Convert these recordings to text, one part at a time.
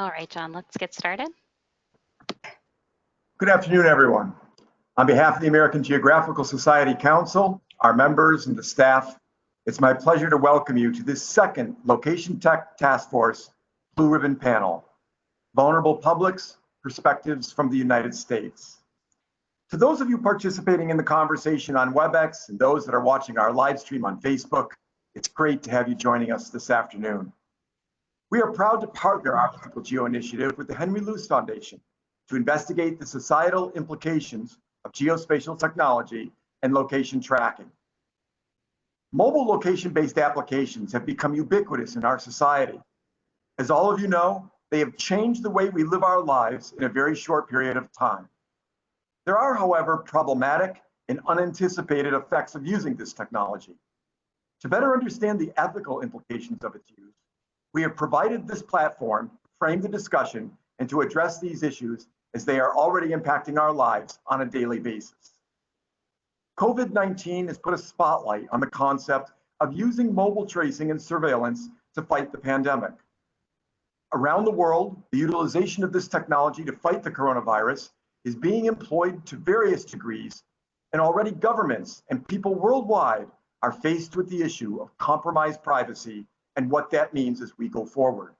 All right, John, let's get started. Good afternoon, everyone. On behalf of the American Geographical Society Council, our members, and the staff, it's my pleasure to welcome you to this second Location Tech Task Force Blue Ribbon Panel, Vulnerable Publics, Perspectives from the United States. To those of you participating in the conversation on WebEx and those that are watching our live stream on Facebook, it's great to have you joining us this afternoon. We are proud to partner our EthicalGEO initiative with the Henry Luce Foundation to investigate the societal implications of geospatial technology and location tracking. Mobile location-based applications have become ubiquitous in our society. As all of you know, they have changed the way we live our lives in a very short period of time. There are, however, problematic and unanticipated effects of using this technology. To better understand the ethical implications of its use, we have provided this platform to frame the discussion and to address these issues as they are already impacting our lives on a daily basis. COVID-19 has put a spotlight on the concept of using mobile tracing and surveillance to fight the pandemic. Around the world, the utilization of this technology to fight the coronavirus is being employed to various degrees, and already governments and people worldwide are faced with the issue of compromised privacy and what that means as we go forward.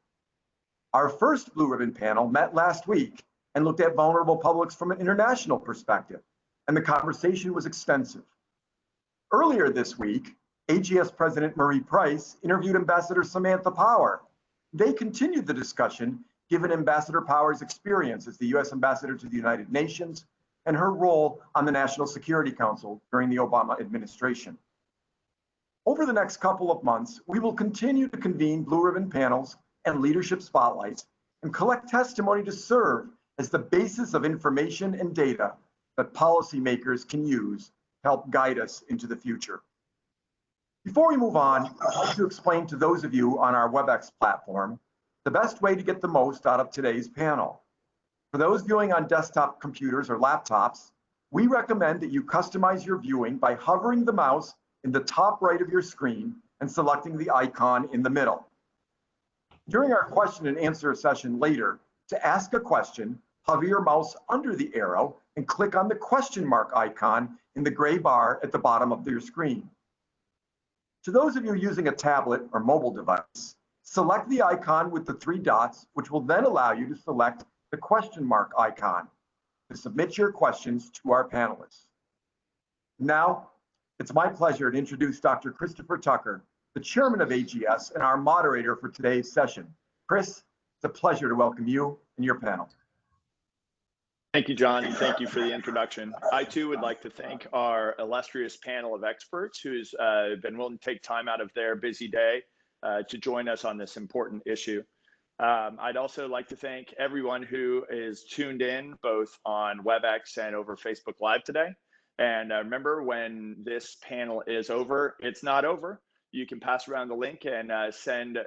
Our first Blue Ribbon panel met last week and looked at vulnerable publics from an international perspective, and the conversation was extensive. Earlier this week, AGS President Marie Price interviewed Ambassador Samantha Power. They continued the discussion given Ambassador Power's experience as the U.S. Ambassador to the United Nations and her role on the National Security Council during the Obama administration. Over the next couple of months, we will continue to convene Blue Ribbon panels and leadership spotlights and collect testimony to serve as the basis of information and data that policymakers can use to help guide us into the future. Before we move on, I'd like to explain to those of you on our WebEx platform the best way to get the most out of today's panel. For those viewing on desktop computers or laptops, we recommend that you customize your viewing by hovering the mouse in the top right of your screen and selecting the icon in the middle. During our question and answer session later, to ask a question, hover your mouse under the arrow and click on the question mark icon in the gray bar at the bottom of your screen. To those of you using a tablet or mobile device, select the icon with the 3 dots, which will then allow you to select the question mark icon to submit your questions to our panelists. Now, it's my pleasure to introduce Dr. Christopher Tucker, the chairman of AGS and our moderator for today's session. Chris, it's a pleasure to welcome you and your panel. Thank you, John, and thank you for the introduction. I too would like to thank our illustrious panel of experts who's been willing to take time out of their busy day to join us on this important issue. I'd also like to thank everyone who is tuned in both on WebEx and over Facebook Live today. And remember, when this panel is over, it's not over. You can pass around the link and send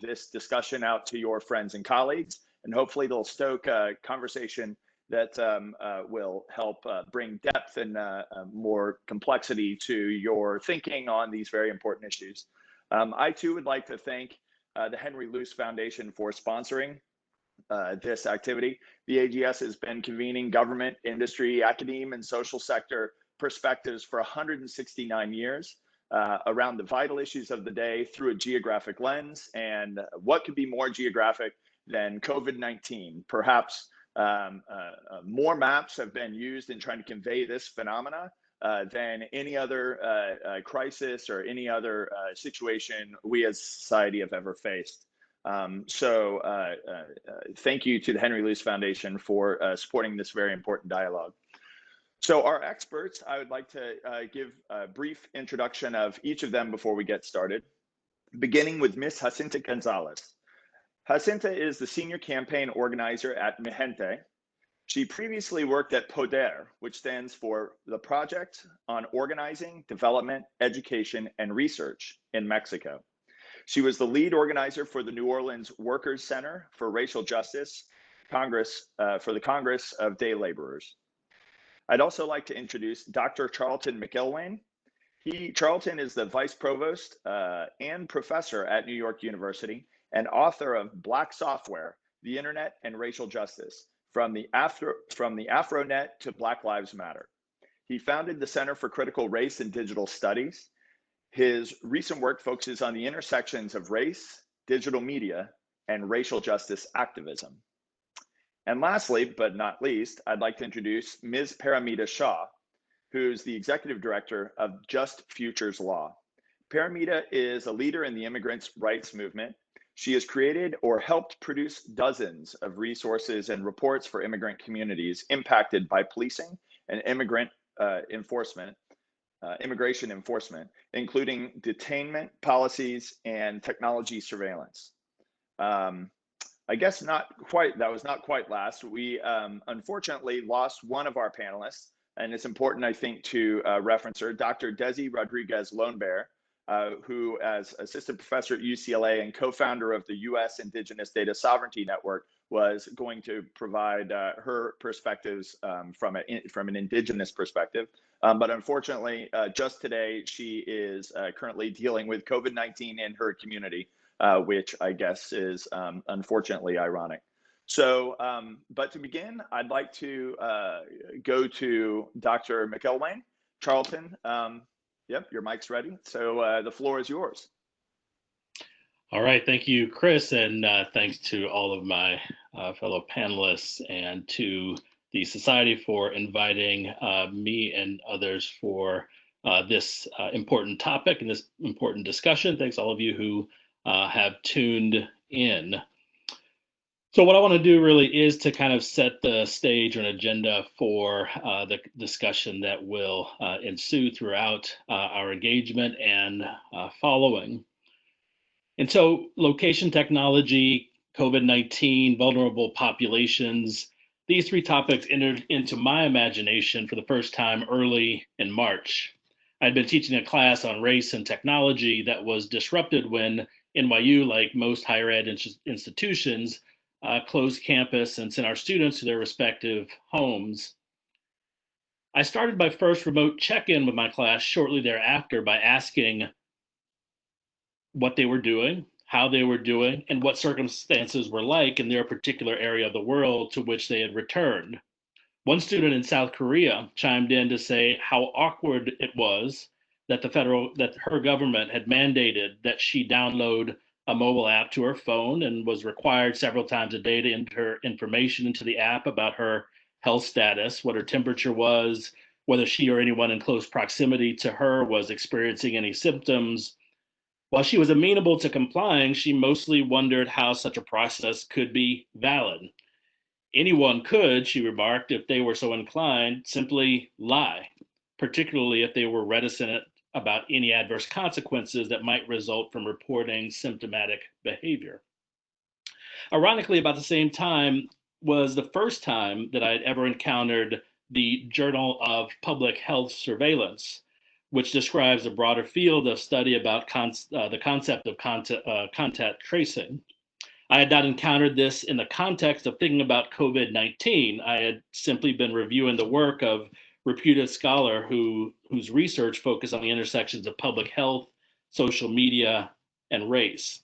this discussion out to your friends and colleagues, and hopefully they'll stoke a conversation that will help bring depth and more complexity to your thinking on these very important issues. I too would like to thank the Henry Luce Foundation for sponsoring this activity. The AGS has been convening government, industry, academia, and social sector perspectives for 169 years around the vital issues of the day through a geographic lens. And what could be more geographic than COVID-19? Perhaps more maps have been used in trying to convey this phenomena than any other crisis or any other situation we as society have ever faced. Thank you to the Henry Luce Foundation for supporting this very important dialogue. So our experts, I would like to give a brief introduction of each of them before we get started, beginning with Ms. Jacinta Gonzalez. Jacinta is the senior campaign organizer at Mi Gente. She previously worked at PODER, which stands for the Project on Organizing, Development, Education, and Research in Mexico. She was the lead organizer for the New Orleans Workers Center for Racial Justice Congress for the Congress of Day Laborers. I'd also like to introduce Dr. Charlton McIlwain. Charlton is the vice provost and professor at New York University and author of Black Software, the Internet, and Racial Justice, from the AfroNet to Black Lives Matter. He founded the Center for Critical Race and Digital Studies. His recent work focuses on the intersections of race, digital media, and racial justice activism. And lastly, but not least, I'd like to introduce Ms. Paramita Shah, who's the Executive Director of Just Futures Law. Paramita is a leader in the immigrants' rights movement. She has created or helped produce dozens of resources and reports for immigrant communities impacted by policing and immigration enforcement, including detainment policies and technology surveillance. I guess that was not quite last. We unfortunately lost one of our panelists, and it's important, I think, to reference her, Dr. Desi Rodriguez-Loanbear, who, as assistant professor at UCLA and co-founder of the U.S. Indigenous Data Sovereignty Network, was going to provide her perspectives from an indigenous perspective. But unfortunately, just today, she is currently dealing with COVID-19 in her community, which I guess is unfortunately ironic. So, but to begin, I'd like to go to Dr. McElwain. Charlton, yep, your mic's ready. So the floor is yours. All right, thank you, Chris, and thanks to all of my fellow panelists and to the Society for inviting me and others for this important topic and this important discussion. Thanks all of you who have tuned in. So what I want to do really is to kind of set the stage or an agenda for the discussion that will ensue throughout our engagement and following. And so location technology, COVID-19, vulnerable populations, these three topics entered into my imagination for the first time early in March. I'd been teaching a class on race and technology that was disrupted when NYU, like most higher ed institutions, closed campus and sent our students to their respective homes. I started my first remote check-in with my class shortly thereafter by asking what they were doing, how they were doing, and what circumstances were like in their particular area of the world to which they had returned. One student in South Korea chimed in to say how awkward it was that her government had mandated that she download a mobile app to her phone and was required several times a day to enter information into the app about her health status, what her temperature was, whether she or anyone in close proximity to her was experiencing any symptoms. While she was amenable to complying, she mostly wondered how such a process could be valid. Anyone could, she remarked, if they were so inclined, simply lie, particularly if they were reticent about any adverse consequences that might result from reporting symptomatic behavior. Ironically, about the same time was the first time that I had ever encountered the Journal of Public Health Surveillance, which describes a broader field of study about the concept of contact tracing. I had not encountered this in the context of thinking about COVID-19. I had simply been reviewing the work of reputed scholar whose research focused on the intersections of public health, social media, and race.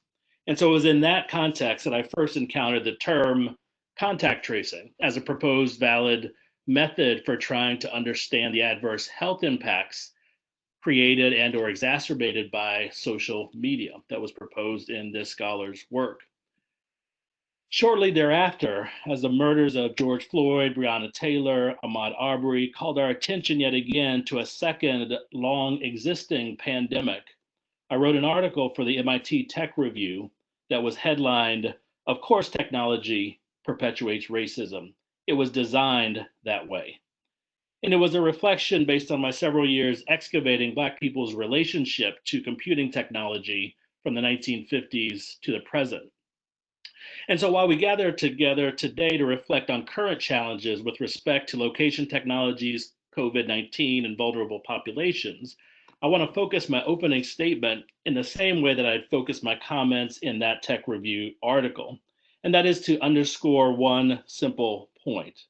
And so it was in that context that I first encountered the term contact tracing as a proposed valid method for trying to understand the adverse health impacts created and or exacerbated by social media that was proposed in this scholar's work. Shortly thereafter, as the murders of George Floyd, Breonna Taylor, Ahmaud Arbery called our attention yet again to a second long existing pandemic, I wrote an article for the MIT Tech Review that was headlined, "Of course technology perpetuates racism. It was designed that way." And it was a reflection based on my several years excavating Black people's relationship to computing technology from the 1950s to the present. And so while we gather together today to reflect on current challenges with respect to location technologies, COVID-19, and vulnerable populations, I want to focus my opening statement in the same way that I'd focused my comments in that Tech Review article. And that is to underscore one simple point,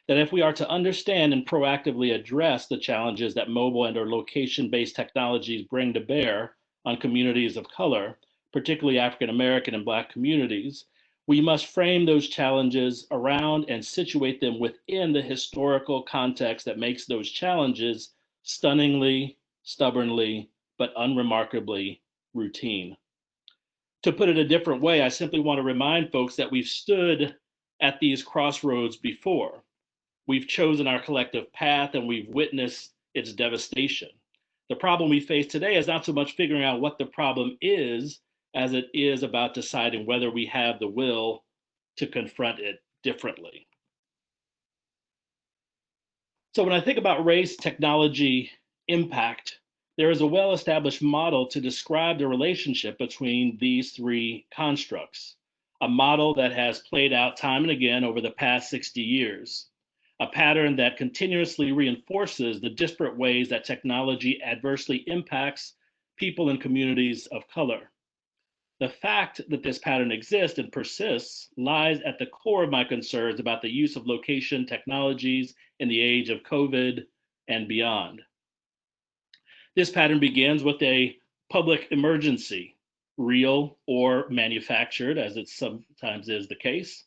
that if we are to understand and proactively address the challenges that mobile and or location-based technologies bring to bear on communities of color, particularly African American and Black communities, We must frame those challenges around and situate them within the historical context that makes those challenges stunningly, stubbornly, but unremarkably routine. To put it a different way, I simply want to remind folks that we've stood at these crossroads before. We've chosen our collective path and we've witnessed its devastation. The problem we face today is not so much figuring out what the problem is as it is about deciding whether we have the will to confront it differently. So when I think about race, technology, impact, there is a well-established model to describe the relationship between these three constructs, a model that has played out time and again over the past 60 years, a pattern that continuously reinforces the disparate ways that technology adversely impacts people and communities of color. The fact that this pattern exists and persists lies at the core of my concerns about the use of location technologies in the age of COVID and beyond. This pattern begins with a public emergency, real or manufactured, as it sometimes is the case,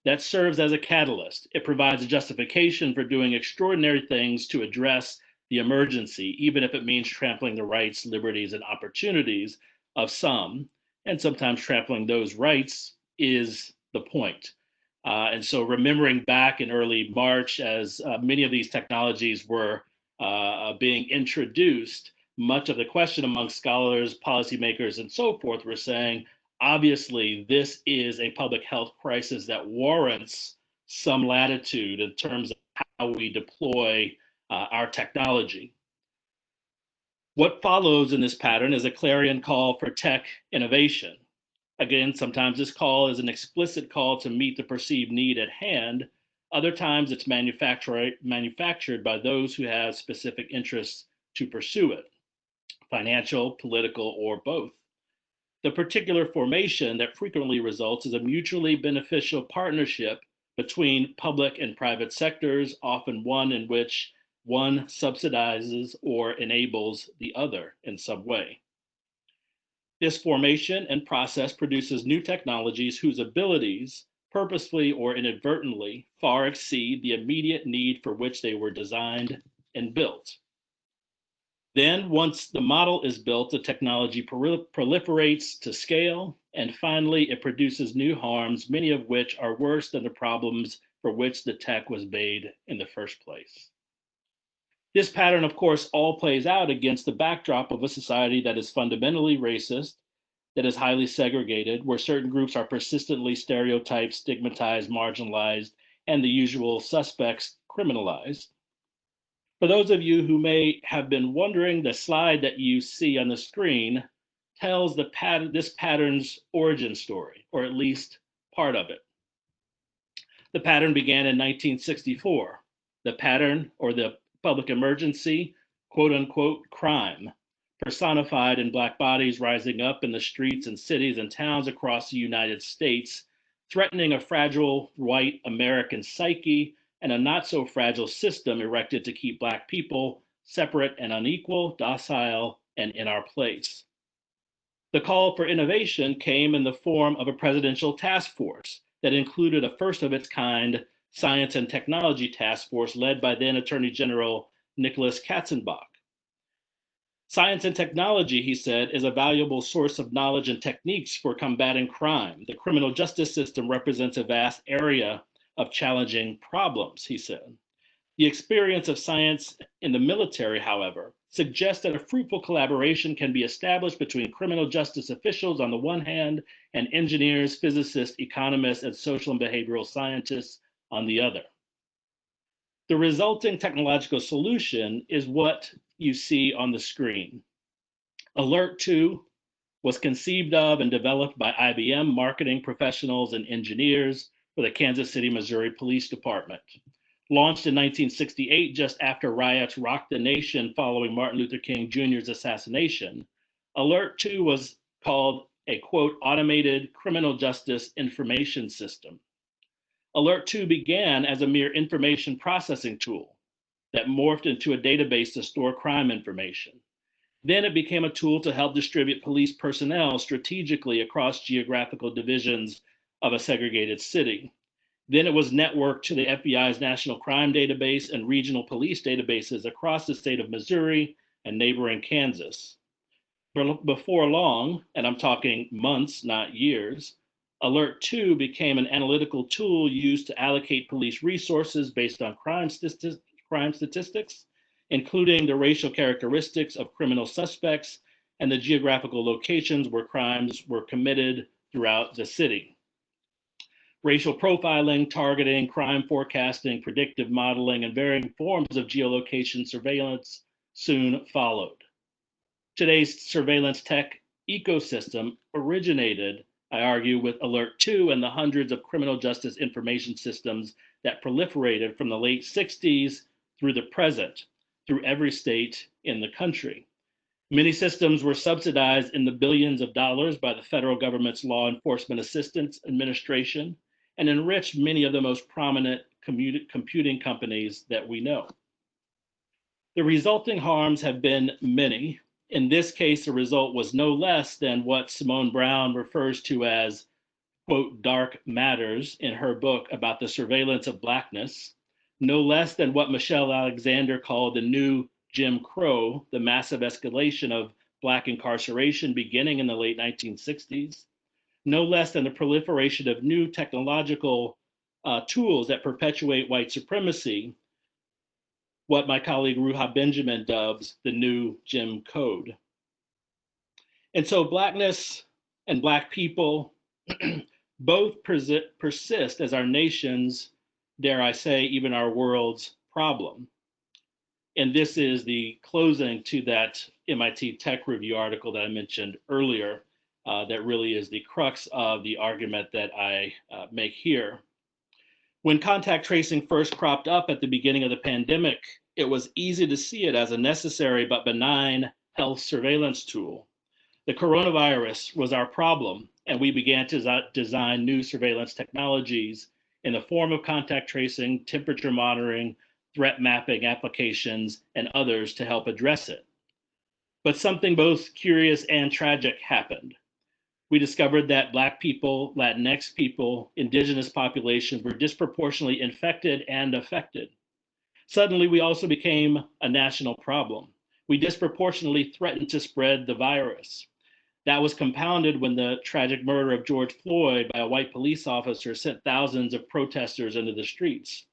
that serves as a catalyst. It provides a justification for doing extraordinary things to address the emergency, even if it means trampling the rights, liberties, and opportunities of some. And sometimes trampling those rights is the point. And so remembering back in early March, as many of these technologies were being introduced, much of the question among scholars, policymakers, and so forth were saying, obviously, this is a public health crisis that warrants some latitude in terms of how we deploy our technology. What follows in this pattern is a clarion call for tech innovation. Again, sometimes this call is an explicit call to meet the perceived need at hand. Other times it's manufactured by those who have specific interests to pursue it, financial, political, or both. The particular formation that frequently results is a mutually beneficial partnership between public and private sectors, often one in which one subsidizes or enables the other in some way. This formation and process produces new technologies whose abilities, purposefully or inadvertently, far exceed the immediate need for which they were designed and built. Then, once the model is built, the technology proliferates to scale, and finally, it produces new harms, many of which are worse than the problems for which the tech was made in the first place. This pattern, of course, all plays out against the backdrop of a society that is fundamentally racist, that is highly segregated, where certain groups are persistently stereotyped, stigmatized, marginalized, and the usual suspects criminalized. For those of you who may have been wondering, the slide that you see on the screen tells this pattern's origin story, or at least part of it. The pattern began in 1964. The pattern, or the public emergency, quote unquote, crime, personified in Black bodies rising up in the streets and cities and towns across the United States, threatening a fragile white American psyche and a not so fragile system erected to keep Black people separate and unequal, docile, and in our place. The call for innovation came in the form of a presidential task force that included a first of its kind science and technology task force led by then Attorney General Nicholas Katzenbach. Science and technology, he said, is a valuable source of knowledge and techniques for combating crime. The criminal justice system represents a vast area of challenging problems, he said. The experience of science in the military, however, suggests that a fruitful collaboration can be established between criminal justice officials on the one hand and engineers, physicists, economists, and social and behavioral scientists on the other. The resulting technological solution is what you see on the screen. Alert 2 was conceived of and developed by IBM marketing professionals and engineers for the Kansas City, Missouri Police Department. Launched in 1968, just after riots rocked the nation following Martin Luther King Jr.'s assassination, Alert 2 was called a, quote, automated criminal justice information system. Alert 2 began as a mere information processing tool that morphed into a database to store crime information. Then it became a tool to help distribute police personnel strategically across geographical divisions of a segregated city. Then it was networked to the FBI's National Crime Database and regional police databases across the state of Missouri and neighboring Kansas. Before long, and I'm talking months, not years, Alert 2 became an analytical tool used to allocate police resources based on crime statistics, including the racial characteristics of criminal suspects and the geographical locations where crimes were committed throughout the city. Racial profiling, targeting, crime forecasting, predictive modeling, and varying forms of geolocation surveillance soon followed. Today's surveillance tech ecosystem originated, I argue, with Alert 2 and the hundreds of criminal justice information systems that proliferated from the late 60s through the present, through every state in the country. Many systems were subsidized in the billions of dollars by the federal government's Law Enforcement Assistance Administration and enriched many of the most prominent computing companies that we know. The resulting harms have been many. In this case, the result was no less than what Simone Brown refers to as, quote, dark matters in her book about the surveillance of Blackness, no less than what Michelle Alexander called the new Jim Crow, the massive escalation of Black incarceration beginning in the late 1960s, no less than the proliferation of new technological tools that perpetuate white supremacy, what my colleague Ruha Benjamin dubs the new Jim Code. And so Blackness and Black people both persist as our nation's, dare I say, even our world's problem. And this is the closing to that MIT Tech Review article that I mentioned earlier, that really is the crux of the argument that I make here. When contact tracing first cropped up at the beginning of the pandemic, it was easy to see it as a necessary but benign health surveillance tool. The coronavirus was our problem, and we began to design new surveillance technologies in the form of contact tracing, temperature monitoring, threat mapping applications, and others to help address it. But something both curious and tragic happened. We discovered that Black people, Latinx people, indigenous populations were disproportionately infected and affected. Suddenly, we also became a national problem. We disproportionately threatened to spread the virus. That was compounded when the tragic murder of George Floyd by a white police officer sent thousands of protesters into the streets.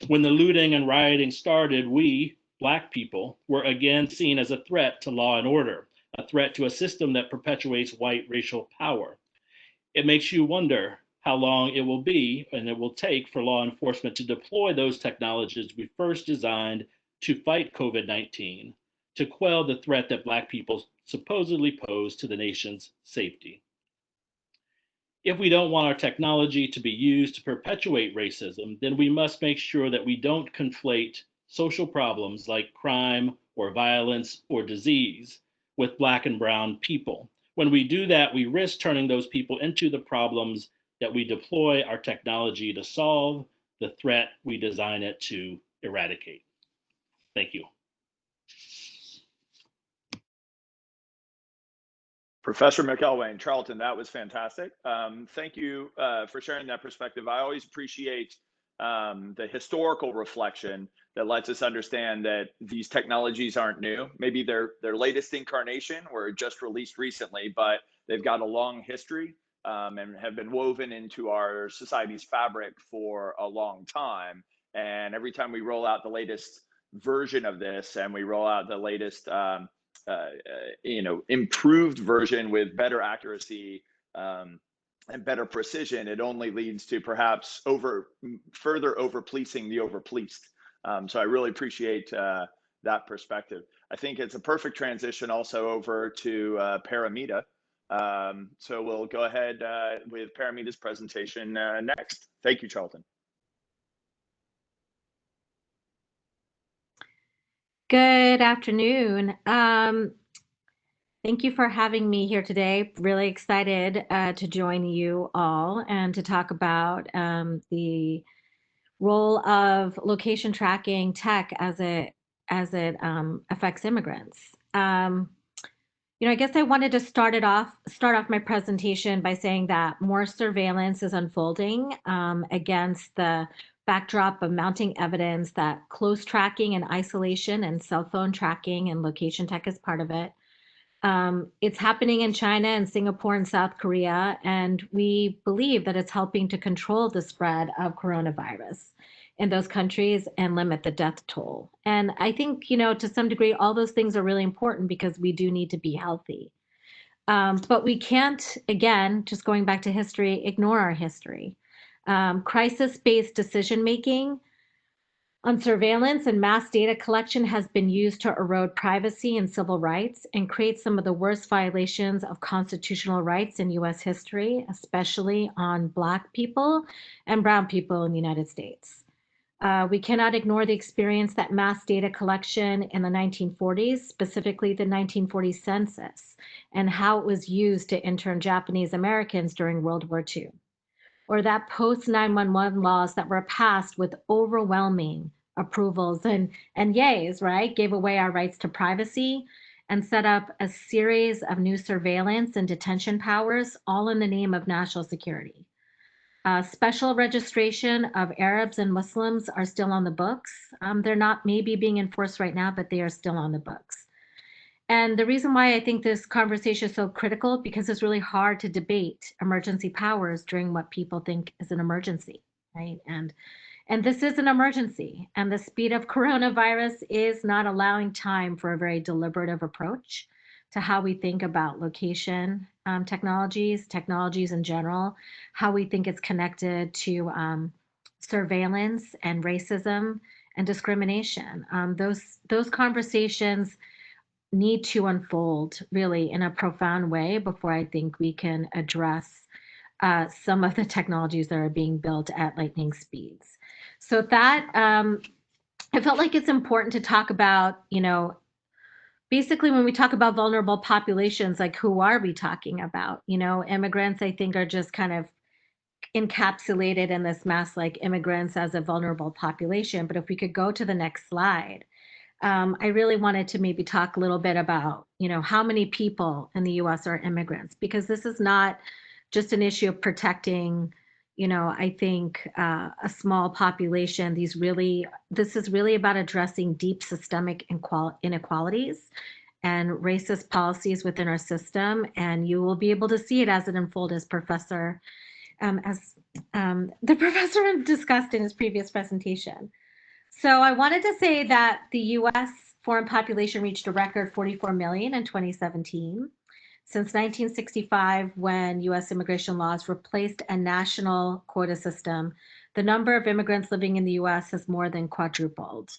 When the looting and rioting started, we, Black people, were again seen as a threat to law and order, a threat to a system that perpetuates white racial power. It makes you wonder how long it will be and it will take for law enforcement to deploy those technologies we first designed to fight COVID-19, to quell the threat that Black people supposedly pose to the nation's safety. If we don't want our technology to be used to perpetuate racism, then we must make sure that we don't conflate social problems like crime or violence or disease with Black and brown people. When we do that, we risk turning those people into the problems that we deploy our technology to solve, the threat we design it to eradicate. Thank you. Professor McElwain, Charlton, that was fantastic. Thank you for sharing that perspective. I always appreciate the historical reflection that lets us understand that these technologies aren't new. Maybe their latest incarnation were just released recently, but they've got a long history and have been woven into our society's fabric for a long time. And every time we roll out the latest version of this and we roll out the latest improved version with better accuracy and better precision, it only leads to perhaps further over-policing the over-policed. So I really appreciate that perspective. I think it's a perfect transition also over to Paramita. So we'll go ahead with Paramita's presentation next. Thank you, Charlton. Good afternoon. Thank you for having me here today. Really excited to join you all and to talk about the role of location tracking tech as it affects immigrants. I guess I wanted to start off my presentation by saying that more surveillance is unfolding against the backdrop of mounting evidence that close tracking and isolation and cell phone tracking and location tech is part of it. It's happening in China and Singapore and South Korea, and we believe that it's helping to control the spread of coronavirus in those countries and limit the death toll. And I think, to some degree, all those things are really important because we do need to be healthy. But we can't, again, just going back to history, ignore our history. Crisis-based decision-making on surveillance and mass data collection has been used to erode privacy and civil rights and create some of the worst violations of constitutional rights in US history, especially on Black people and Brown people in the United States. We cannot ignore the experience that mass data collection in the 1940s, specifically the 1940 census, and how it was used to intern Japanese Americans during World War II. Or that post 911 laws that were passed with overwhelming approvals and yays, right? Gave away our rights to privacy and set up a series of new surveillance and detention powers, all in the name of national security. Special registration of Arabs and Muslims are still on the books. They're not maybe being enforced right now, but they are still on the books. And the reason why I think this conversation is so critical, because it's really hard to debate emergency powers during what people think is an emergency, right? And this is an emergency, and the speed of coronavirus is not allowing time for a very deliberative approach to how we think about location technologies in general, how we think it's connected to surveillance and racism and discrimination. Those conversations need to unfold really in a profound way before I think we can address some of the technologies that are being built at lightning speeds. So that I felt like it's important to talk about, basically when we talk about vulnerable populations, like who are we talking about? Immigrants, I think, are just kind of encapsulated in this mass, like immigrants as a vulnerable population. But if we could go to the next slide. I really wanted to maybe talk a little bit about, how many people in the US are immigrants, because this is not just an issue of protecting, I think a small population. This is really about addressing deep systemic inequalities and racist policies within our system. And you will be able to see it as it unfolds as the professor discussed in his previous presentation. So I wanted to say that the US foreign population reached a record 44 million in 2017. Since 1965, when US immigration laws replaced a national quota system, the number of immigrants living in the US has more than quadrupled.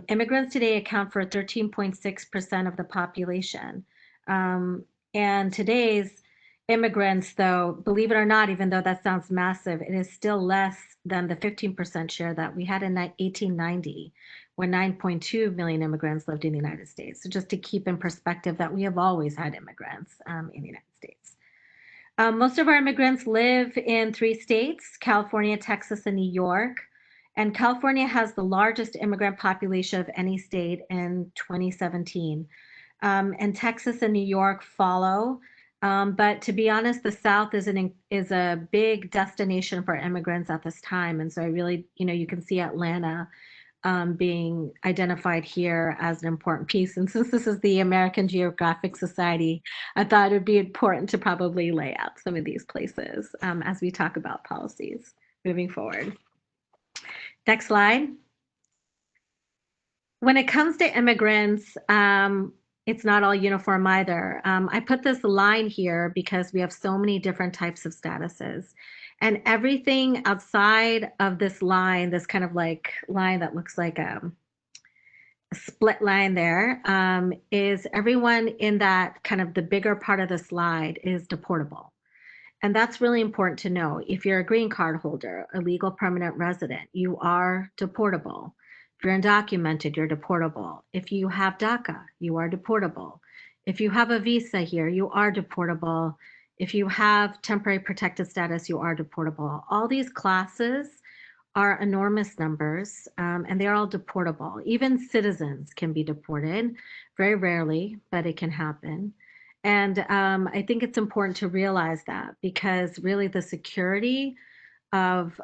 Immigrants today account for 13.6% of the population. And today's immigrants, though, believe it or not, even though that sounds massive, it is still less than the 15% share that we had in 1890, when 9.2 million immigrants lived in the United States. So just to keep in perspective that we have always had immigrants in the United States. Most of our immigrants live in 3 states, California, Texas, and New York. And California has the largest immigrant population of any state in 2017. And Texas and New York follow. But to be honest, the South is a big destination for immigrants at this time. And so I really, you can see Atlanta being identified here as an important piece. And since this is the American Geographic Society, I thought it would be important to probably lay out some of these places as we talk about policies moving forward. Next slide. When it comes to immigrants, it's not all uniform either. I put this line here because we have so many different types of statuses. And everything outside of this line, this kind of like line that looks like a split line there, is everyone in that kind of the bigger part of the slide is deportable. And that's really important to know. If you're a green card holder, a legal permanent resident, you are deportable. If you're undocumented, you're deportable. If you have DACA, you are deportable. If you have a visa here, you are deportable. If you have temporary protected status, you are deportable. All these classes are enormous numbers, and they're all deportable. Even citizens can be deported, very rarely, but it can happen. And I think it's important to realize that, because really the security of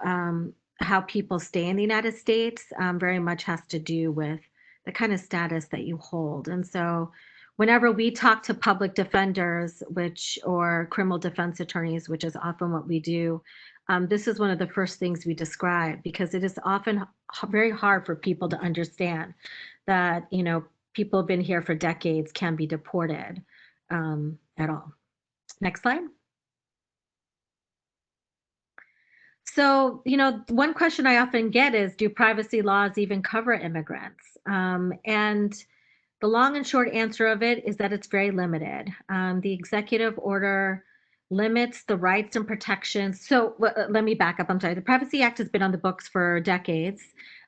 how people stay in the United States very much has to do with the kind of status that you hold. And so whenever we talk to public defenders, or criminal defense attorneys, which is often what we do, this is one of the first things we describe, because it is often very hard for people to understand that, people have been here for decades can be deported at all. Next slide. So, one question I often get is, do privacy laws even cover immigrants? And the long and short answer of it is that it's very limited. The executive order limits the rights and protections. So let me back up. I'm sorry. The Privacy Act has been on the books for decades.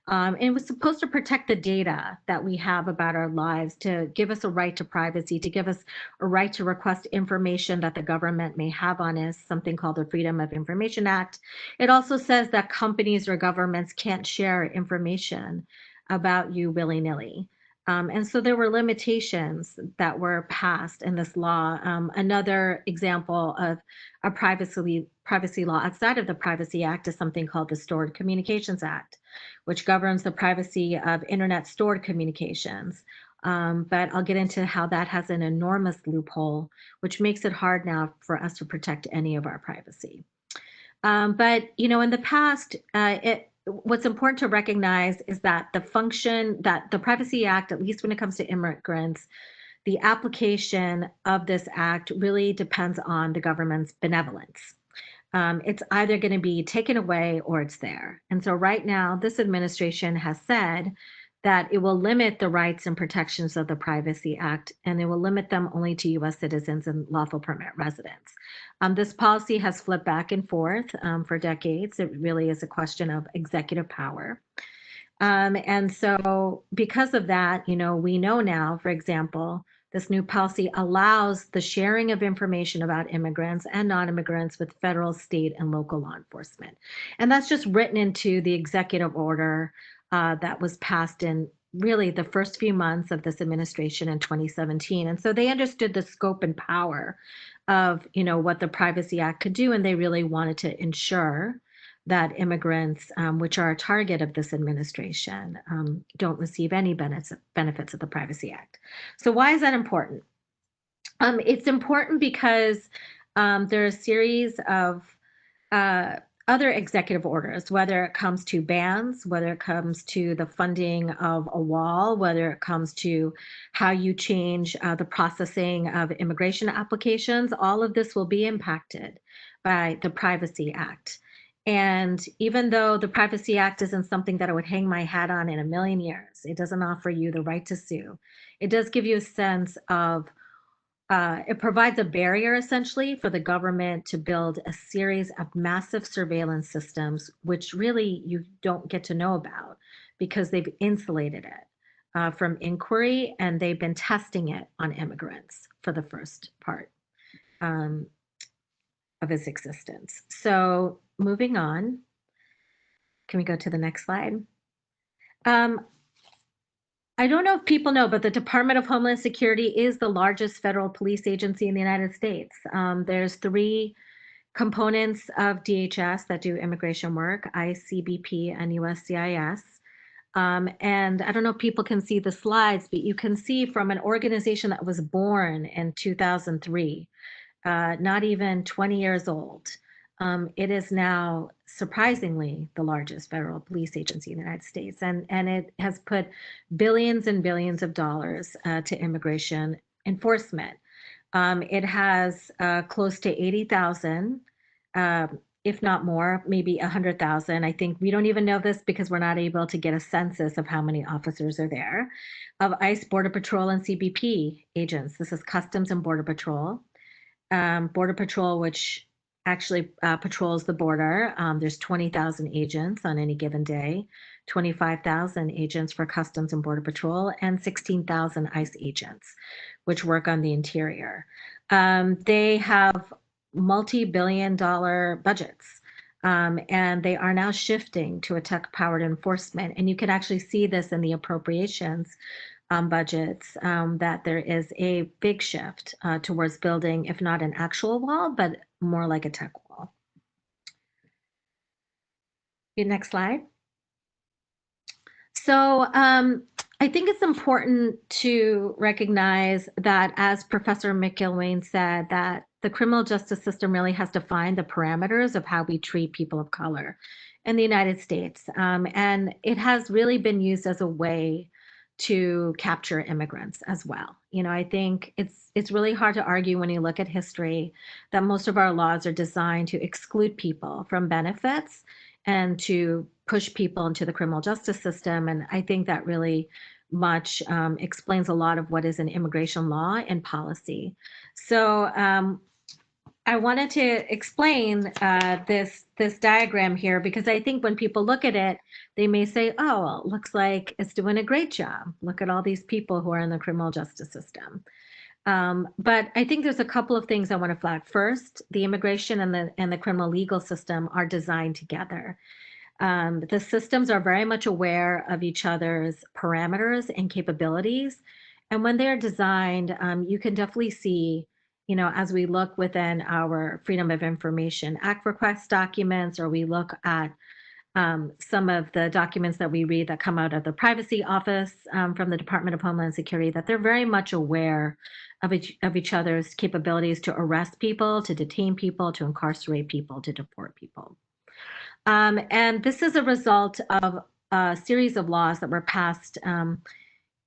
And it was supposed to protect the data that we have about our lives, to give us a right to privacy, to give us a right to request information that the government may have on us, something called the Freedom of Information Act. It also says that companies or governments can't share information about you willy-nilly. And so there were limitations that were passed in this law. Another example of a privacy law outside of the Privacy Act is something called the Stored Communications Act, which governs the privacy of internet stored communications. But I'll get into how that has an enormous loophole, which makes it hard now for us to protect any of our privacy. But in the past, what's important to recognize is that the Privacy Act, at least when it comes to immigrants, the application of this act really depends on the government's benevolence. It's either going to be taken away or it's there. And so right now, this administration has said that it will limit the rights and protections of the Privacy Act, and it will limit them only to U.S. citizens and lawful permanent residents. This policy has flipped back and forth for decades. It really is a question of executive power. And so because of that, we know now, for example, this new policy allows the sharing of information about immigrants and non-immigrants with federal, state, and local law enforcement. And that's just written into the executive order that was passed in really the first few months of this administration in 2017. And so they understood the scope and power of, what the Privacy Act could do, and they really wanted to ensure that immigrants, which are a target of this administration, don't receive any benefits of the Privacy Act. So why is that important? It's important because there are a series of other executive orders, whether it comes to bans, whether it comes to the funding of a wall, whether it comes to how you change the processing of immigration applications, all of this will be impacted by the Privacy Act. And even though the Privacy Act isn't something that I would hang my hat on in a million years, it doesn't offer you the right to sue. It does give you a sense of, it provides a barrier essentially for the government to build a series of massive surveillance systems, which really you don't get to know about because they've insulated it from inquiry, and they've been testing it on immigrants for the first part of its existence. So moving on, can we go to the next slide? I don't know if people know, but the Department of Homeland Security is the largest federal police agency in the United States. There's 3 components of DHS that do immigration work: ICBP and USCIS. And I don't know if people can see the slides, but you can see from an organization that was born in 2003, not even 20 years old, it is now surprisingly the largest federal police agency in the United States, and it has put billions and billions of dollars to immigration enforcement. It has close to 80,000, if not more, maybe 100,000. I think we don't even know this because we're not able to get a census of how many officers are there, of ICE, Border Patrol, and CBP agents. This is Customs and Border Patrol. Border Patrol, which actually patrols the border. There's 20,000 agents on any given day, 25,000 agents for Customs and Border Patrol, and 16,000 ICE agents, which work on the interior. They have multi-billion-dollar budgets, and they are now shifting to a tech-powered enforcement. And you can actually see this in the appropriations budgets, that there is a big shift towards building, if not an actual wall, but more like a tech wall. Okay, next slide. So I think it's important to recognize that, as Professor McIlwain said, that the criminal justice system really has to find the parameters of how we treat people of color in the United States. And it has really been used as a way to capture immigrants as well. You know, I think it's really hard to argue when you look at history that most of our laws are designed to exclude people from benefits and to push people into the criminal justice system. And I think that really much explains a lot of what is in immigration law and policy. So I wanted to explain this diagram here, because I think when people look at it, they may say, oh, well, it looks like it's doing a great job. Look at all these people who are in the criminal justice system. But I think there's a couple of things I want to flag. First, the immigration and the criminal legal system are designed together. The systems are very much aware of each other's parameters and capabilities. And when they're designed, you can definitely see, you know, as we look within our Freedom of Information Act request documents, or we look at some of the documents that we read that come out of the Privacy Office from the Department of Homeland Security, that they're very much aware of each other's capabilities to arrest people, to detain people, to incarcerate people, to deport people. And this is a result of a series of laws that were passed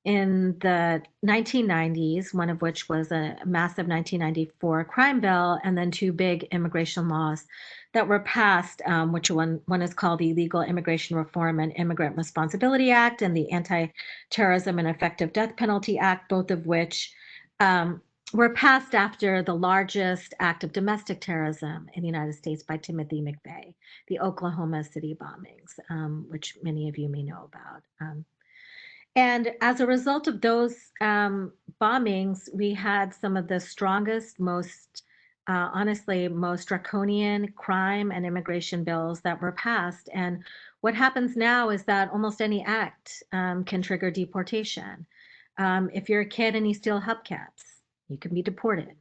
in the 1990s, one of which was a massive 1994 crime bill, and then two big immigration laws that were passed, which one is called the Illegal Immigration Reform and Immigrant Responsibility Act, and the Anti-Terrorism and Effective Death Penalty Act, both of which were passed after the largest act of domestic terrorism in the United States by Timothy McVeigh, the Oklahoma City bombings, which many of you may know about. And as a result of those bombings, we had some of the strongest, most honestly, most draconian crime and immigration bills that were passed. And what happens now is that almost any act can trigger deportation. If you're a kid and you steal hubcaps, you can be deported.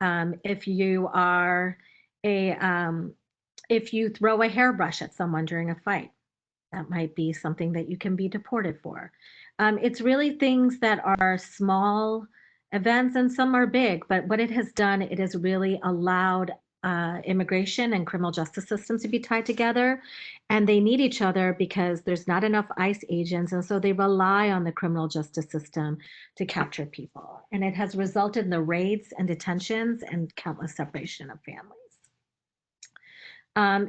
If you are if you throw a hairbrush at someone during a fight, that might be something that you can be deported for. It's really things that are small events, and some are big, but what it has done, it has really allowed immigration and criminal justice systems to be tied together, and they need each other because there's not enough ICE agents, and so they rely on the criminal justice system to capture people. And it has resulted in the raids and detentions and countless separation of families.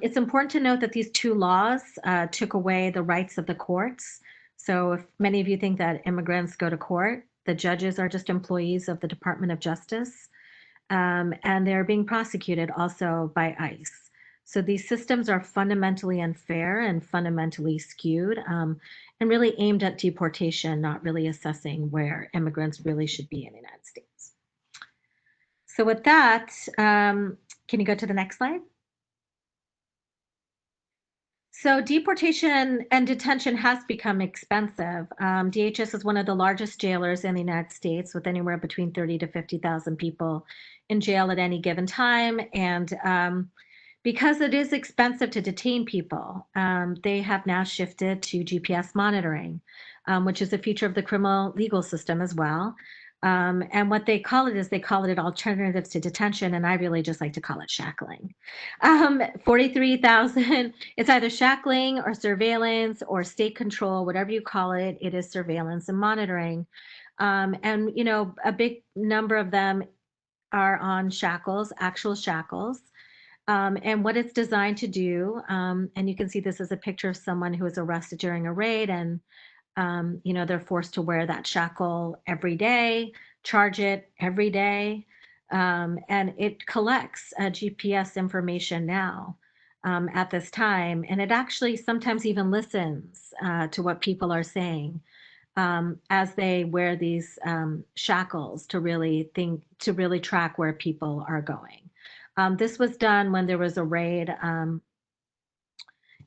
It's important to note that these two laws took away the rights of the courts. So if many of you think that immigrants go to court, the judges are just employees of the Department of Justice, and they're being prosecuted also by ICE. So these systems are fundamentally unfair and fundamentally skewed, and really aimed at deportation, not really assessing where immigrants really should be in the United States. So with that, can you go to the next slide? So deportation and detention has become expensive. DHS is one of the largest jailers in the United States, with anywhere between 30 to 50,000 people in jail at any given time. And because it is expensive to detain people, they have now shifted to GPS monitoring, which is a feature of the criminal legal system as well. And what they call it is they call it alternatives to detention, and I really just like to call it shackling. 43,000, it's either shackling or surveillance or state control, whatever you call it, it is surveillance and monitoring. And, you know, a big number of them are on shackles, actual shackles. And what it's designed to do, and you can see this as a picture of someone who was arrested during a raid, and you know, they're forced to wear that shackle every day, charge it every day, and it collects GPS information now at this time, and it actually sometimes even listens to what people are saying as they wear these shackles to really track where people are going. This was done when there was a raid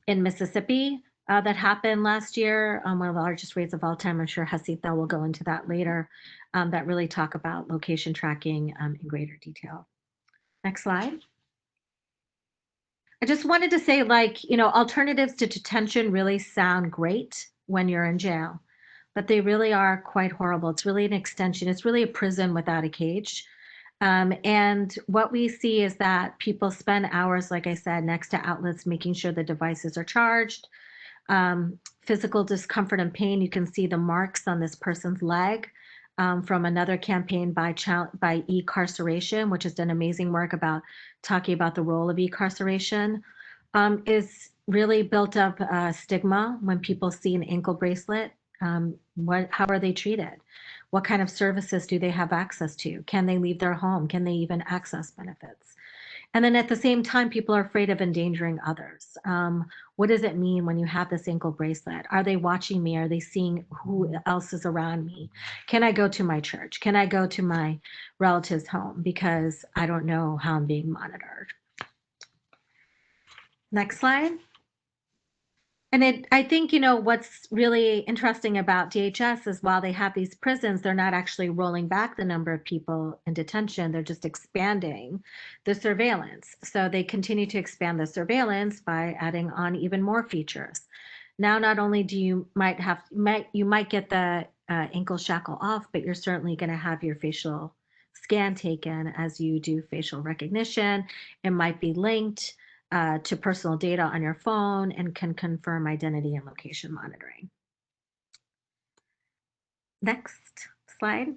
in Mississippi. that happened last year, one of the largest rates of all time. I'm sure Hasitha will go into that later, that really talk about location tracking in greater detail. Next slide. I just wanted to say, like, alternatives to detention really sound great when you're in jail, but they really are quite horrible. It's really an extension. It's really a prison without a cage. And what we see is that people spend hours, like I said, next to outlets, making sure the devices are charged. Physical discomfort and pain. You can see the marks on this person's leg from another campaign by e-carceration, which has done amazing work about talking about the role of e-carceration, is really built up stigma when people see an ankle bracelet. How are they treated? What kind of services do they have access to? Can they leave their home? Can they even access benefits? And then at the same time, people are afraid of endangering others. What does it mean when you have this ankle bracelet? Are they watching me? Are they seeing who else is around me? Can I go to my church? Can I go to my relative's home? Because I don't know how I'm being monitored. Next slide. And I think, what's really interesting about DHS is while they have these prisons, they're not actually rolling back the number of people in detention. They're just expanding the surveillance. So they continue to expand the surveillance by adding on even more features. Now, not only do you might get the ankle shackle off, but you're certainly going to have your facial scan taken as you do facial recognition. It might be linked to personal data on your phone and can confirm identity and location monitoring. Next slide.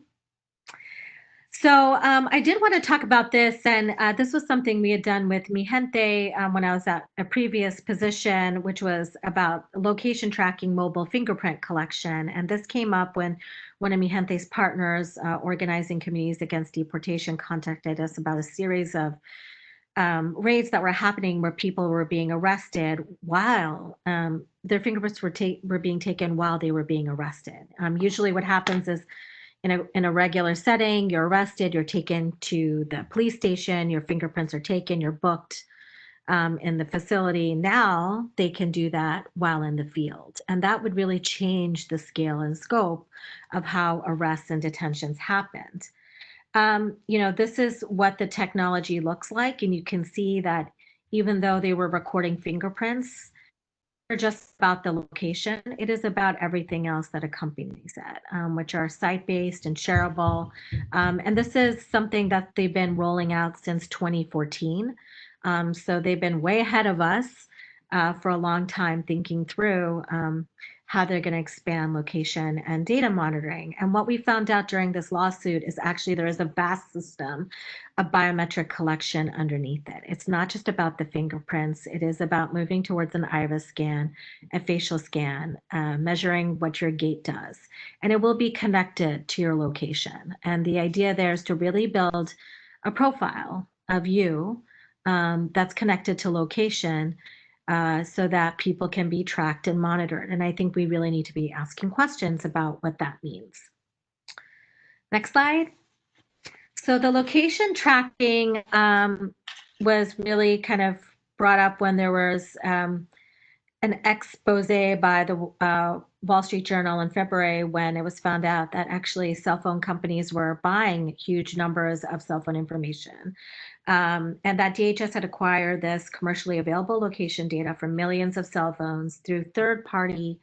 So I did want to talk about this, and this was something we had done with Mi Gente when I was at a previous position, which was about location tracking mobile fingerprint collection. And this came up when one of Mi Gente's partners, Organizing Communities Against Deportation, contacted us about a series of raids that were happening where people were being arrested while their fingerprints were being taken while they were being arrested. Usually what happens is in a regular setting, you're arrested, you're taken to the police station, your fingerprints are taken, you're booked in the facility. Now they can do that while in the field. And that would really change the scale and scope of how arrests and detentions happened. This is what the technology looks like. And you can see that even though they were recording fingerprints, they're just about the location. It is about everything else that accompanies it, which are site-based and shareable. And this is something that they've been rolling out since 2014. So they've been way ahead of us for a long time thinking through how they're going to expand location and data monitoring. And what we found out during this lawsuit is actually there is a vast system of biometric collection underneath it. It's not just about the fingerprints. It is about moving towards an iris scan, a facial scan, measuring what your gait does. And it will be connected to your location. And the idea there is to really build a profile of you that's connected to location, so that people can be tracked and monitored. And I think we really need to be asking questions about what that means. Next slide. So the location tracking was really kind of brought up when there was an expose by the Wall Street Journal in February when it was found out that actually cell phone companies were buying huge numbers of cell phone information. And that DHS had acquired this commercially available location data from millions of cell phones through third-party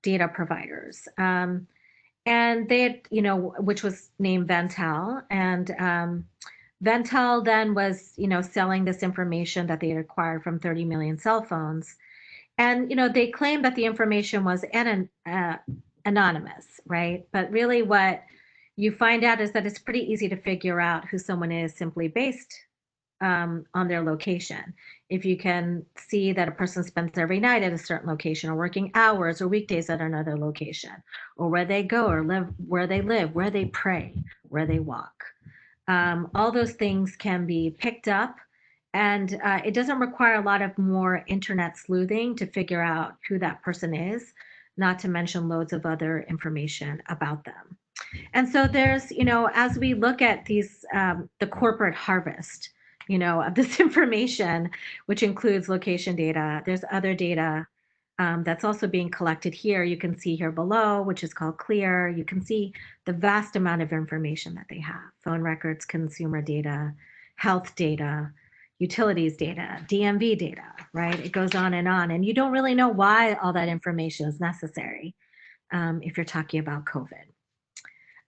data providers. And they had, which was named Vental. And Vental then was, selling this information that they had acquired from 30 million cell phones. And, they claimed that the information was anonymous, right? But really what you find out is that it's pretty easy to figure out who someone is simply based on their location. If you can see that a person spends every night at a certain location, or working hours or weekdays at another location, or where they go or live, where they pray, where they walk. All those things can be picked up, and it doesn't require a lot of more internet sleuthing to figure out who that person is, not to mention loads of other information about them. And so there's, as we look at these, the corporate harvest, of this information, which includes location data, there's other data that's also being collected here. You can see here below, which is called CLEAR. You can see the vast amount of information that they have: phone records, consumer data, health data, utilities data, DMV data, right? It goes on. And you don't really know why all that information is necessary if you're talking about COVID.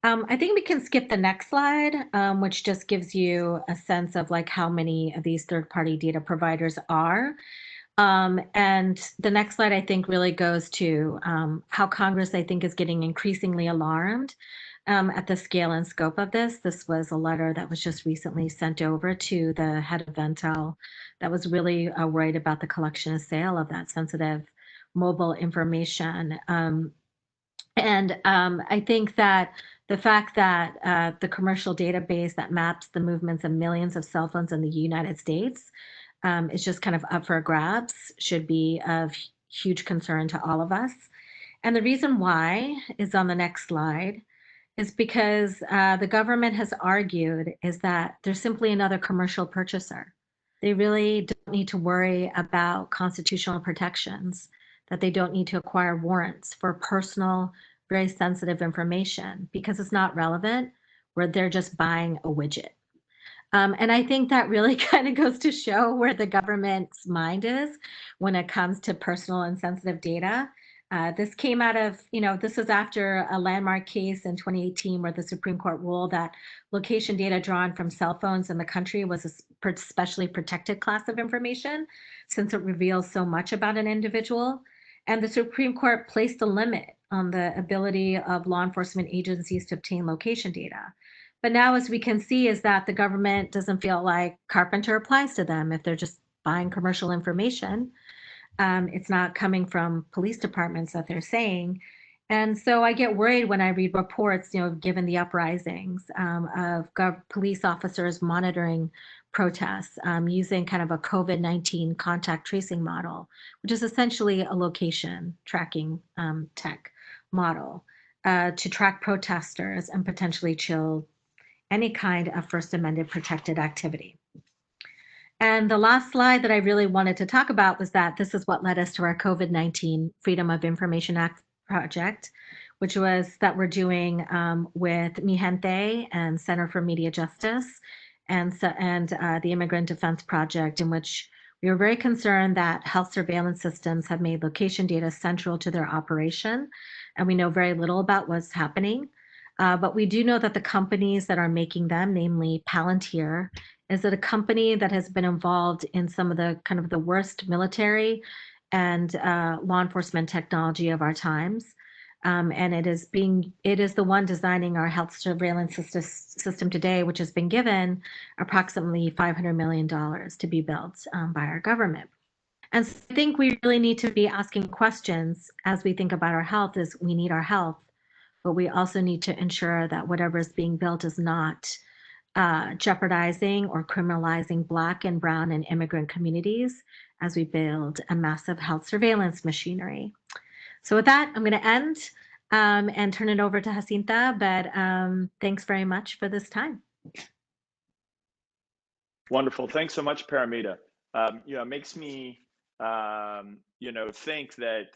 I think we can skip the next slide, which just gives you a sense of like how many of these third-party data providers are. And the next slide, I think, really goes to how Congress, I think, is getting increasingly alarmed at the scale and scope of this. This was a letter that was just recently sent over to the head of Intel that was really worried about the collection and sale of that sensitive mobile information. I think that the fact that the commercial database that maps the movements of millions of cell phones in the United States is just kind of up for grabs should be of huge concern to all of us. And the reason why is on the next slide is because the government has argued is that they're simply another commercial purchaser. They really don't need to worry about constitutional protections, that they don't need to acquire warrants for personal, very sensitive information because it's not relevant, where they're just buying a widget. And I think that really kind of goes to show where the government's mind is when it comes to personal and sensitive data. This came out of, this was after a landmark case in 2018 where the Supreme Court ruled that location data drawn from cell phones in the country was a especially protected class of information since it reveals so much about an individual. And the Supreme Court placed a limit on the ability of law enforcement agencies to obtain location data. But now, as we can see, is that the government doesn't feel like Carpenter applies to them if they're just buying commercial information. It's not coming from police departments that they're saying. And so I get worried when I read reports, given the uprisings of police officers monitoring protests using kind of a COVID-19 contact tracing model, which is essentially a location tracking tech model to track protesters and potentially chill any kind of First Amendment protected activity. And the last slide that I really wanted to talk about was that this is what led us to our COVID-19 Freedom of Information Act project, which was that we're doing with Mi Gente and Center for Media Justice and the Immigrant Defense Project, in which we were very concerned that health surveillance systems have made location data central to their operation, and we know very little about what's happening. But we do know that the companies that are making them, namely Palantir, is that a company that has been involved in some of the kind of the worst military and law enforcement technology of our times. And it is the one designing our health surveillance system today, which has been given approximately $500 million to be built by our government. And so I think we really need to be asking questions as we think about our health. Is we need our health, but we also need to ensure that whatever is being built is not jeopardizing or criminalizing Black and Brown and immigrant communities as we build a massive health surveillance machinery. So with that, I'm going to end and turn it over to Jacinta, but thanks very much for this time. Wonderful. Thanks so much, Paramita. It makes me think that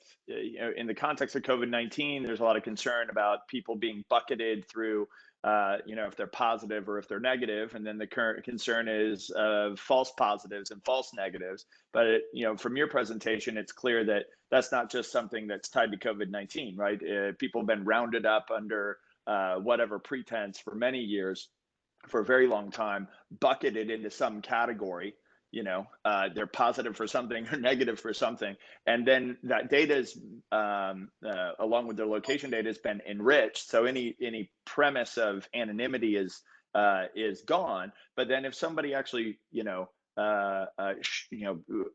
in the context of COVID-19, there's a lot of concern about people being bucketed through if they're positive or if they're negative, and then the current concern is false positives and false negatives. But from your presentation, it's clear that that's not just something that's tied to COVID-19, right? People have been rounded up under whatever pretense for many years, for a very long time, bucketed into some category. They're positive for something or negative for something, and then that data is along with their location data has been enriched, so any premise of anonymity is gone. But then if somebody actually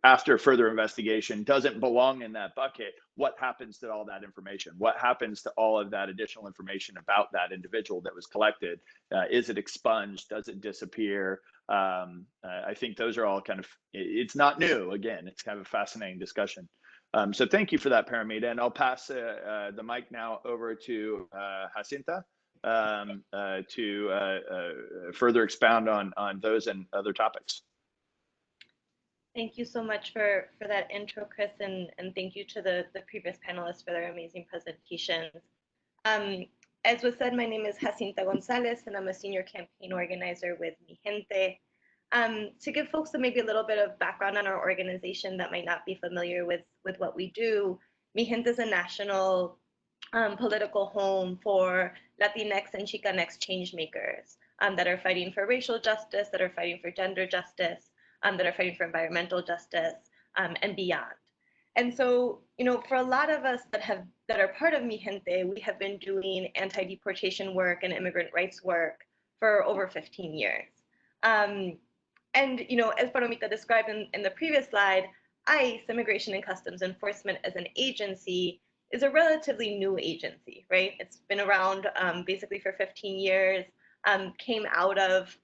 after further investigation doesn't belong in that bucket, what happens to all that information? What happens to all of that additional information about that individual that was collected? Is it expunged? Does it disappear? I think those are all kind of, it's not new. Again, it's kind of a fascinating discussion. So thank you for that, Paramita. And I'll pass the mic now over to Jacinta to further expound on those and other topics. Thank you so much for that intro, Chris, and thank you to the previous panelists for their amazing presentations. As was said, my name is Jacinta Gonzalez, and I'm a senior campaign organizer with Mi Gente. To give folks maybe a little bit of background on our organization that might not be familiar with what we do, Mi Gente is a national political home for Latinx and Chicanx change makers that are fighting for racial justice, that are fighting for gender justice, that are fighting for environmental justice, and beyond. And so, for a lot of us that are part of Mi Gente, we have been doing anti-deportation work and immigrant rights work for over 15 years. And, as Palomita described in the previous slide, ICE, Immigration and Customs Enforcement as an agency, is a relatively new agency, right? It's been around basically for 15 years, came out of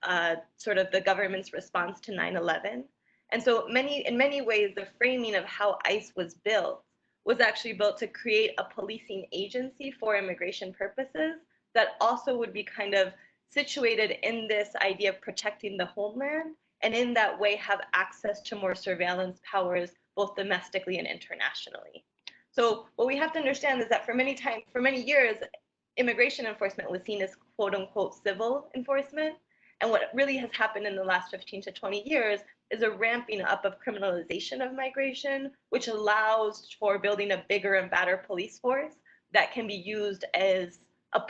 sort of the government's response to 9/11. And so in many ways, the framing of how ICE was built was actually built to create a policing agency for immigration purposes that also would be kind of situated in this idea of protecting the homeland, and in that way have access to more surveillance powers, both domestically and internationally. So what we have to understand is that for many years, immigration enforcement was seen as quote unquote civil enforcement. And what really has happened in the last 15 to 20 years is a ramping up of criminalization of migration, which allows for building a bigger and badder police force that can be used as a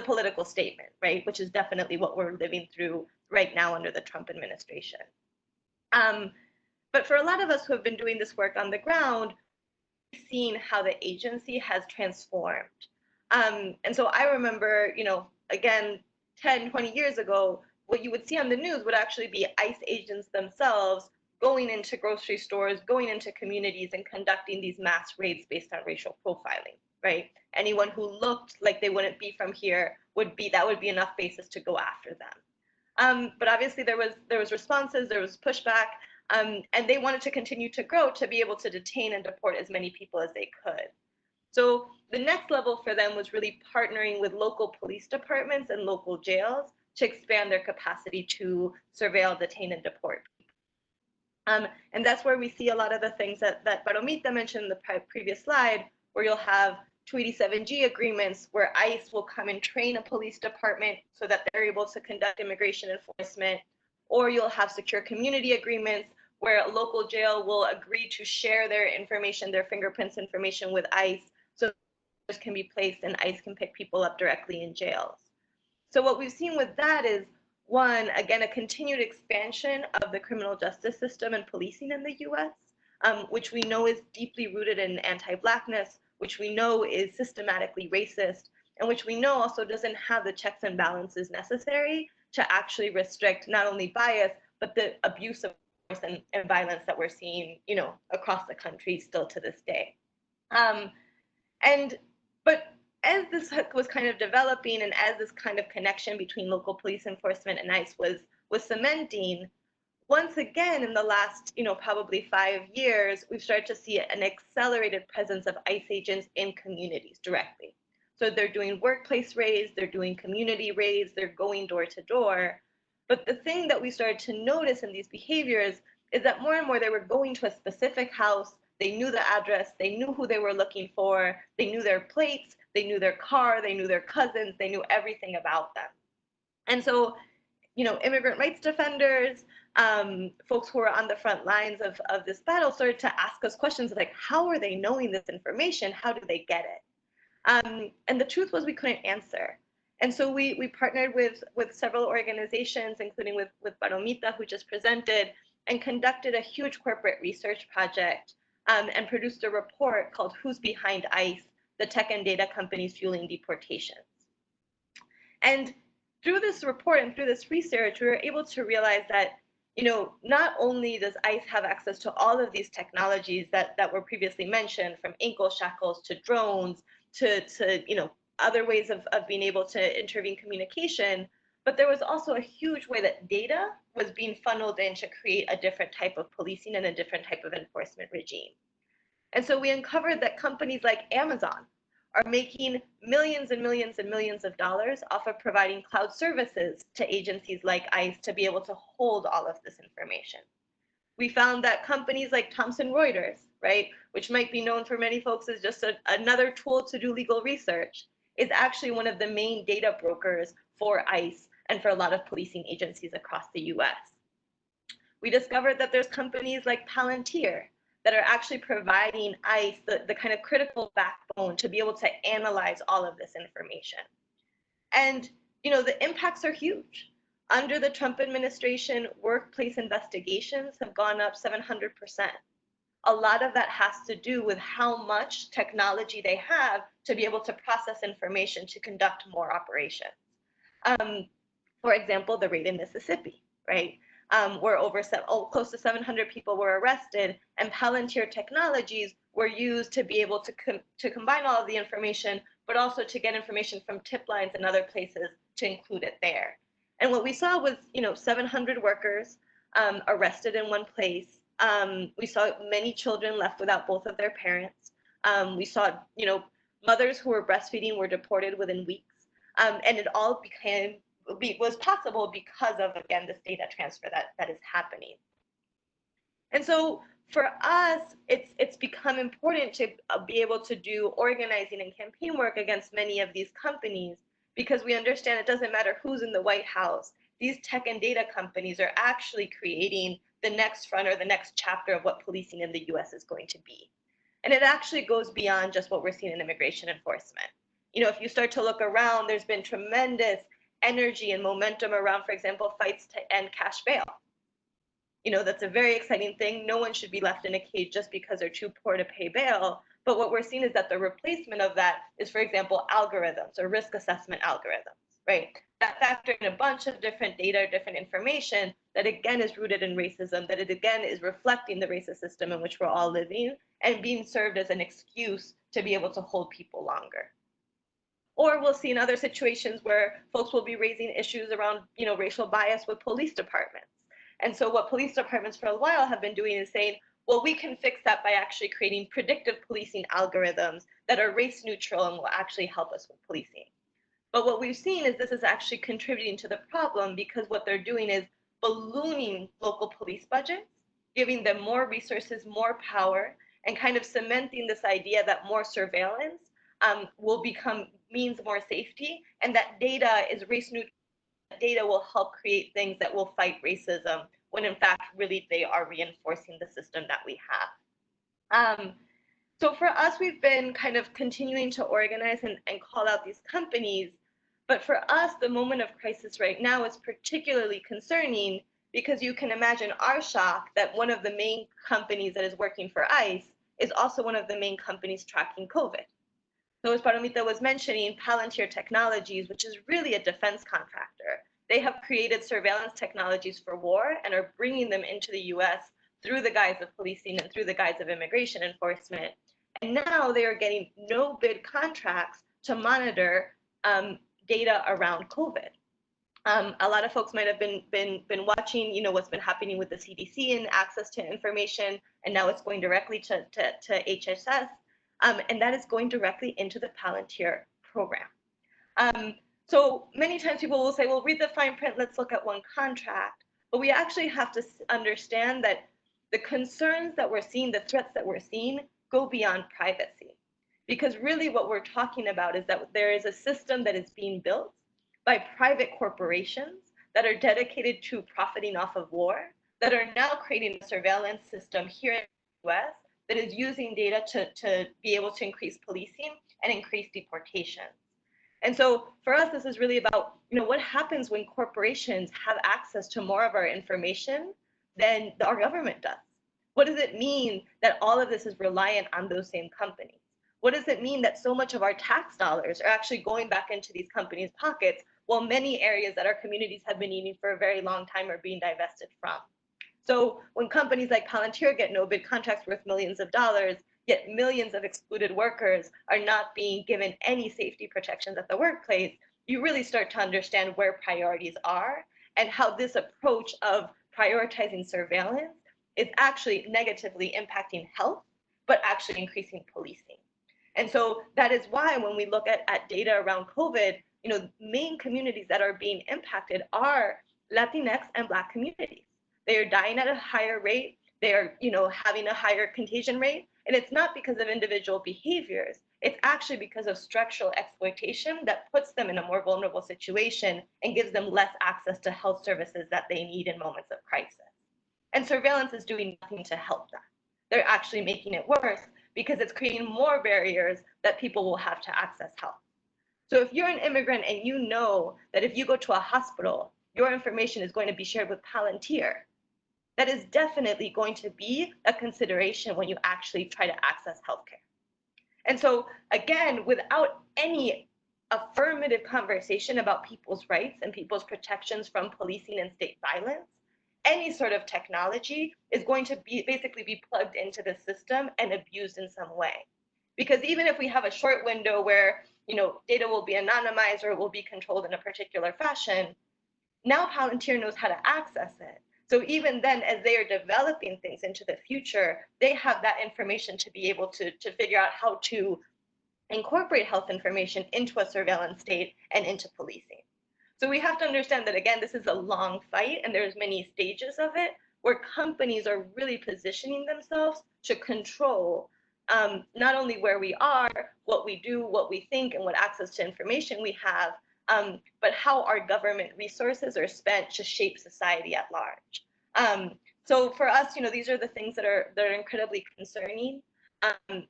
political statement, right? Which is definitely what we're living through right now under the Trump administration. But for a lot of us who have been doing this work on the ground, we've seen how the agency has transformed. And so I remember, again, 10, 20 years ago, what you would see on the news would actually be ICE agents themselves going into grocery stores, going into communities and conducting these mass raids based on racial profiling, right? Anyone who looked like they wouldn't be from here would be enough basis to go after them. But obviously there was responses, there was pushback, and they wanted to continue to grow to be able to detain and deport as many people as they could. So the next level for them was really partnering with local police departments and local jails to expand their capacity to surveil, detain, and deport. And that's where we see a lot of the things that Palomita mentioned in the previous slide, where you'll have 287G agreements where ICE will come and train a police department so that they're able to conduct immigration enforcement, or you'll have secure community agreements where a local jail will agree to share their information, their fingerprints information with ICE, so that can be placed and ICE can pick people up directly in jails. So what we've seen with that is, one, again, a continued expansion of the criminal justice system and policing in the US, which we know is deeply rooted in anti-Blackness, which we know is systematically racist, and which we know also doesn't have the checks and balances necessary to actually restrict not only bias, but the abuse of force and violence that we're seeing, across the country still to this day. But as this was kind of developing, and as this kind of connection between local police enforcement and ICE was cementing, once again in the last probably 5 years, we've started to see an accelerated presence of ICE agents in communities directly. So they're doing workplace raids, they're doing community raids, they're going door to door. But the thing that we started to notice in these behaviors is that more and more they were going to a specific house. They knew the address, they knew who they were looking for, they knew their plates, they knew their car, they knew their cousins, they knew everything about them. And so, immigrant rights defenders, folks who are on the front lines of this battle started to ask us questions like, how are they knowing this information? How do they get it? And the truth was we couldn't answer. And so we partnered with several organizations, including with Palomita, who just presented, and conducted a huge corporate research project and produced a report called Who's Behind ICE? The Tech and Data Companies Fueling Deportations. And through this report and through this research, we were able to realize that, not only does ICE have access to all of these technologies that were previously mentioned, from ankle shackles to drones to other ways of being able to intervene communication, but there was also a huge way that data was being funneled in to create a different type of policing and a different type of enforcement regime. And so we uncovered that companies like Amazon are making millions and millions and millions of dollars off of providing cloud services to agencies like ICE to be able to hold all of this information. We found that companies like Thomson Reuters, right, which might be known for many folks as just another tool to do legal research, is actually one of the main data brokers for ICE and for a lot of policing agencies across the US. We discovered that there's companies like Palantir that are actually providing ICE the kind of critical backbone to be able to analyze all of this information. And, you know, the impacts are huge. Under the Trump administration, workplace investigations have gone up 700%. A lot of that has to do with how much technology they have to be able to process information to conduct more operations. For example, the raid in Mississippi, right? Where close to 700 people were arrested, and Palantir technologies were used to be able to combine all of the information, but also to get information from tip lines and other places to include it there. And what we saw was, you know, 700 workers arrested in one place. We saw many children left without both of their parents. We saw, you know, mothers who were breastfeeding were deported within weeks. And it all was possible because of, again, this data transfer that is happening. And so for us, it's become important to be able to do organizing and campaign work against many of these companies, because we understand it doesn't matter who's in the White House. These tech and data companies are actually creating the next front or the next chapter of what policing in the US is going to be. And it actually goes beyond just what we're seeing in immigration enforcement. You know, if you start to look around, there's been tremendous energy and momentum around, for example, fights to end cash bail. You know, that's a very exciting thing. No one should be left in a cage just because they're too poor to pay bail. But what we're seeing is that the replacement of that is, for example, algorithms or risk assessment algorithms, right? That factor in a bunch of different data, different information that again is rooted in racism, that it again is reflecting the racist system in which we're all living and being served as an excuse to be able to hold people longer. Or we'll see in other situations where folks will be raising issues around, you know, racial bias with police departments. And so what police departments for a while have been doing is saying, well, we can fix that by actually creating predictive policing algorithms that are race neutral and will actually help us with policing. But what we've seen is this is actually contributing to the problem, because what they're doing is ballooning local police budgets, giving them more resources, more power, and kind of cementing this idea that more surveillance means more safety, and that data is race neutral. Data will help create things that will fight racism, when in fact, really, they are reinforcing the system that we have. So for us, we've been kind of continuing to organize and call out these companies. But for us, the moment of crisis right now is particularly concerning, because you can imagine our shock that one of the main companies that is working for ICE is also one of the main companies tracking COVID. So as Palomita was mentioning, Palantir Technologies, which is really a defense contractor, they have created surveillance technologies for war and are bringing them into the US through the guise of policing and through the guise of immigration enforcement. And now they are getting no bid contracts to monitor data around COVID. A lot of folks might have been watching, you know, what's been happening with the CDC and access to information, and now it's going directly to HHS. And that is going directly into the Palantir program. So many times people will say, well, read the fine print, let's look at one contract. But we actually have to understand that the concerns that we're seeing, the threats that we're seeing, go beyond privacy. Because really what we're talking about is that there is a system that is being built by private corporations that are dedicated to profiting off of war, that are now creating a surveillance system here in the US that is using data to be able to increase policing and increase deportations. And so for us, this is really about, you know, what happens when corporations have access to more of our information than our government does? What does it mean that all of this is reliant on those same companies? What does it mean that so much of our tax dollars are actually going back into these companies' pockets, while many areas that our communities have been needing for a very long time are being divested from? So when companies like Palantir get no bid contracts worth millions of dollars, yet millions of excluded workers are not being given any safety protections at the workplace, you really start to understand where priorities are and how this approach of prioritizing surveillance is actually negatively impacting health, but actually increasing policing. And so that is why when we look at data around COVID, you know, main communities that are being impacted are Latinx and Black communities. They are dying at a higher rate. they're, having a higher contagion rate. And it's not because of individual behaviors. It's actually because of structural exploitation that puts them in a more vulnerable situation and gives them less access to health services that they need in moments of crisis. And surveillance is doing nothing to help that. They're actually making it worse because it's creating more barriers that people will have to access health. So if you're an immigrant and you know that if you go to a hospital, your information is going to be shared with Palantir, that is definitely going to be a consideration when you actually try to access healthcare. And so again, without any affirmative conversation about people's rights and people's protections from policing and state violence, any sort of technology is going to basically be plugged into the system and abused in some way. Because even if we have a short window where data will be anonymized or will be controlled in a particular fashion, now Palantir knows how to access it. So even then, as they are developing things into the future, they have that information to be able to figure out how to incorporate health information into a surveillance state and into policing. So we have to understand that, again, this is a long fight and there's many stages of it where companies are really positioning themselves to control not only where we are, what we do, what we think, and what access to information we have, but how our government resources are spent to shape society at large. So for us, these are the things that are incredibly concerning,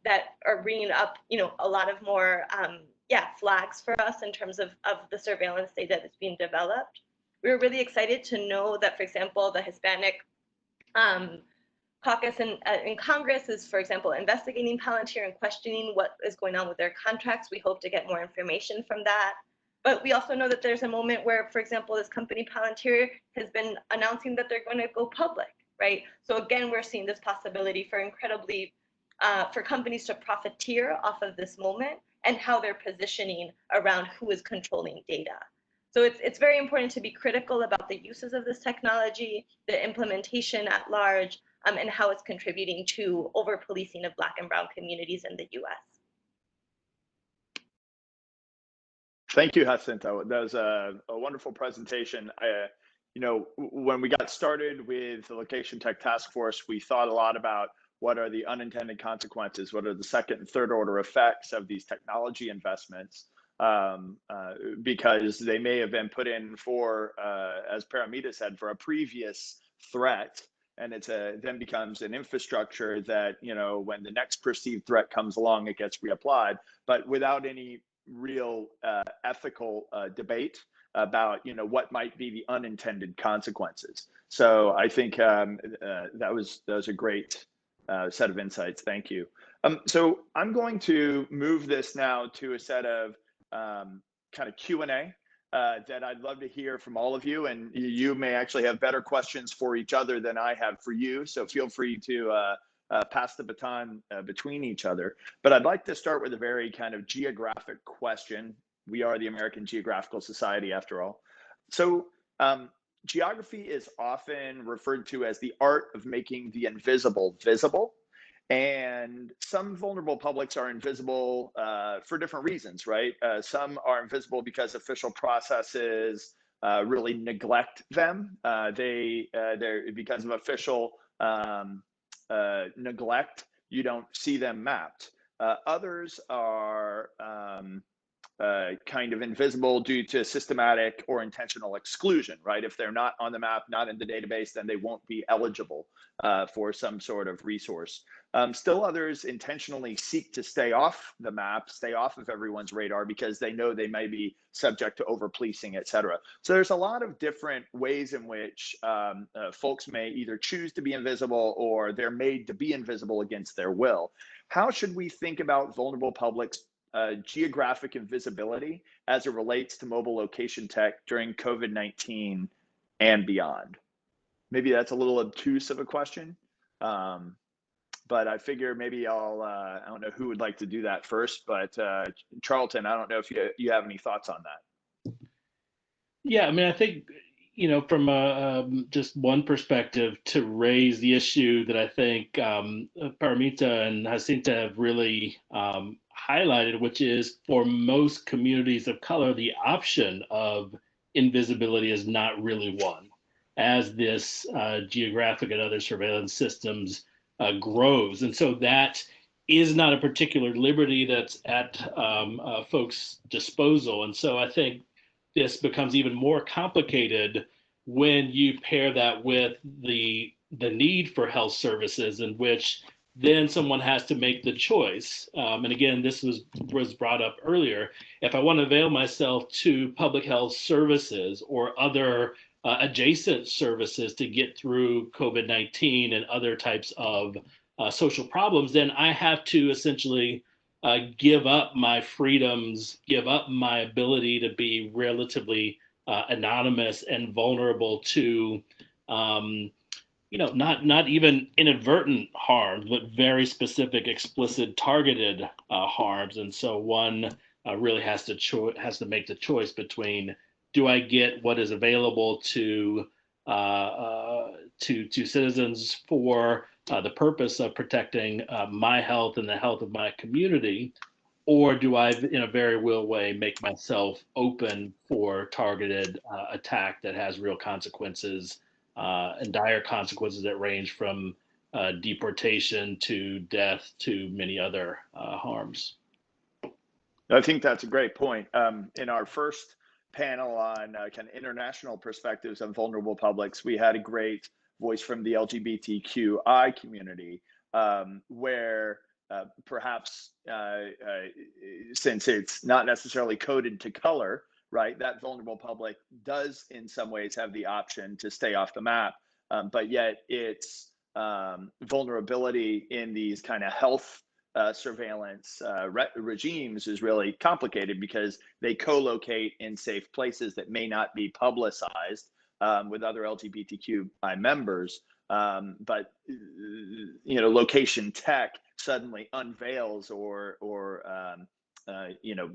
that are bringing up, a lot of more, flags for us in terms of the surveillance data that's being developed. We were really excited to know that, for example, the Hispanic caucus in Congress is, for example, investigating Palantir and questioning what is going on with their contracts. We hope to get more information from that. But we also know that there's a moment where, for example, this company Palantir has been announcing that they're going to go public, right? So again, we're seeing this possibility for for companies to profiteer off of this moment and how they're positioning around who is controlling data. So it's very important to be critical about the uses of this technology, the implementation at large, and how it's contributing to over-policing of Black and Brown communities in the US. Thank you, Jacinta. That was a wonderful presentation. When we got started with the Location Tech Task Force, we thought a lot about what are the unintended consequences, what are the second and third order effects of these technology investments, because they may have been put in for, as Paramita said, for a previous threat, and it's then becomes an infrastructure that, when the next perceived threat comes along, it gets reapplied, but without any real ethical debate about what might be the unintended consequences. So I think that was a great set of insights. Thank you. So I'm going to move this now to a set of kind of Q&A that I'd love to hear from all of you, and you may actually have better questions for each other than I have for you. So feel free to pass the baton between each other. But I'd like to start with a very kind of geographic question. We are the American Geographical Society, after all. So geography is often referred to as the art of making the invisible visible. And some vulnerable publics are invisible for different reasons, right? Some are invisible because official processes really neglect them. They're because of official neglect, you don't see them mapped. Others are kind of invisible due to systematic or intentional exclusion, right? If they're not on the map, not in the database, then they won't be eligible for some sort of resource. Still others intentionally seek to stay off the map, stay off of everyone's radar because they know they may be subject to over-policing, et cetera. So there's a lot of different ways in which folks may either choose to be invisible or they're made to be invisible against their will. How should we think about vulnerable publics' geographic invisibility as it relates to mobile location tech during COVID-19 and beyond? Maybe that's a little obtuse of a question, but I figure maybe I don't know who would like to do that first, but Charlton, I don't know if you have any thoughts on that. Yeah, I mean, I think, from just one perspective to raise the issue that I think Paramita and Jacinta have really highlighted, which is for most communities of color, the option of invisibility is not really one. as this geographic and other surveillance systems grows. And so that is not a particular liberty that's at folks' disposal. And so I think this becomes even more complicated when you pair that with the need for health services, in which then someone has to make the choice. And again, this was brought up earlier. If I want to avail myself to public health services or other adjacent services to get through COVID-19 and other types of social problems, then I have to essentially give up my freedoms, give up my ability to be relatively anonymous and vulnerable to not even inadvertent harms, but very specific, explicit, targeted harms. And so one really has to make the choice between, do I get what is available to citizens for the purpose of protecting my health and the health of my community, or do I, in a very real way, make myself open for targeted attack that has real consequences and dire consequences that range from deportation to death to many other harms? I think that's a great point. In our first panel on kind of international perspectives on vulnerable publics, we had a great voice from the LGBTQI community, where perhaps since it's not necessarily coded to color, right, that vulnerable public does in some ways have the option to stay off the map, but yet its vulnerability in these kind of health surveillance regimes is really complicated because they co-locate in safe places that may not be publicized with other LGBTQI members. But location tech suddenly unveils or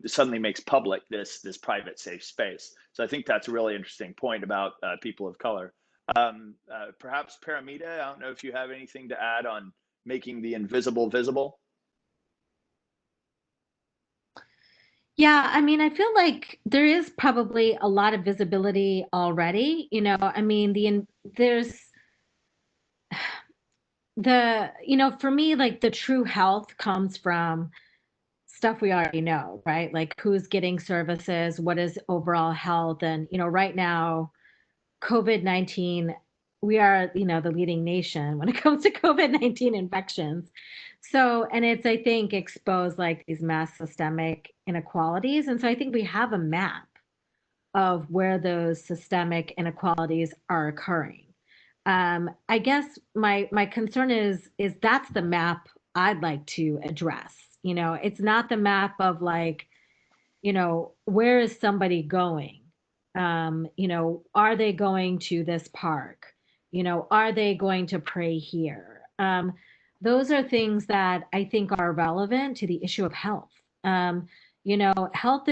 suddenly makes public this private safe space. So I think that's a really interesting point about people of color. Perhaps Paramita, I don't know if you have anything to add on making the invisible visible. Yeah, I mean, I feel like there is probably a lot of visibility already. I mean, there's for me, like the true health comes from stuff we already know, right? Like who's getting services, what is overall health. And, right now, COVID-19, we are, the leading nation when it comes to COVID-19 infections. So, and it's, I think, exposed like these mass systemic inequalities. And so I think we have a map of where those systemic inequalities are occurring. I guess my concern is that's the map I'd like to address. It's not the map of like, where is somebody going? Are they going to this park? Are they going to pray here? Those are things that I think are relevant to the issue of health. Health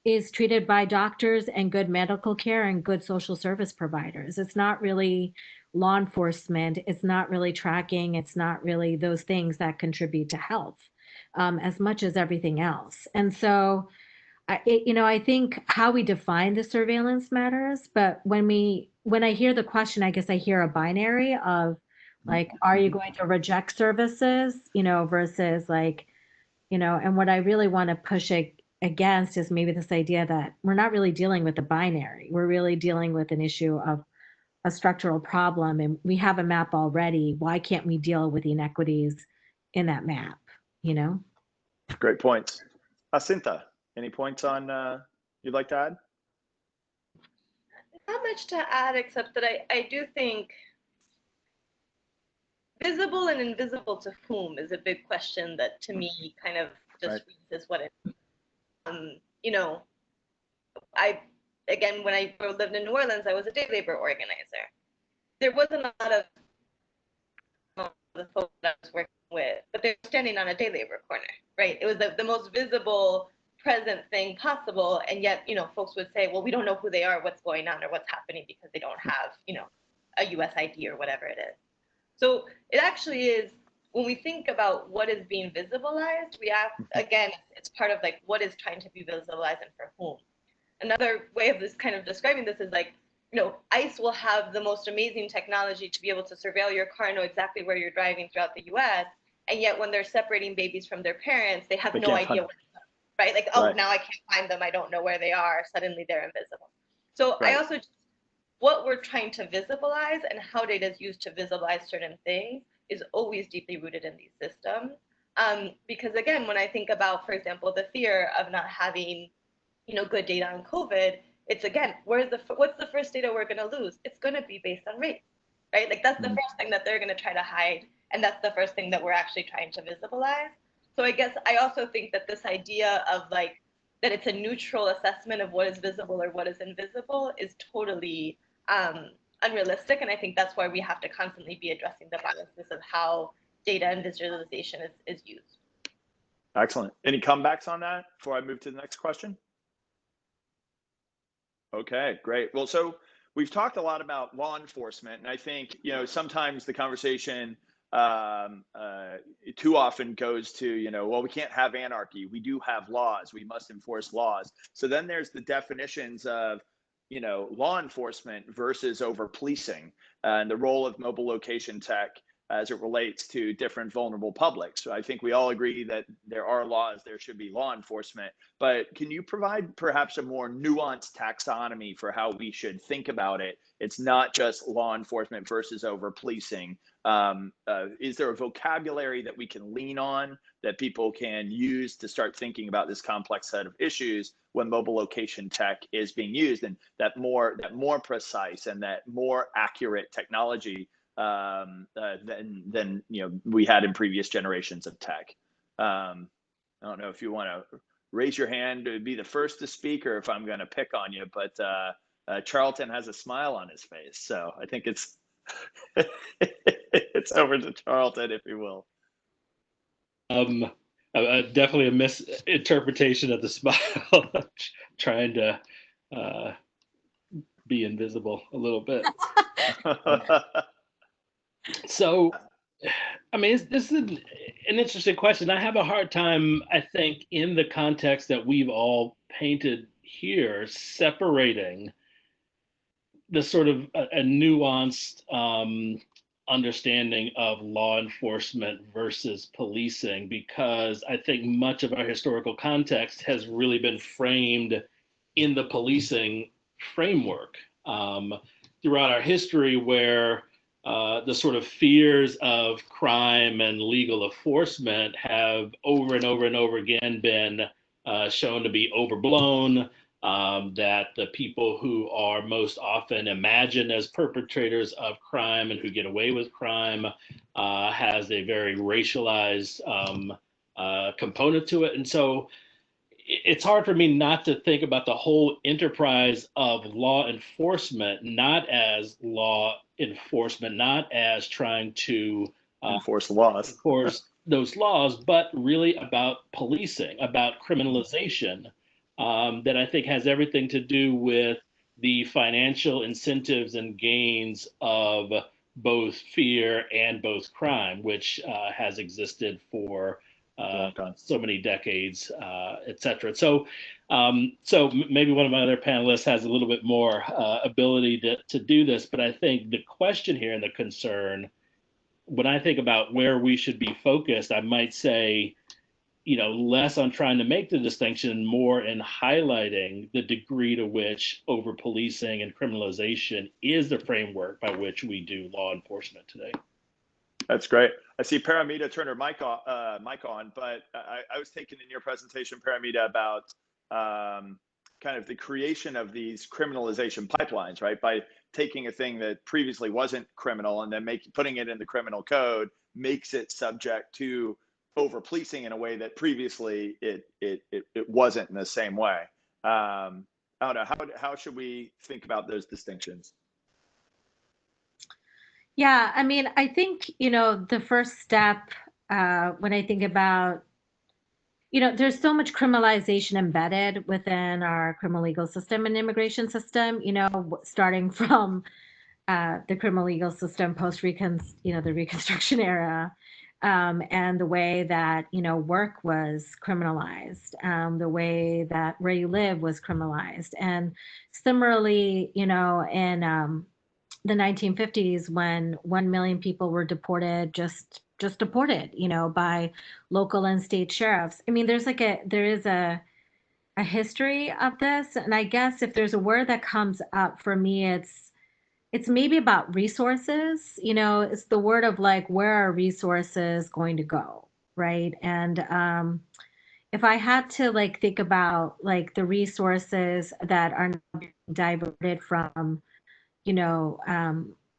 is treated by doctors and good medical care and good social service providers. It's not really law enforcement. It's not really tracking. It's not really those things that contribute to health as much as everything else. And so, I think how we define the surveillance matters. But when I hear the question, I guess I hear a binary of like, are you going to reject services, versus like, and what I really want to push against is maybe this idea that we're not really dealing with the binary. We're really dealing with an issue of a structural problem, and we have a map already. Why can't we deal with the inequities in that map? Great points. Jacinta, any points on you'd like to add? Not much to add, except that I do think visible and invisible to whom is a big question that to me kind of just reads as what it when I lived in New Orleans, I was a day labor organizer. There wasn't a lot of the folks that I was working with, but they were standing on a day labor corner, right? It was the most visible present thing possible, and yet folks would say, well, we don't know who they are, what's going on, or what's happening because they don't have a US ID or whatever it is. So it actually is, when we think about what is being visibilized, we have, again, it's part of like what is trying to be visibilized and for whom. Another way of this kind of describing this is like ICE will have the most amazing technology to be able to surveil your car, know exactly where you're driving throughout the US. And yet when they're separating babies from their parents, they have no idea where they are, right? Like, oh, now I can't find them. I don't know where they are. Suddenly they're invisible. So I also, what we're trying to visibilize and how data is used to visibilize certain things is always deeply rooted in these systems. Because again, when I think about, for example, the fear of not having, good data on COVID, it's again, what's the first data we're going to lose? It's going to be based on race, right? Like that's the first thing that they're going to try to hide, and that's the first thing that we're actually trying to visibilize. So I guess I also think that this idea of like that it's a neutral assessment of what is visible or what is invisible is totally unrealistic, and I think that's why we have to constantly be addressing the biases of how data and visualization is used. Excellent. Any comebacks on that before I move to the next question? Okay, great. Well, so we've talked a lot about law enforcement, and I think, sometimes the conversation too often goes to, well, we can't have anarchy. We do have laws. We must enforce laws. So then there's the definitions of, law enforcement versus over policing and the role of mobile location tech as it relates to different vulnerable publics. So I think we all agree that there are laws, there should be law enforcement, but can you provide perhaps a more nuanced taxonomy for how we should think about it? It's not just law enforcement versus over policing. Is there a vocabulary that we can lean on that people can use to start thinking about this complex set of issues when mobile location tech is being used, and that more precise and that more accurate technology than we had in previous generations of tech? I don't know if you want to raise your hand to be the first to speak, or if I'm going to pick on you, but Charlton has a smile on his face, so I think it's it's over to Charlton, if you will. Definitely a misinterpretation of the smile. Trying to be invisible a little bit. So, I mean, this is an interesting question. I have a hard time, I think, in the context that we've all painted here, separating the sort of a nuanced understanding of law enforcement versus policing, because I think much of our historical context has really been framed in the policing framework throughout our history, where the sort of fears of crime and legal enforcement have over and over and over again been shown to be overblown, that the people who are most often imagined as perpetrators of crime and who get away with crime has a very racialized component to it. And so it's hard for me not to think about the whole enterprise of law enforcement, not as law enforcement, not as trying to enforce laws, of course, those laws, but really about policing, about criminalization, that I think has everything to do with the financial incentives and gains of both fear and both crime, which has existed for so many decades, et cetera. So maybe one of my other panelists has a little bit more ability to do this, but I think the question here and the concern, when I think about where we should be focused, I might say, less on trying to make the distinction, more in highlighting the degree to which over policing and criminalization is the framework by which we do law enforcement today. That's great. I see Paramita turned her mic on, but I was thinking in your presentation, Paramita, about kind of the creation of these criminalization pipelines, right? By taking a thing that previously wasn't criminal and then putting it in the criminal code makes it subject to over policing in a way that previously it wasn't in the same way. I don't know, how should we think about those distinctions? Yeah, I mean, I think, the first step when I think about, there's so much criminalization embedded within our criminal legal system and immigration system, starting from the criminal legal system post the Reconstruction era, and the way that, work was criminalized, the way that where you live was criminalized. And similarly, in the 1950s, when 1 million people were deported, just deported, by local and state sheriffs. I mean, there is a history of this. And I guess if there's a word that comes up for me, it's maybe about resources. It's the word of like, where are resources going to go, right? And if I had to like think about like the resources that are being diverted from,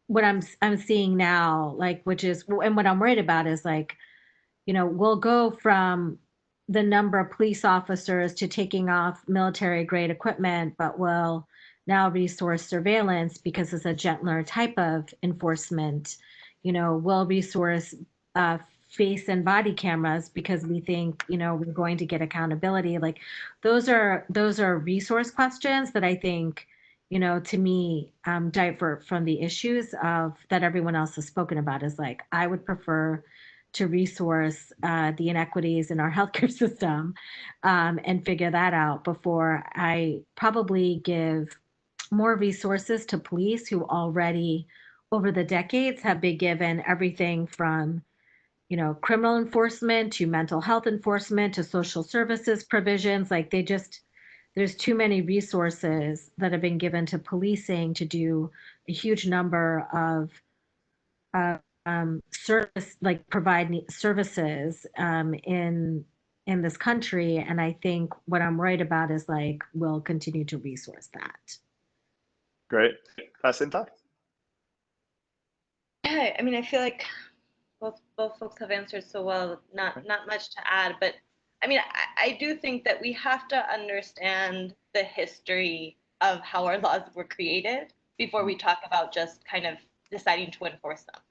what I'm seeing now, like, which is, and what I'm worried about is like, we'll go from the number of police officers to taking off military grade equipment, but we'll now resource surveillance because it's a gentler type of enforcement. We'll resource face and body cameras because we think, we're going to get accountability. Like those are resource questions that I think, to me, divert from the issues of that everyone else has spoken about. Is like, I would prefer to resource the inequities in our healthcare system and figure that out before I probably give more resources to police who already over the decades have been given everything from, criminal enforcement to mental health enforcement to social services provisions. Like there's too many resources that have been given to policing to do a huge number of service, like provide services in this country. And I think what I'm worried about is like, we'll continue to resource that. Great. Jacinta? Yeah, I mean, I feel like both folks have answered so well, not much to add, but I mean, I do think that we have to understand the history of how our laws were created before we talk about just kind of deciding to enforce them.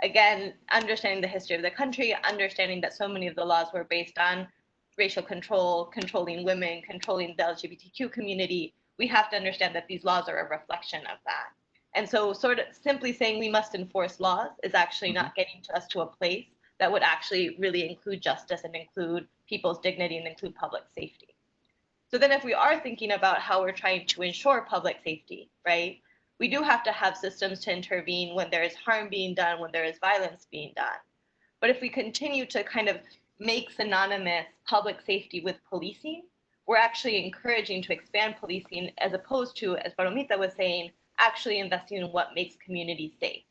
Again, understanding the history of the country, understanding that so many of the laws were based on racial control, controlling women, controlling the LGBTQ community. We have to understand that these laws are a reflection of that. And so sort of simply saying we must enforce laws is actually not getting us to a place that would actually really include justice and include people's dignity and include public safety. So then if we are thinking about how we're trying to ensure public safety, right, we do have to have systems to intervene when there is harm being done, when there is violence being done. But if we continue to kind of make synonymous public safety with policing, we're actually encouraging to expand policing as opposed to, as Palomita was saying, actually investing in what makes communities safe.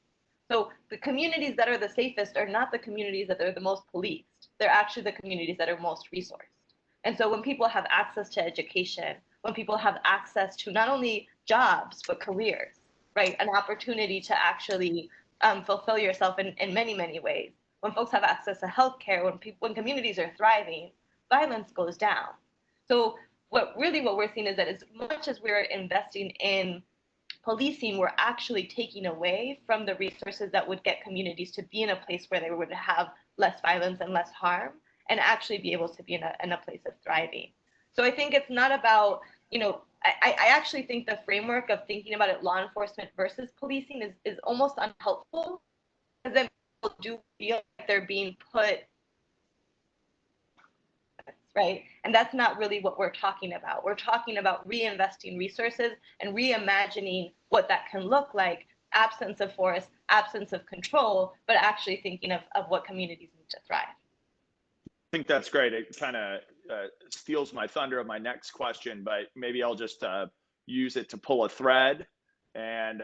So the communities that are the safest are not the communities that are the most policed. They're actually the communities that are most resourced. And so when people have access to education, when people have access to not only jobs, but careers, right? An opportunity to actually fulfill yourself in many, many ways. When folks have access to healthcare, when communities are thriving, violence goes down. So what we're seeing is that as much as we're investing in policing, we're actually taking away from the resources that would get communities to be in a place where they would have less violence and less harm and actually be able to be in a place of thriving. So I think it's not about, I actually think the framework of thinking about it, law enforcement versus policing, is almost unhelpful, because then people do feel like they're being put, right? And that's not really what we're talking about. We're talking about reinvesting resources and reimagining what that can look like, absence of force, absence of control, but actually thinking of what communities need to thrive. I think that's great. It kind of steals my thunder of my next question, but maybe I'll just use it to pull a thread and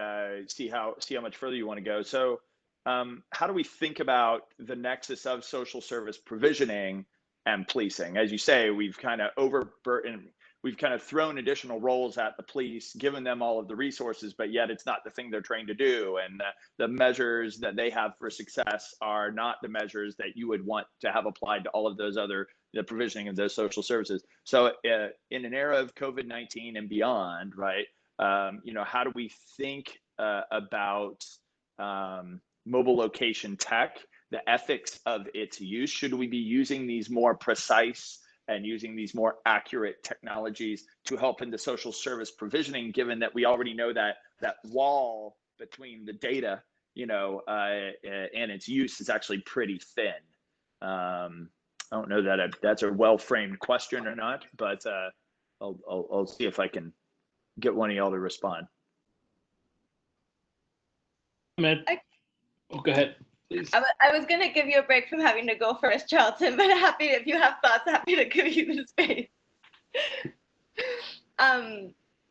see how much further you want to go. So how do we think about the nexus of social service provisioning and policing? As you say, we've kind of overburdened, we've kind of thrown additional roles at the police, given them all of the resources, but yet it's not the thing they're trained to do. And the measures that they have for success are not the measures that you would want to have applied to all of those other, the provisioning of those social services. So in an era of COVID-19 and beyond, right, how do we think about mobile location tech, the ethics of its use? Should we be using these more precise and using these more accurate technologies to help in the social service provisioning, given that we already know that that wall between the data and its use is actually pretty thin. I don't know that that's a well-framed question or not, but I'll see if I can get one of y'all to respond. Go ahead, please. I was going to give you a break from having to go first, Charlton, but happy if you have thoughts, happy to give you the space.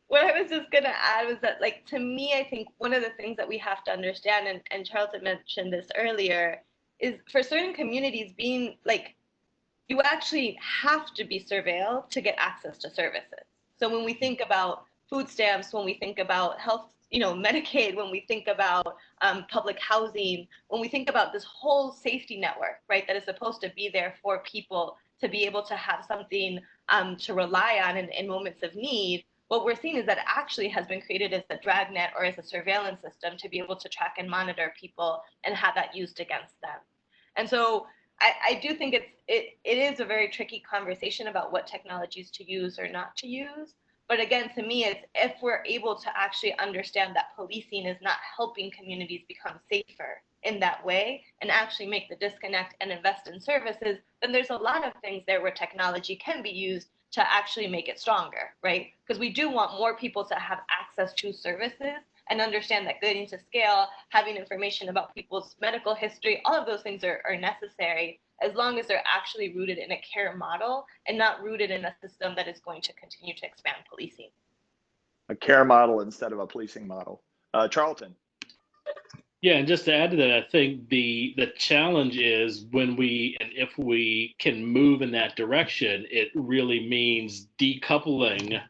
What I was just going to add was that, like, to me, I think one of the things that we have to understand, and Charlton mentioned this earlier, is for certain communities being like, you actually have to be surveilled to get access to services. So when we think about food stamps, when we think about health, Medicaid, when we think about public housing, when we think about this whole safety network, right, that is supposed to be there for people to be able to have something to rely on in moments of need, what we're seeing is that actually has been created as a dragnet or as a surveillance system to be able to track and monitor people and have that used against them. And so I do think it is a very tricky conversation about what technologies to use or not to use. But again, to me, it's if we're able to actually understand that policing is not helping communities become safer in that way and actually make the disconnect and invest in services, then there's a lot of things there where technology can be used to actually make it stronger, right? Because we do want more people to have access to services and understand that getting to scale, having information about people's medical history, all of those things are necessary as long as they're actually rooted in a care model and not rooted in a system that is going to continue to expand policing. A care model instead of a policing model. Charlton. Yeah, and just to add to that, I think the challenge is when and if we can move in that direction, it really means decoupling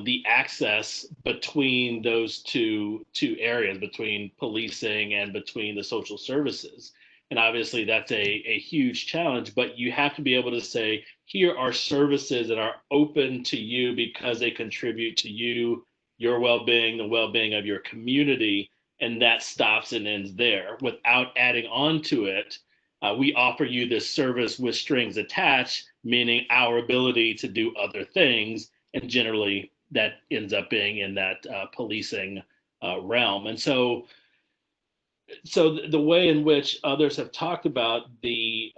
the access between those two areas, between policing and between the social services. And obviously that's a huge challenge, but you have to be able to say, here are services that are open to you because they contribute to you, your well-being, the well-being of your community. And that stops and ends there without adding on to it. We offer you this service with strings attached, meaning our ability to do other things. And generally that ends up being in that policing realm. And so the way in which others have talked about the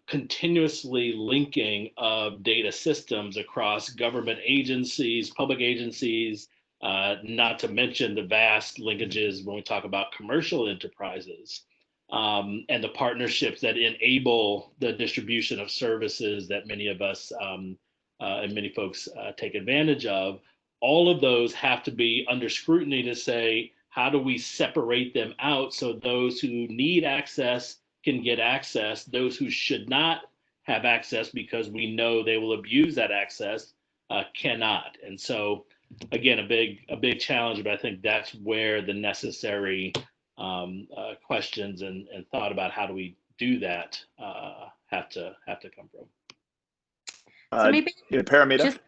continuously linking of data systems across government agencies, public agencies, not to mention the vast linkages when we talk about commercial enterprises and the partnerships that enable the distribution of services that many of us and many folks take advantage of. All of those have to be under scrutiny to say, how do we separate them out so those who need access can get access, those who should not have access because we know they will abuse that access cannot. And so again, a big challenge, but I think that's where the necessary questions and thought about how do we do that have to come from. So maybe Paramita?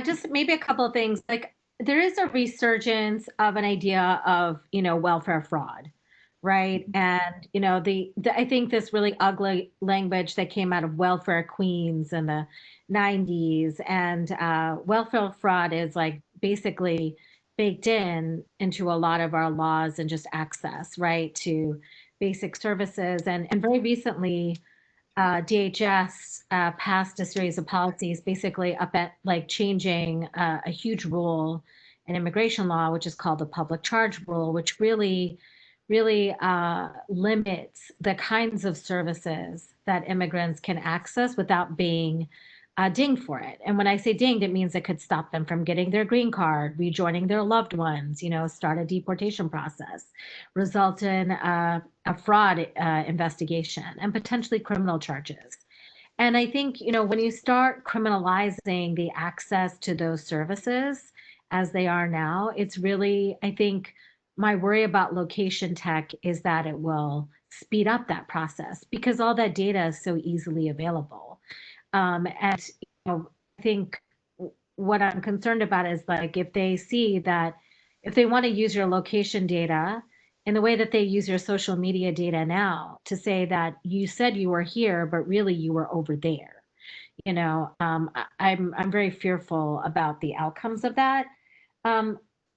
just maybe a couple of things. Like, there is a resurgence of an idea of, welfare fraud, right? And, I think this really ugly language that came out of welfare queens in the 90s, and welfare fraud is like basically baked into a lot of our laws and just access, right, to basic services. And very recently, DHS passed a series of policies basically changing a huge rule in immigration law, which is called the public charge rule, which really limits the kinds of services that immigrants can access without being dinged for it. And when I say dinged, it means it could stop them from getting their green card, rejoining their loved ones, start a deportation process, result in a fraud investigation, and potentially criminal charges. And I think, when you start criminalizing the access to those services as they are now, it's really, I think, my worry about location tech is that it will speed up that process because all that data is so easily available. And I think what I'm concerned about is like if they see that if they want to use your location data in the way that they use your social media data now to say that you said you were here, but really you were over there. I'm very fearful about the outcomes of that.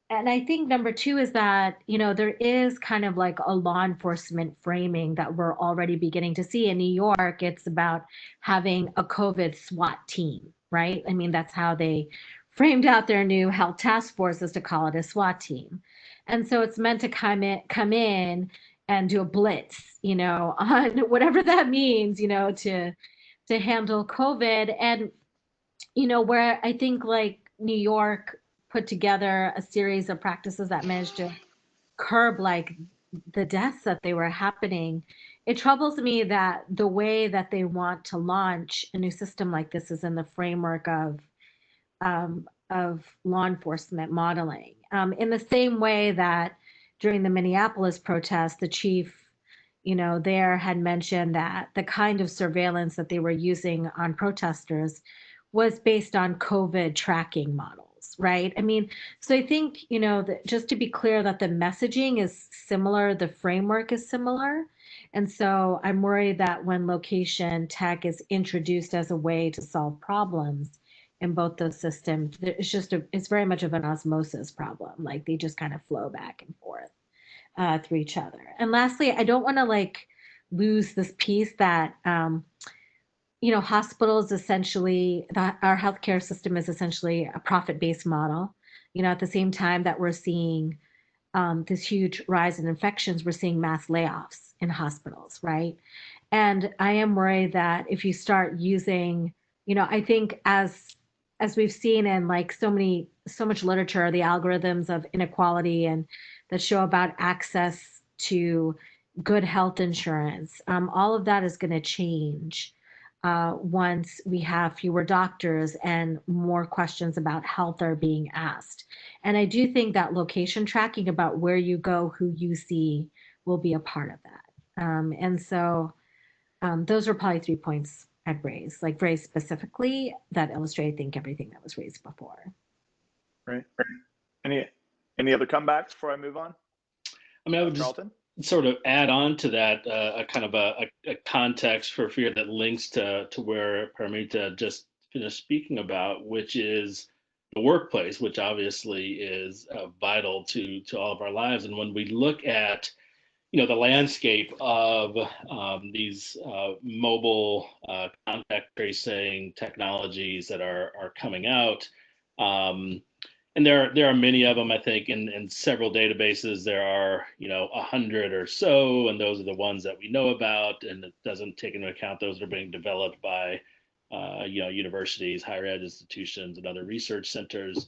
And I think number two is that, there is kind of like a law enforcement framing that we're already beginning to see. In New York, it's about having a COVID SWAT team, right? I mean, that's how they framed out their new health task force, is to call it a SWAT team. And so it's meant to come in and do a blitz, on whatever that means, to handle COVID. And where I think like New York put together a series of practices that managed to curb like the deaths that they were happening. It troubles me that the way that they want to launch a new system like this is in the framework of law enforcement modeling. In the same way that during the Minneapolis protest, the chief, there had mentioned that the kind of surveillance that they were using on protesters was based on COVID tracking models, right? I mean, so I think, that just to be clear that the messaging is similar, the framework is similar. And so I'm worried that when location tech is introduced as a way to solve problems in both those systems, it's very much of an osmosis problem. Like they just kind of flow back and forth through each other. And lastly, I don't want to like lose this piece that hospitals essentially, our healthcare system is essentially a profit-based model. At the same time that we're seeing this huge rise in infections, we're seeing mass layoffs in hospitals, right? And I am worried that if you start using, I think as we've seen in like so much literature, the algorithms of inequality and that show about access to good health insurance, all of that is going to change once we have fewer doctors and more questions about health are being asked. And I do think that location tracking about where you go, who you see, will be a part of that. And so those are probably 3 points I'd raise, like very specifically that illustrate, I think, everything that was raised before. Right. Any other comebacks before I move on? I mean, I would just sort of add on to that a kind of a context for fear that links to where Paramita just finished speaking about, which is the workplace, which obviously is vital to all of our lives. And when we look at the landscape of these mobile contact tracing technologies that are coming out. And there are many of them, I think, in several databases. There are 100 or so, and those are the ones that we know about, and it doesn't take into account those that are being developed by universities, higher ed institutions, and other research centers.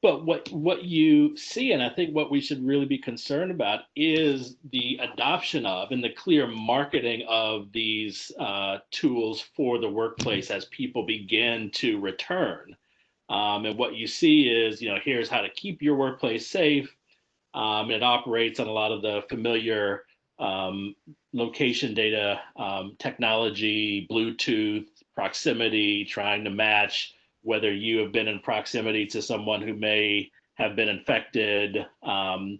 But what you see, and I think what we should really be concerned about, is the adoption of and the clear marketing of these tools for the workplace as people begin to return. And what you see is, here's how to keep your workplace safe. It operates on a lot of the familiar location data technology, Bluetooth, proximity, trying to match whether you have been in proximity to someone who may have been infected. And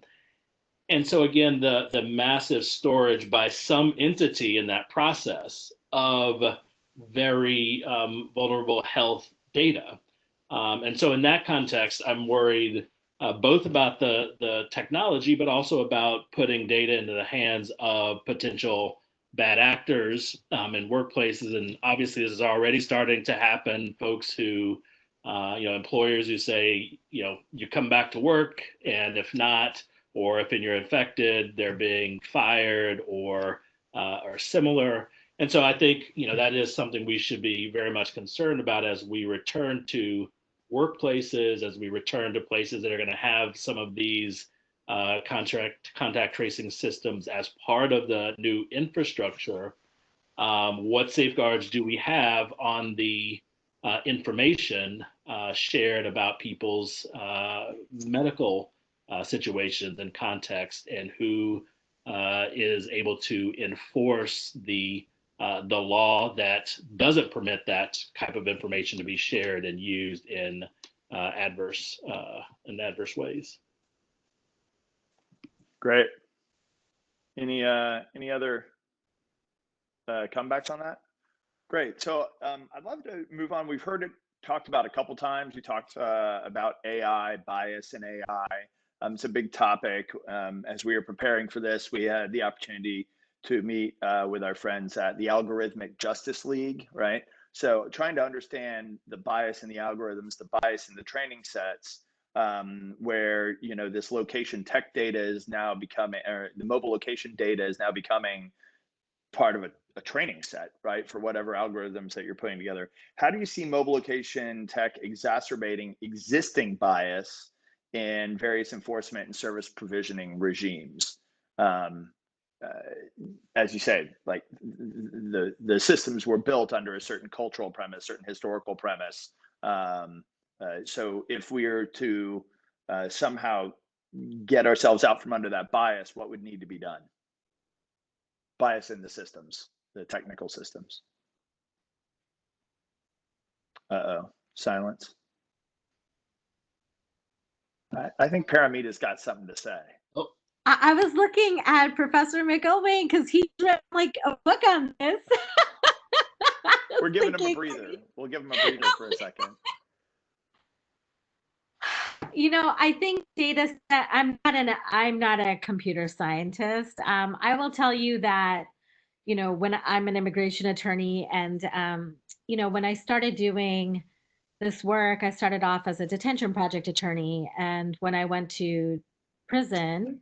so again, the massive storage by some entity in that process of very vulnerable health data. And so in that context, I'm worried both about the technology, but also about putting data into the hands of potential bad actors in workplaces. And obviously this is already starting to happen. Folks who, employers who say, you come back to work, and if not, or if you're infected, they're being fired or similar. And so I think, that is something we should be very much concerned about as we return to workplaces, as we return to places that are going to have some of these contact tracing systems as part of the new infrastructure. What safeguards do we have on the information shared about people's medical situations and context, and who is able to enforce the law that doesn't permit that type of information to be shared and used in adverse ways. Great. Any other comebacks on that? Great. So I'd love to move on. We've heard it talked about a couple times. We talked about AI, bias in AI. It's a big topic. As we were preparing for this, we had the opportunity to meet with our friends at the Algorithmic Justice League, right? So trying to understand the bias in the algorithms, the bias in the training sets, where, you know, this location tech data is now becoming, or the mobile location data is now becoming part of a training set, right, for whatever algorithms that you're putting together. How do you see mobile location tech exacerbating existing bias in various enforcement and service provisioning regimes? As you said, like the systems were built under a certain cultural premise, certain historical premise. So if we are to somehow get ourselves out from under that bias, what would need to be done? Bias in the systems, the technical systems. Uh-oh, silence. I think Paramita's got something to say. Oh, I was looking at Professor McIlvain because he's written like a book on this. We're giving him a breather. We'll give him a breather for a second. You know, I think data set, I'm not a computer scientist. I will tell you that, you know, when I'm an immigration attorney and, you know, when I started doing this work, I started off as a detention project attorney. And when I went to prison,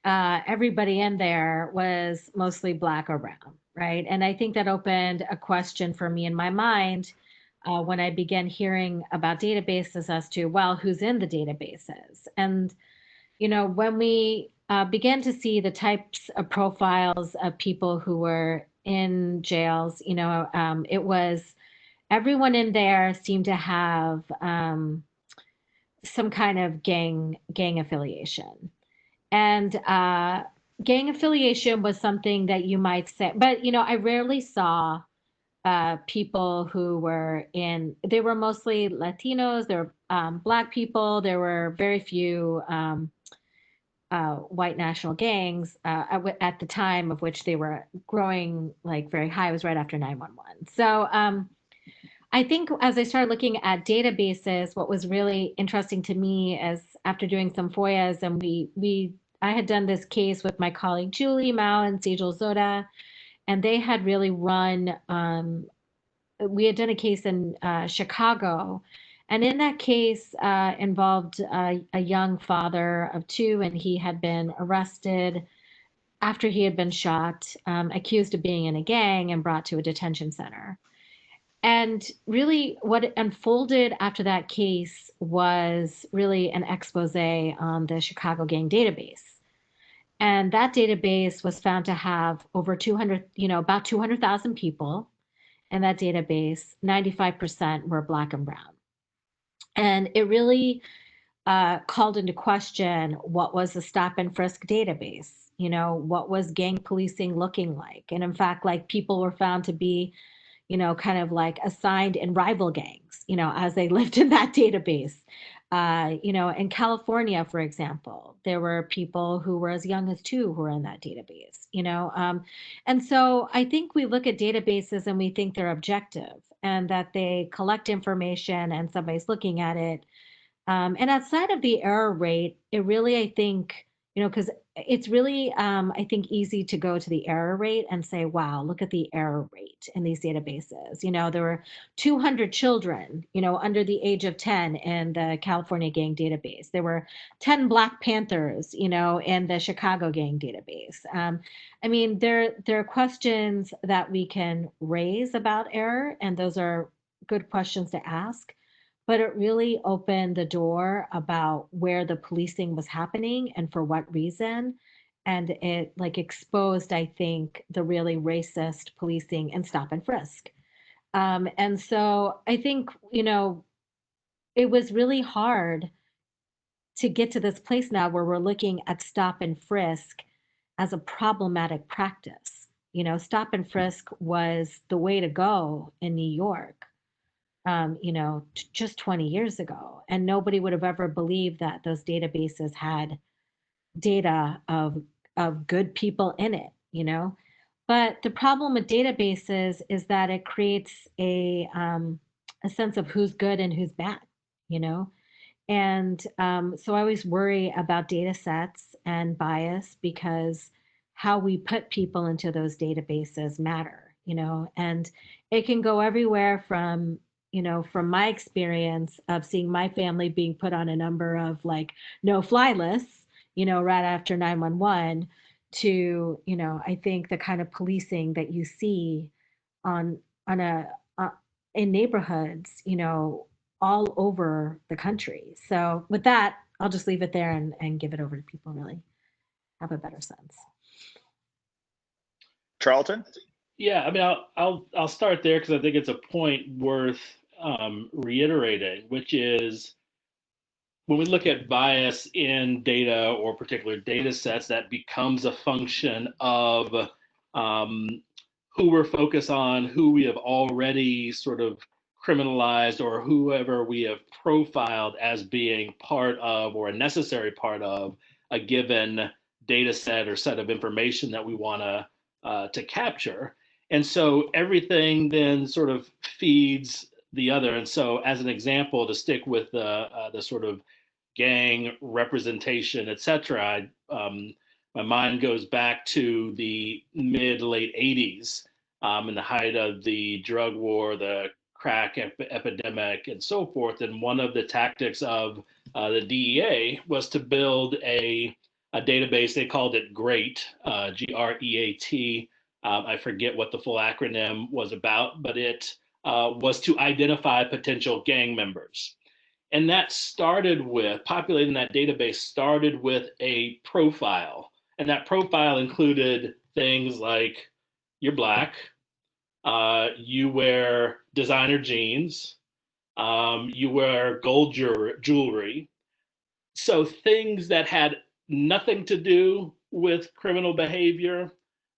everybody in there was mostly Black or brown, right? And I think that opened a question for me in my mind when I began hearing about databases as to, well, who's in the databases? And, you know, when we began to see the types of profiles of people who were in jails, you know, it was everyone in there seemed to have some kind of gang affiliation. And gang affiliation was something that you might say, but, you know, I rarely saw people who were they were mostly Latinos, there were Black people, there were very few white national gangs at the time of which they were growing like very high. It was right after 9/11. So I think as I started looking at databases, what was really interesting to me is after doing some FOIAs, and I had done this case with my colleague Julie Mao and Sejal Zoda, and they had really run, we had done a case in Chicago, and in that case involved a young father of 2, and he had been arrested after he had been shot, accused of being in a gang and brought to a detention center. And really what unfolded after that case was really an expose on the Chicago gang database. And that database was found to have over 200, you know, about 200,000 people in that database. 95% were Black and brown. And it really called into question what was the stop and frisk database? You know, what was gang policing looking like? And in fact, like people were found to be, you know, kind of like assigned in rival gangs, you know, as they lived in that database. You know, in California, for example, there were people who were as young as 2 who were in that database, you know. And so I think we look at databases and we think they're objective and that they collect information and somebody's looking at it. And outside of the error rate, it really, I think, you know, because it's really, I think, easy to go to the error rate and say, wow, look at the error rate in these databases. You know, there were 200 children, you know, under the age of 10 in the California gang database. There were 10 Black Panthers, you know, in the Chicago gang database. I mean, there are questions that we can raise about error, and those are good questions to ask. But it really opened the door about where the policing was happening and for what reason. And it like exposed, I think, the really racist policing and stop and frisk. And so I think, you know, it was really hard to get to this place now where we're looking at stop and frisk as a problematic practice. You know, stop and frisk was the way to go in New York. You know, just 20 years ago. And nobody would have ever believed that those databases had data of good people in it, you know. But the problem with databases is that it creates a a sense of who's good and who's bad, you know? And so I always worry about data sets and bias because how we put people into those databases matter, you know, and it can go everywhere from, you know, from my experience of seeing my family being put on a number of like no fly lists, you know, right after 911 to, you know, I think the kind of policing that you see on on a in neighborhoods, you know, all over the country. So with that, I'll just leave it there and give it over to people really have a better sense. Charlton? Yeah, I mean, I'll start there because I think it's a point worth reiterating, which is when we look at bias in data or particular data sets, that becomes a function of who we're focused on, who we have already sort of criminalized, or whoever we have profiled as being part of or a necessary part of a given data set or set of information that we want to capture. And so everything then sort of feeds the other. And so, as an example, to stick with the sort of gang representation, et cetera, my mind goes back to the mid-late 80s in the height of the drug war, the crack epidemic, and so forth. And one of the tactics of the DEA was to build a database. They called it GREAT, GREAT. I forget what the full acronym was about, but it was to identify potential gang members. And that started with populating that database, started with a profile. And that profile included things like you're Black, you wear designer jeans, you wear gold jewelry. So things that had nothing to do with criminal behavior,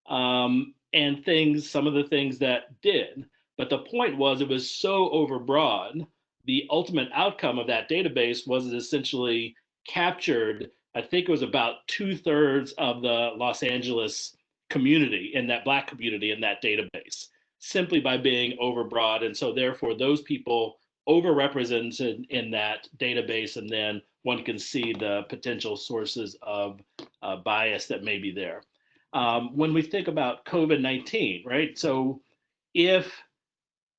and some of the things that did. But the point was, it was so overbroad. The ultimate outcome of that database was it essentially captured, I think it was about 2/3 of the Los Angeles community, in that Black community, in that database, simply by being overbroad. And so therefore those people overrepresented in that database, and then one can see the potential sources of bias that may be there. When we think about COVID-19, right? So if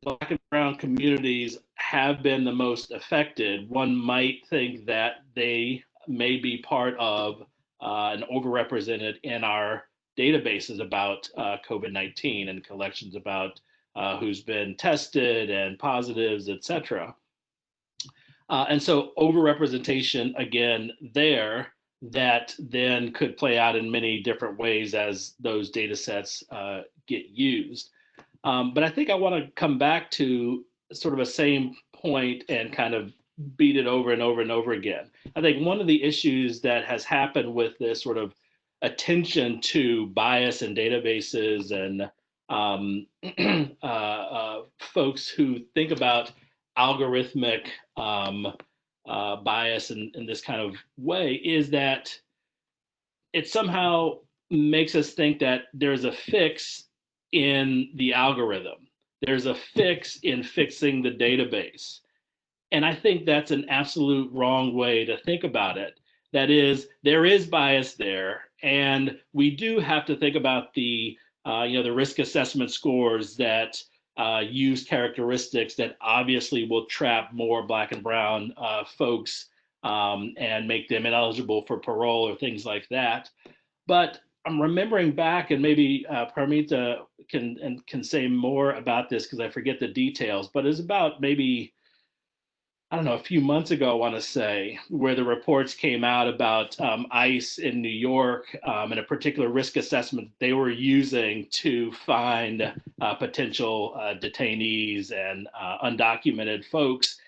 Black and brown communities have been the most affected, one might think that they may be part of and overrepresented in our databases about COVID-19 and collections about who's been tested and positives, et cetera. And so overrepresentation, again, there, that then could play out in many different ways as those data sets get used. But I think I want to come back to sort of a same point and kind of beat it over and over and over again. I think one of the issues that has happened with this sort of attention to bias in databases and folks who think about algorithmic bias in this kind of way is that it somehow makes us think that there's a fix in the algorithm. There's a fix in fixing the database. And I think that's an absolute wrong way to think about it. That is, there is bias there, and we do have to think about the the risk assessment scores that use characteristics that obviously will trap more Black and brown folks and make them ineligible for parole or things like that. But I'm remembering back, and maybe Paramita can say more about this because I forget the details, but it's about maybe, I don't know, a few months ago, I want to say, where the reports came out about ICE in New York and a particular risk assessment they were using to find potential detainees and undocumented folks.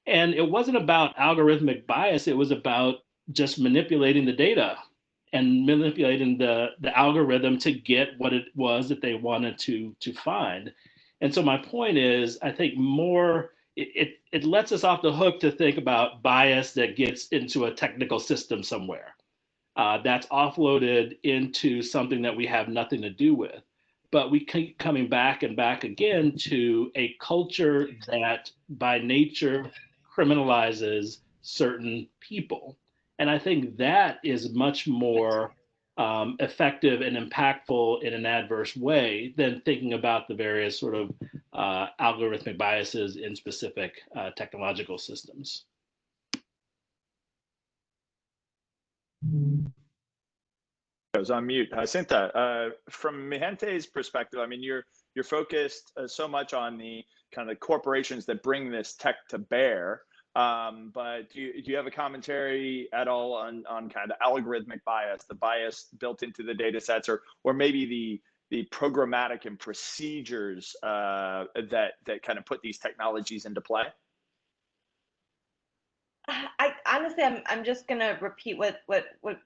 And it wasn't about algorithmic bias, it was about just manipulating the data and manipulating the algorithm to get what it was that they wanted to find. And so my point is, I think it lets us off the hook to think about bias that gets into a technical system somewhere that's offloaded into something that we have nothing to do with. but we keep coming back and back again to a culture that by nature criminalizes certain people. And I think that is much more effective and impactful in an adverse way than thinking about the various sort of algorithmic biases in specific technological systems. I was on mute. Jacinta, from Mi Gente's perspective, I mean, you're focused so much on the kind of corporations that bring this tech to bear. But do you have a commentary at all on kind of algorithmic bias, the bias built into the data sets, or maybe the programmatic and procedures that kind of put these technologies into play? I honestly, I'm just gonna repeat what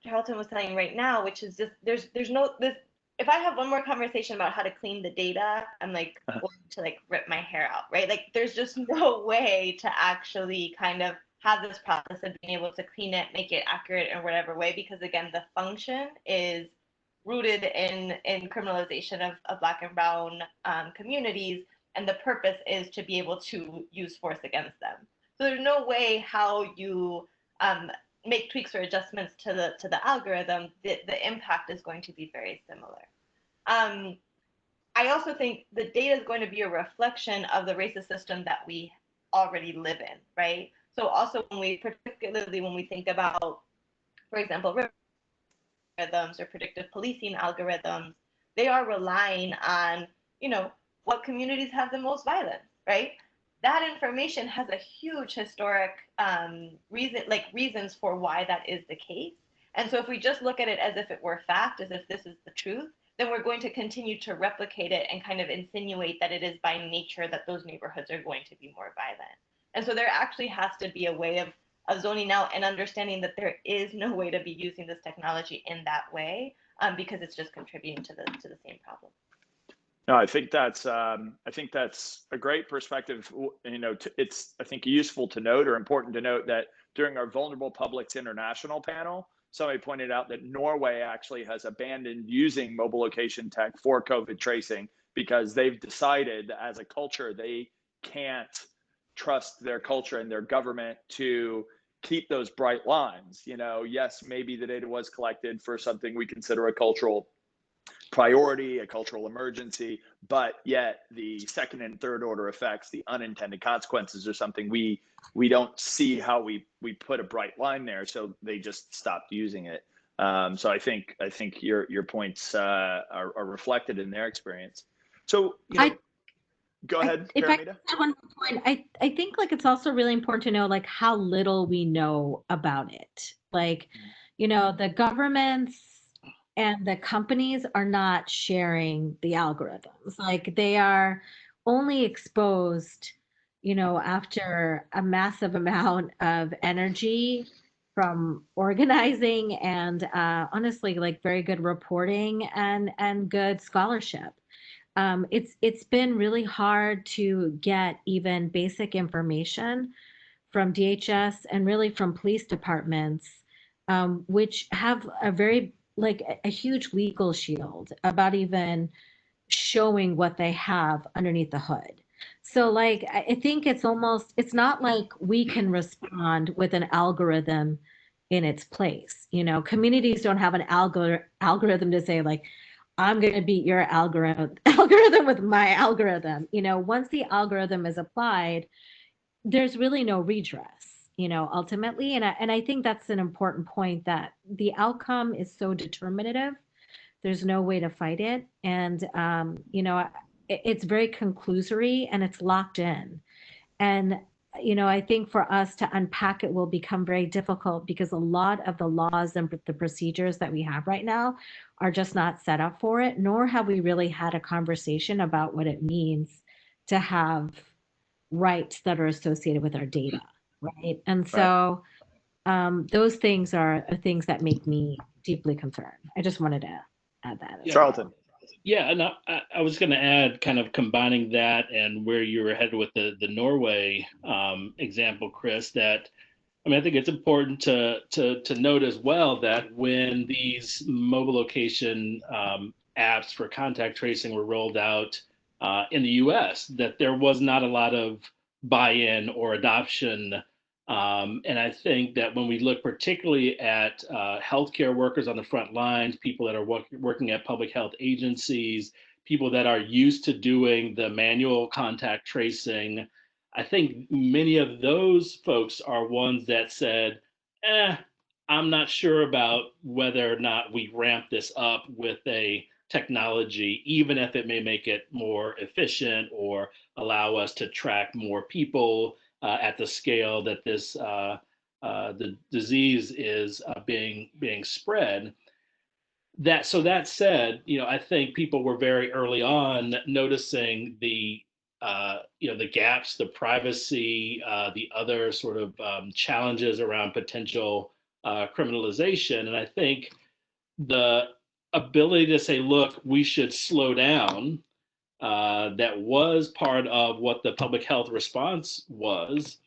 Charlton was saying right now, which is just there's no this. If I have one more conversation about how to clean the data, I'm like going to like rip my hair out, right? Like there's just no way to actually kind of have this process of being able to clean it, make it accurate in whatever way, because again, the function is rooted in criminalization of Black and Brown communities, and the purpose is to be able to use force against them. So there's no way how you make tweaks or adjustments to the algorithm. The impact is going to be very similar. I also think the data is going to be a reflection of the racist system that we already live in, right? So also particularly when we think about, for example, algorithms or predictive policing algorithms, they are relying on, what communities have the most violence, right? That information has a huge historic reasons for why that is the case. And so if we just look at it as if it were fact, as if this is the truth, then we're going to continue to replicate it and kind of insinuate that it is by nature that those neighborhoods are going to be more violent. And so there actually has to be a way of zoning out and understanding that there is no way to be using this technology in that way, because it's just contributing to the same problem. No, I think that's a great perspective. It's I think useful to note or important to note that during our Vulnerable Publics International panel, somebody pointed out that Norway actually has abandoned using mobile location tech for COVID tracing because they've decided as a culture they can't trust their culture and their government to keep those bright lines. Yes, maybe the data was collected for something we consider a cultural priority, a cultural emergency, but yet the second and third order effects, the unintended consequences, are something we don't see how we put a bright line there, so they just stopped using it. So I think your points are reflected in their experience. So go ahead, if I Paramita. at one point, I think it's also really important to know how little we know about it. The governments and the companies are not sharing the algorithms. They are only exposed, after a massive amount of energy from organizing and honestly, very good reporting and good scholarship. It's been really hard to get even basic information from DHS and really from police departments, which have a very a huge legal shield about even showing what they have underneath the hood. So I think it's not like we can respond with an algorithm in its place. Communities don't have an algorithm to say I'm going to beat your algorithm with my algorithm. Once the algorithm is applied, there's really no redress, ultimately. And I think that's an important point, that the outcome is so determinative. There's no way to fight it. And, it's very conclusory and it's locked in. And, I think for us to unpack it will become very difficult because a lot of the laws and the procedures that we have right now are just not set up for it, nor have we really had a conversation about what it means to have rights that are associated with our data, right? And so those things are things that make me deeply concerned. I just wanted to add that. Charlton. Yeah, and I was going to add, kind of combining that and where you were headed with the Norway example, Chris, that I think it's important to note as well that when these mobile location apps for contact tracing were rolled out in the US, that there was not a lot of buy-in or adoption. And I think that when we look particularly at healthcare workers on the front lines, people that are working at public health agencies, people that are used to doing the manual contact tracing, I think many of those folks are ones that said, I'm not sure about whether or not we ramp this up with a technology, even if it may make it more efficient or allow us to track more people at the scale that the disease is being spread. That said, I think people were very early on noticing the the gaps, the privacy, the other sort of challenges around potential criminalization, and I think the ability to say, look, we should slow down, that was part of what the public health response was.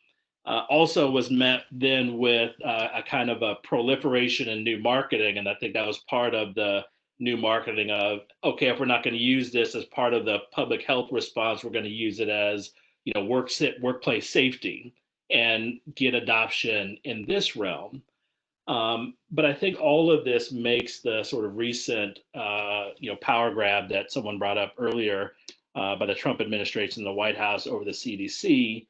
Also was met then with a kind of a proliferation in new marketing. And I think that was part of the new marketing of, okay, if we're not going to use this as part of the public health response, we're going to use it as, workplace safety and get adoption in this realm. But I think all of this makes the sort of recent, power grab that someone brought up earlier by the Trump administration in the White House over the CDC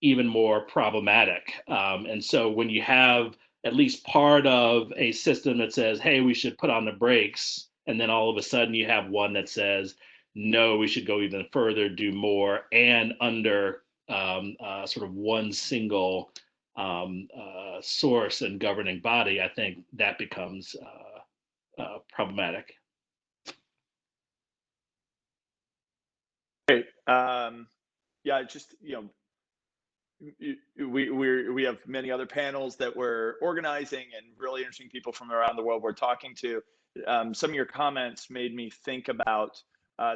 even more problematic. And so when you have at least part of a system that says, hey, we should put on the brakes, and then all of a sudden you have one that says, no, we should go even further, do more, and under sort of one single source and governing body, I think that becomes problematic. Great. Yeah, just we have many other panels that we're organizing and really interesting people from around the world we're talking to. Some of your comments made me think about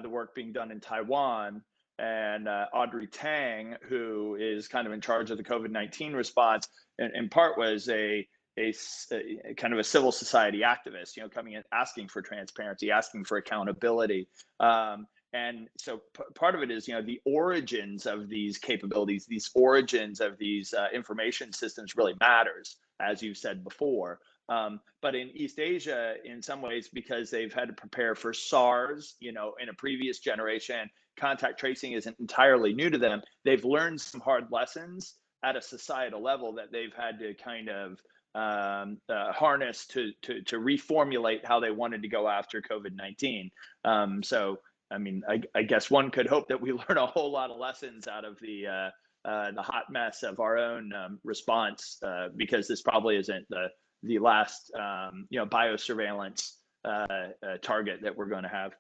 the work being done in Taiwan, and Audrey Tang, who is kind of in charge of the COVID-19 response, in part was a kind of a civil society activist, coming in asking for transparency, asking for accountability. And so part of it is, the origins of these capabilities, these origins of these information systems really matters, as you've said before. But in East Asia, in some ways, because they've had to prepare for SARS, in a previous generation, contact tracing isn't entirely new to them. They've learned some hard lessons at a societal level that they've had to kind of harness to reformulate how they wanted to go after COVID-19. So, I mean, I guess one could hope that we learn a whole lot of lessons out of the hot mess of our own response, because this probably isn't the last biosurveillance target that we're going to have.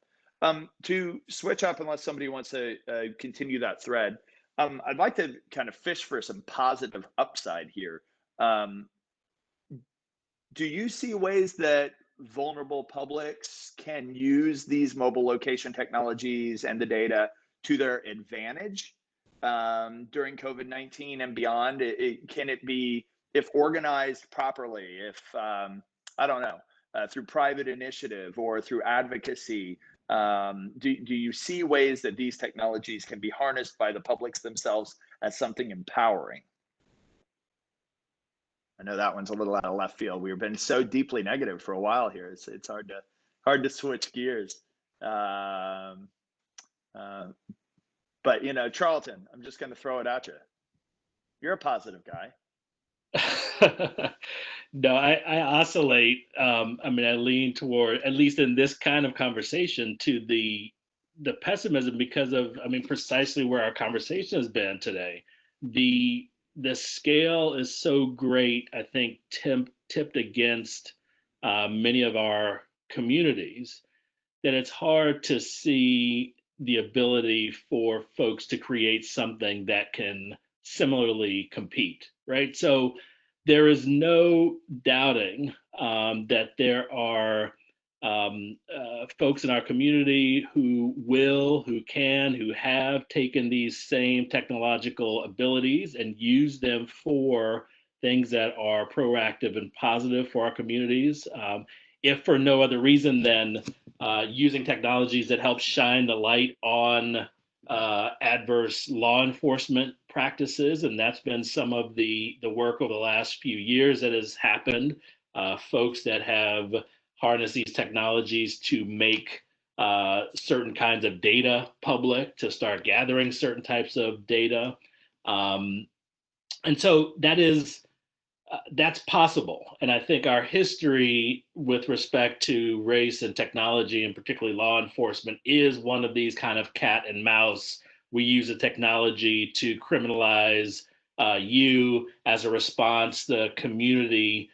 To switch up, unless somebody wants to continue that thread, I'd like to kind of fish for some positive upside here. Do you see ways that vulnerable publics can use these mobile location technologies and the data to their advantage during COVID-19 and beyond? Can it be, if organized properly, if, I don't know, through private initiative or through advocacy, do you see ways that these technologies can be harnessed by the publics themselves as something empowering? I know that one's a little out of left field. We've been so deeply negative for a while here. It's hard to switch gears. But Charlton, I'm just going to throw it at you. You're a positive guy. No, I oscillate. I mean, I lean toward, at least in this kind of conversation, to the pessimism because of, precisely where our conversation has been today. The scale is so great, I think, tipped against many of our communities, that it's hard to see the ability for folks to create something that can similarly compete, right? So there is no doubting that there are folks in our community who have taken these same technological abilities and used them for things that are proactive and positive for our communities. If for no other reason than using technologies that help shine the light on adverse law enforcement practices, and that's been some of the work over the last few years that has happened. Folks that have harnessed these technologies to make certain kinds of data public, to start gathering certain types of data, and so that's possible. And I think our history with respect to race and technology, and particularly law enforcement, is one of these kind of cat and mouse. We use the technology to criminalize you. As a response, the community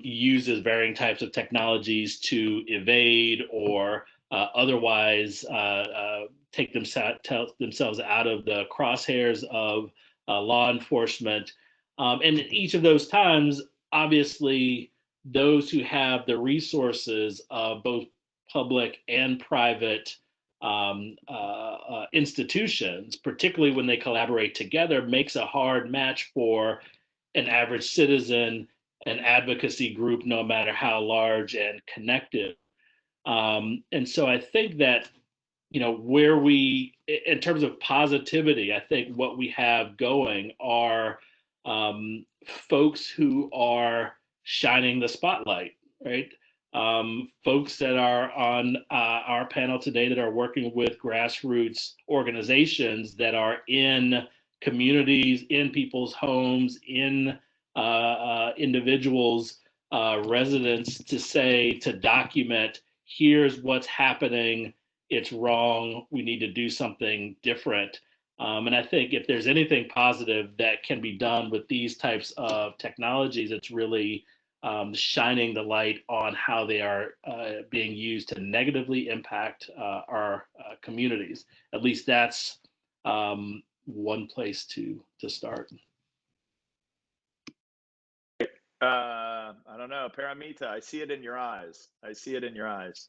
uses varying types of technologies to evade or otherwise take themselves out of the crosshairs of law enforcement. And in each of those times, obviously, those who have the resources of both public and private institutions, particularly when they collaborate together, makes a hard match for an average citizen, an advocacy group, no matter how large and connected. And so I think that, where we, in terms of positivity, I think what we have going are folks who are shining the spotlight, right? Folks that are on our panel today that are working with grassroots organizations that are in communities, in people's homes, in individuals' residents, to document, here's what's happening, it's wrong, we need to do something different. And I think if there's anything positive that can be done with these types of technologies, it's really shining the light on how they are being used to negatively impact our communities. At least that's one place to start. I don't know, Paramita, I see it in your eyes. I see it in your eyes.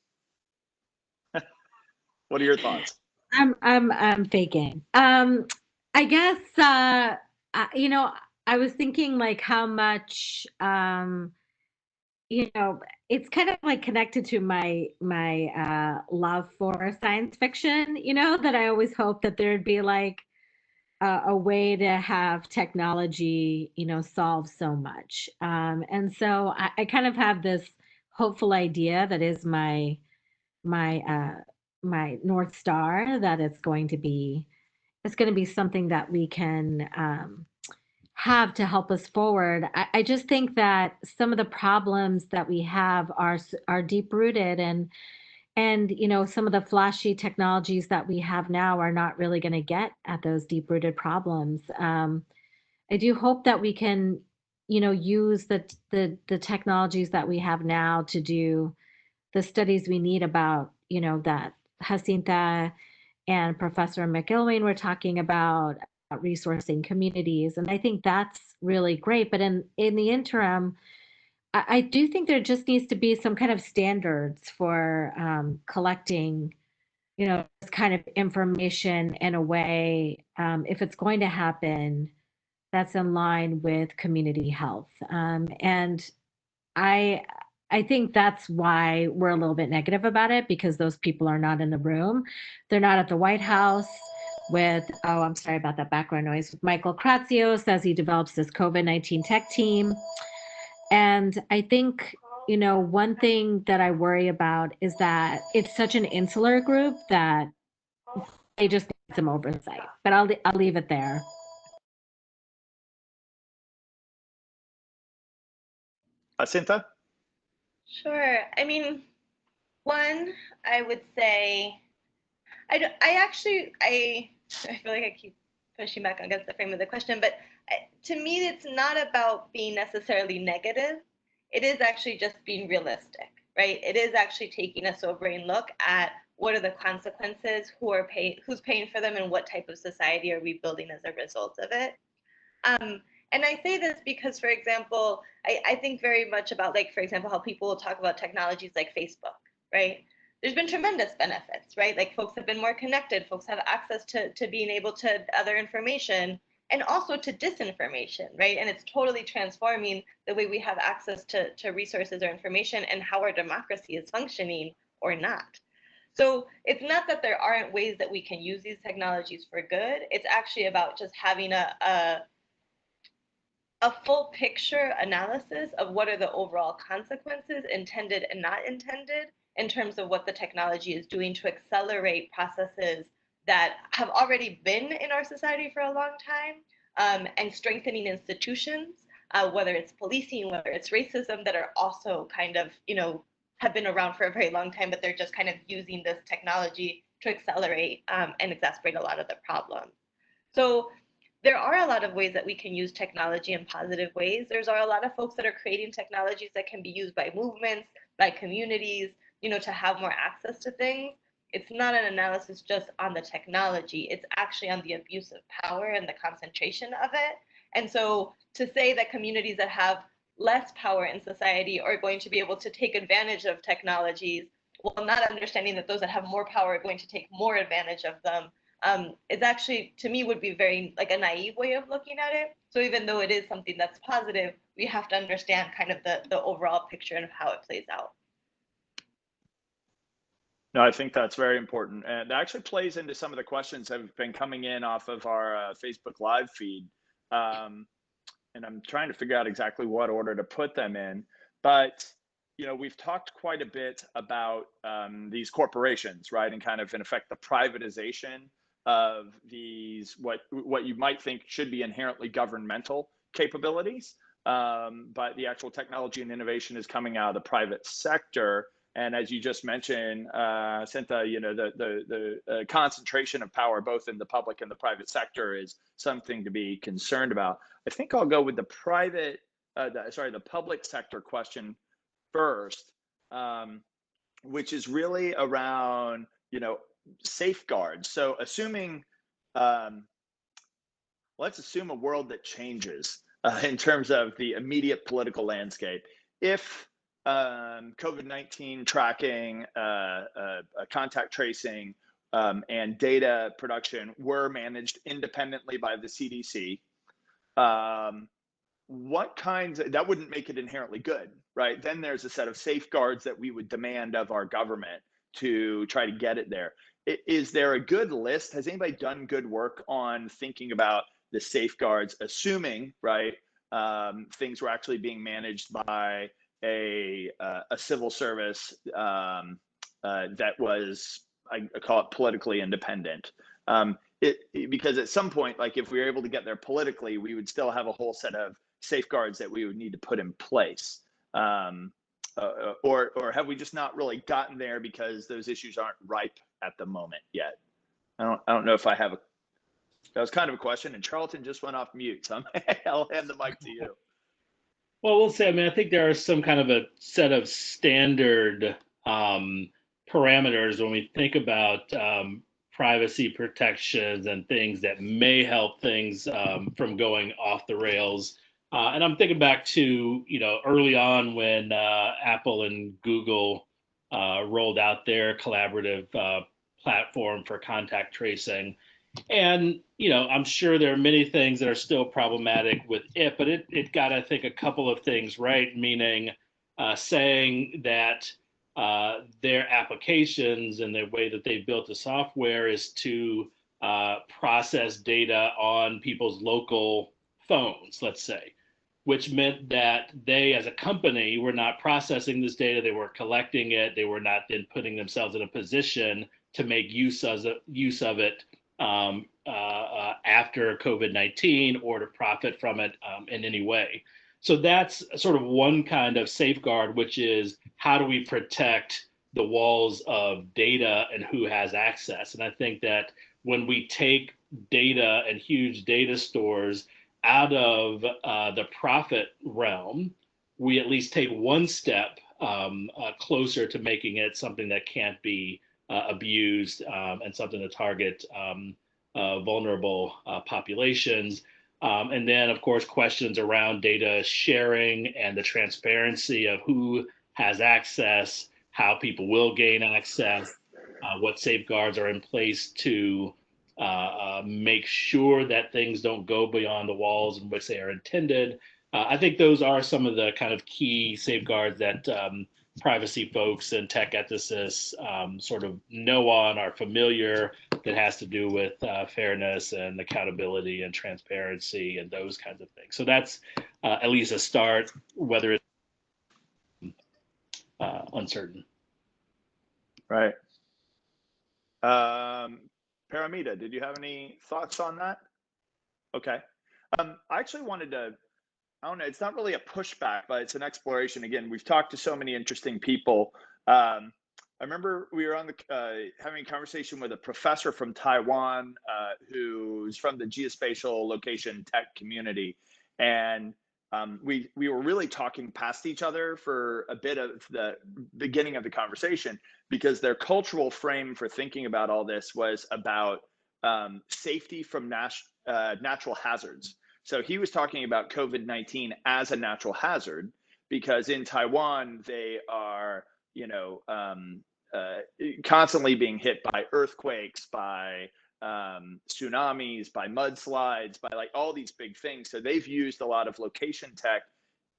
What are your thoughts? I'm faking. I guess I was thinking like how much it's kind of like connected to my love for science fiction, that I always hope that there'd be like a way to have technology, solve so much. And so I kind of have this hopeful idea that is my my North Star, that it's going to be something that we can have to help us forward. I just think that some of the problems that we have are deep rooted, and some of the flashy technologies that we have now are not really going to get at those deep rooted problems. I do hope that we can use the technologies that we have now to do the studies we need about that Jacinta and Professor McIlwain were talking about resourcing communities. And I think that's really great. But in the interim, I do think there just needs to be some kind of standards for collecting, this kind of information in a way, if it's going to happen, that's in line with community health. And I think that's why we're a little bit negative about it, because those people are not in the room. They're not at the White House with, oh, I'm sorry about that background noise, with Michael Kratsios as he develops this COVID-19 tech team. And I think, one thing that I worry about is that it's such an insular group that they just need some oversight. But I'll leave it there. Jacinta? Sure. I mean, one, I would say, I feel like I keep pushing back against the frame of the question, but to me, it's not about being necessarily negative. It is actually just being realistic, right? It is actually taking a sobering look at what are the consequences, who's paying for them, and what type of society are we building as a result of it. And I say this because, for example, I think very much about, like, for example, how people will talk about technologies like Facebook, right? There's been tremendous benefits, right? Like, folks have been more connected, folks have access to being able to other information, and also to disinformation, right? And it's totally transforming the way we have access to resources or information and how our democracy is functioning or not. So it's not that there aren't ways that we can use these technologies for good. It's actually about just having a full picture analysis of what are the overall consequences, intended and not intended, in terms of what the technology is doing to accelerate processes that have already been in our society for a long time, and strengthening institutions, whether it's policing, whether it's racism, that are also kind of, have been around for a very long time, but they're just kind of using this technology to accelerate and exacerbate a lot of the problems. So there are a lot of ways that we can use technology in positive ways. There's a lot of folks that are creating technologies that can be used by movements, by communities, to have more access to things. It's not an analysis just on the technology. It's actually on the abuse of power and the concentration of it. And so to say that communities that have less power in society are going to be able to take advantage of technologies, while not understanding that those that have more power are going to take more advantage of them, is actually, to me, would be very like a naive way of looking at it. So even though it is something that's positive, we have to understand kind of the overall picture and how it plays out. No, I think that's very important. And that actually plays into some of the questions that have been coming in off of our Facebook Live feed. And I'm trying to figure out exactly what order to put them in. But, we've talked quite a bit about these corporations, right? And kind of, in effect, the privatization of these, what you might think should be inherently governmental capabilities. But the actual technology and innovation is coming out of the private sector. And as you just mentioned, Cinta, the concentration of power, both in the public and the private sector, is something to be concerned about. I think I'll go with the public sector question first, which is really around, safeguards. So assuming, let's assume a world that changes in terms of the immediate political landscape. If COVID-19 tracking, contact tracing, and data production were managed independently by the CDC, what kinds that wouldn't make it inherently good, right? Then there's a set of safeguards that we would demand of our government to try to get it there. Is there a good list? Has anybody done good work on thinking about the safeguards, assuming, right, things were actually being managed by a civil service that was, I call it, politically independent? Because at some point, like if we were able to get there politically, we would still have a whole set of safeguards that we would need to put in place. Or have we just not really gotten there because those issues aren't ripe at the moment yet? I don't know if I have that was kind of a question, and Charlton just went off mute, so I'll hand the mic to you. Well, we'll say, I think there are some kind of a set of standard parameters when we think about privacy protections and things that may help things from going off the rails. And I'm thinking back to, early on when Apple and Google rolled out their collaborative platform for contact tracing. And, I'm sure there are many things that are still problematic with it, but it got, I think, a couple of things right, meaning saying that their applications and the way that they built the software is to process data on people's local phones, let's say, which meant that they, as a company, were not processing this data. They were collecting it. They were not then putting themselves in a position to make use of it after COVID-19 or to profit from it in any way. So that's sort of one kind of safeguard, which is how do we protect the walls of data and who has access? And I think that when we take data and huge data stores out of the profit realm, we at least take one step closer to making it something that can't be abused and something to target vulnerable populations. And then, of course, questions around data sharing and the transparency of who has access, how people will gain access, what safeguards are in place to make sure that things don't go beyond the walls in which they are intended. I think those are some of the kind of key safeguards that privacy folks and tech ethicists sort of know on, are familiar, that has to do with fairness and accountability and transparency and those kinds of things. So that's at least a start, whether it's uncertain. Right. Paramita, did you have any thoughts on that? Okay. I actually wanted to, I don't know, it's not really a pushback, but it's an exploration. Again, we've talked to so many interesting people. I remember we were on the having a conversation with a professor from Taiwan who's from the geospatial location tech community. And we were really talking past each other for a bit of the beginning of the conversation, because their cultural frame for thinking about all this was about safety from natural hazards. So he was talking about COVID-19 as a natural hazard, because in Taiwan, they are, you know, constantly being hit by earthquakes, by tsunamis, by mudslides, by like all these big things. So they've used a lot of location tech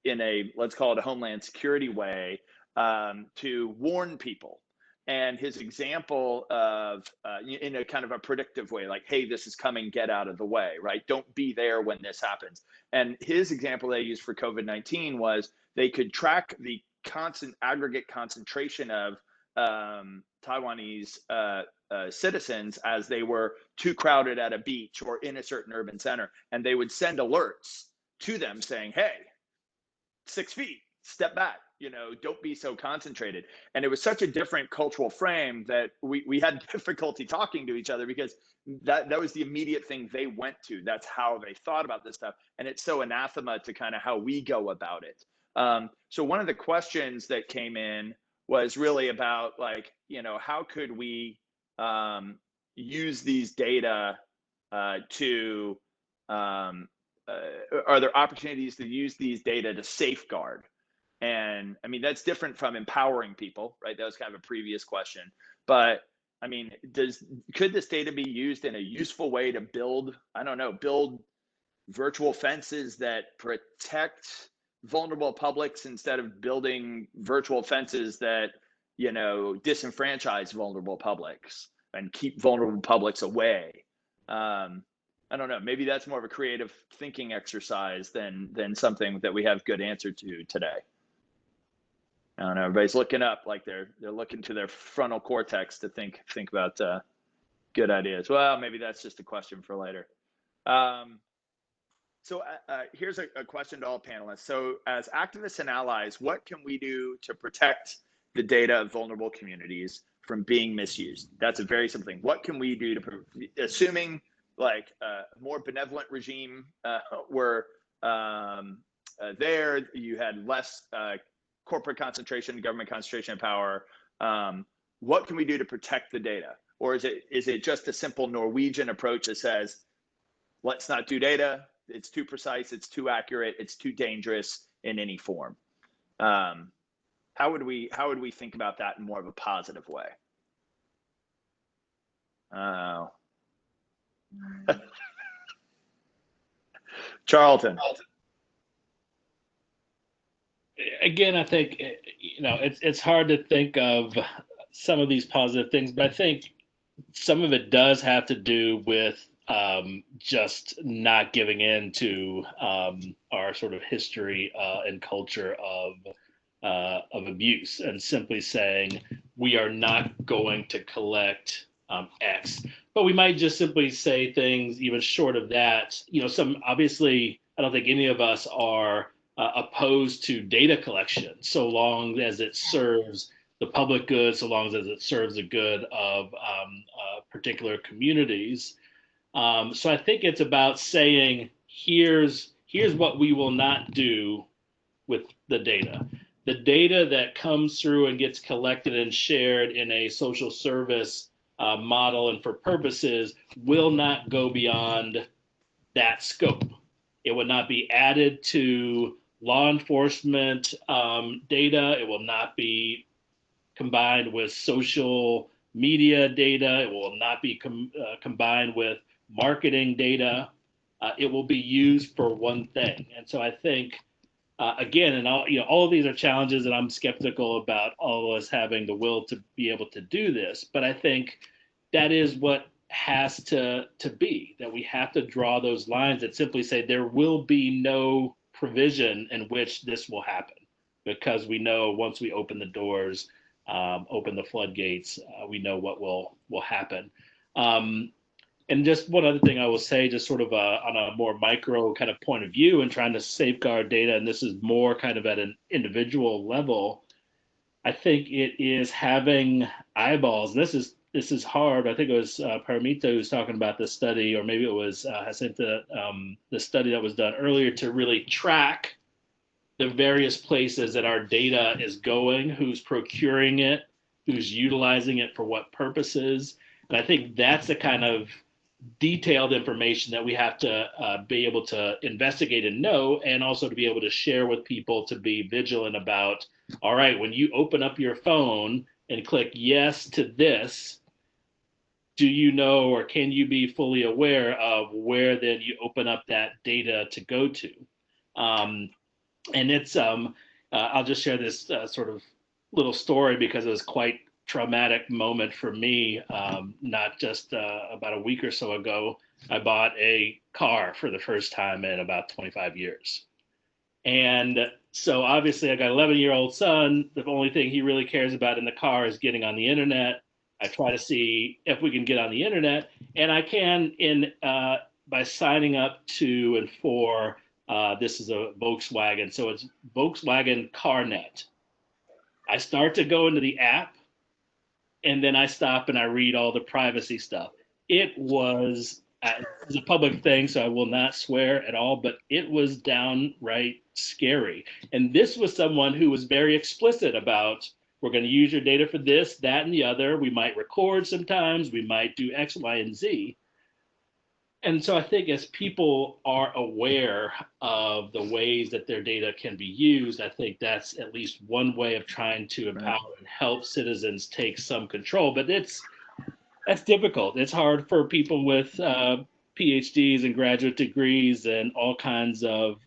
in a, let's call it a homeland security way, to warn people. And his example of, in a kind of a predictive way, like, hey, this is coming, get out of the way, right? Don't be there when this happens. And his example they used for COVID-19 was they could track the constant aggregate concentration of Taiwanese citizens as they were too crowded at a beach or in a certain urban center. And they would send alerts to them saying, hey, 6 feet, step back, you know, don't be so concentrated. And it was such a different cultural frame that we had difficulty talking to each other, because that was the immediate thing they went to. That's how they thought about this stuff. And it's so anathema to kind of how we go about it. So one of the questions that came in was really about, like, you know, how could we use these data to, are there opportunities to use these data to safeguard? And I mean, that's different from empowering people, right? That was kind of a previous question. But I mean, could this data be used in a useful way to build, I don't know, build virtual fences that protect vulnerable publics instead of building virtual fences that, you know, disenfranchise vulnerable publics and keep vulnerable publics away? I don't know, maybe that's more of a creative thinking exercise than something that we have good answer to today. I don't know, everybody's looking up, like they're looking to their frontal cortex to think about good ideas. Well, maybe that's just a question for later. So here's a question to all panelists. So as activists and allies, what can we do to protect the data of vulnerable communities from being misused? That's a very simple thing. What can we do to, assuming like a more benevolent regime were there, you had less corporate concentration, government concentration of power, what can we do to protect the data? Or is it just a simple Norwegian approach that says, let's not do data, it's too precise, it's too accurate, it's too dangerous in any form? How would we think about that in more of a positive way? Charlton. Again, I think, you know, it's hard to think of some of these positive things, but I think some of it does have to do with just not giving in to our sort of history and culture of abuse, and simply saying we are not going to collect X, but we might just simply say things even short of that. You know, obviously, I don't think any of us are opposed to data collection, so long as it serves the public good, so long as it serves the good of particular communities. So I think it's about saying, here's what we will not do with the data. The data that comes through and gets collected and shared in a social service model and for purposes will not go beyond that scope. It would not be added to law enforcement data. It will not be combined with social media data. It will not be combined with marketing data. It will be used for one thing. And so I think again, and all of these are challenges, and I'm skeptical about all of us having the will to be able to do this. But I think that is what has to be, that we have to draw those lines that simply say there will be no provision in which this will happen, because we know once we open the doors, open the floodgates, we know what will happen. And just one other thing I will say, just sort of on a more micro kind of point of view and trying to safeguard data, and this is more kind of at an individual level, I think it is having eyeballs. This is hard. I think it was Paramita who was talking about this study, or maybe it was Jacinta, the study that was done earlier to really track the various places that our data is going, who's procuring it, who's utilizing it for what purposes. And I think that's the kind of detailed information that we have to be able to investigate and know, and also to be able to share with people, to be vigilant about, all right, when you open up your phone and click yes to this, do you know, or can you be fully aware of where then you open up that data to go to? And it's, I'll just share this sort of little story because it was quite traumatic moment for me. Not just about a week or so ago, I bought a car for the first time in about 25 years. And so obviously I got an 11-year-old son. The only thing he really cares about in the car is getting on the internet. I try to see if we can get on the internet, and I can by signing up to and for, this is a Volkswagen, so it's Volkswagen CarNet. I start to go into the app, and then I stop and I read all the privacy stuff. It was a public thing, so I will not swear at all, but it was downright scary. And this was someone who was very explicit about, we're going to use your data for this, that, and the other. We might record sometimes, we might do X, Y, and Z. And so I think as people are aware of the ways that their data can be used, I think that's at least one way of trying to empower and help citizens take some control. But that's difficult. It's hard for people with PhDs and graduate degrees and all kinds of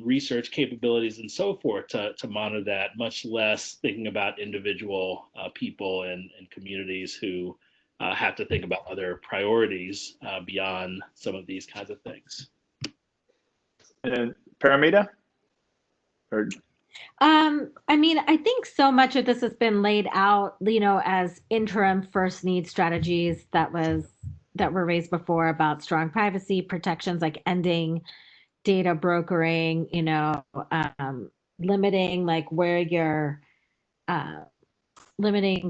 research capabilities and so forth to monitor that, much less thinking about individual people and communities who have to think about other priorities beyond some of these kinds of things. And Paramita? I mean, I think so much of this has been laid out, as interim first need strategies that were raised before about strong privacy protections, like ending data brokering, limiting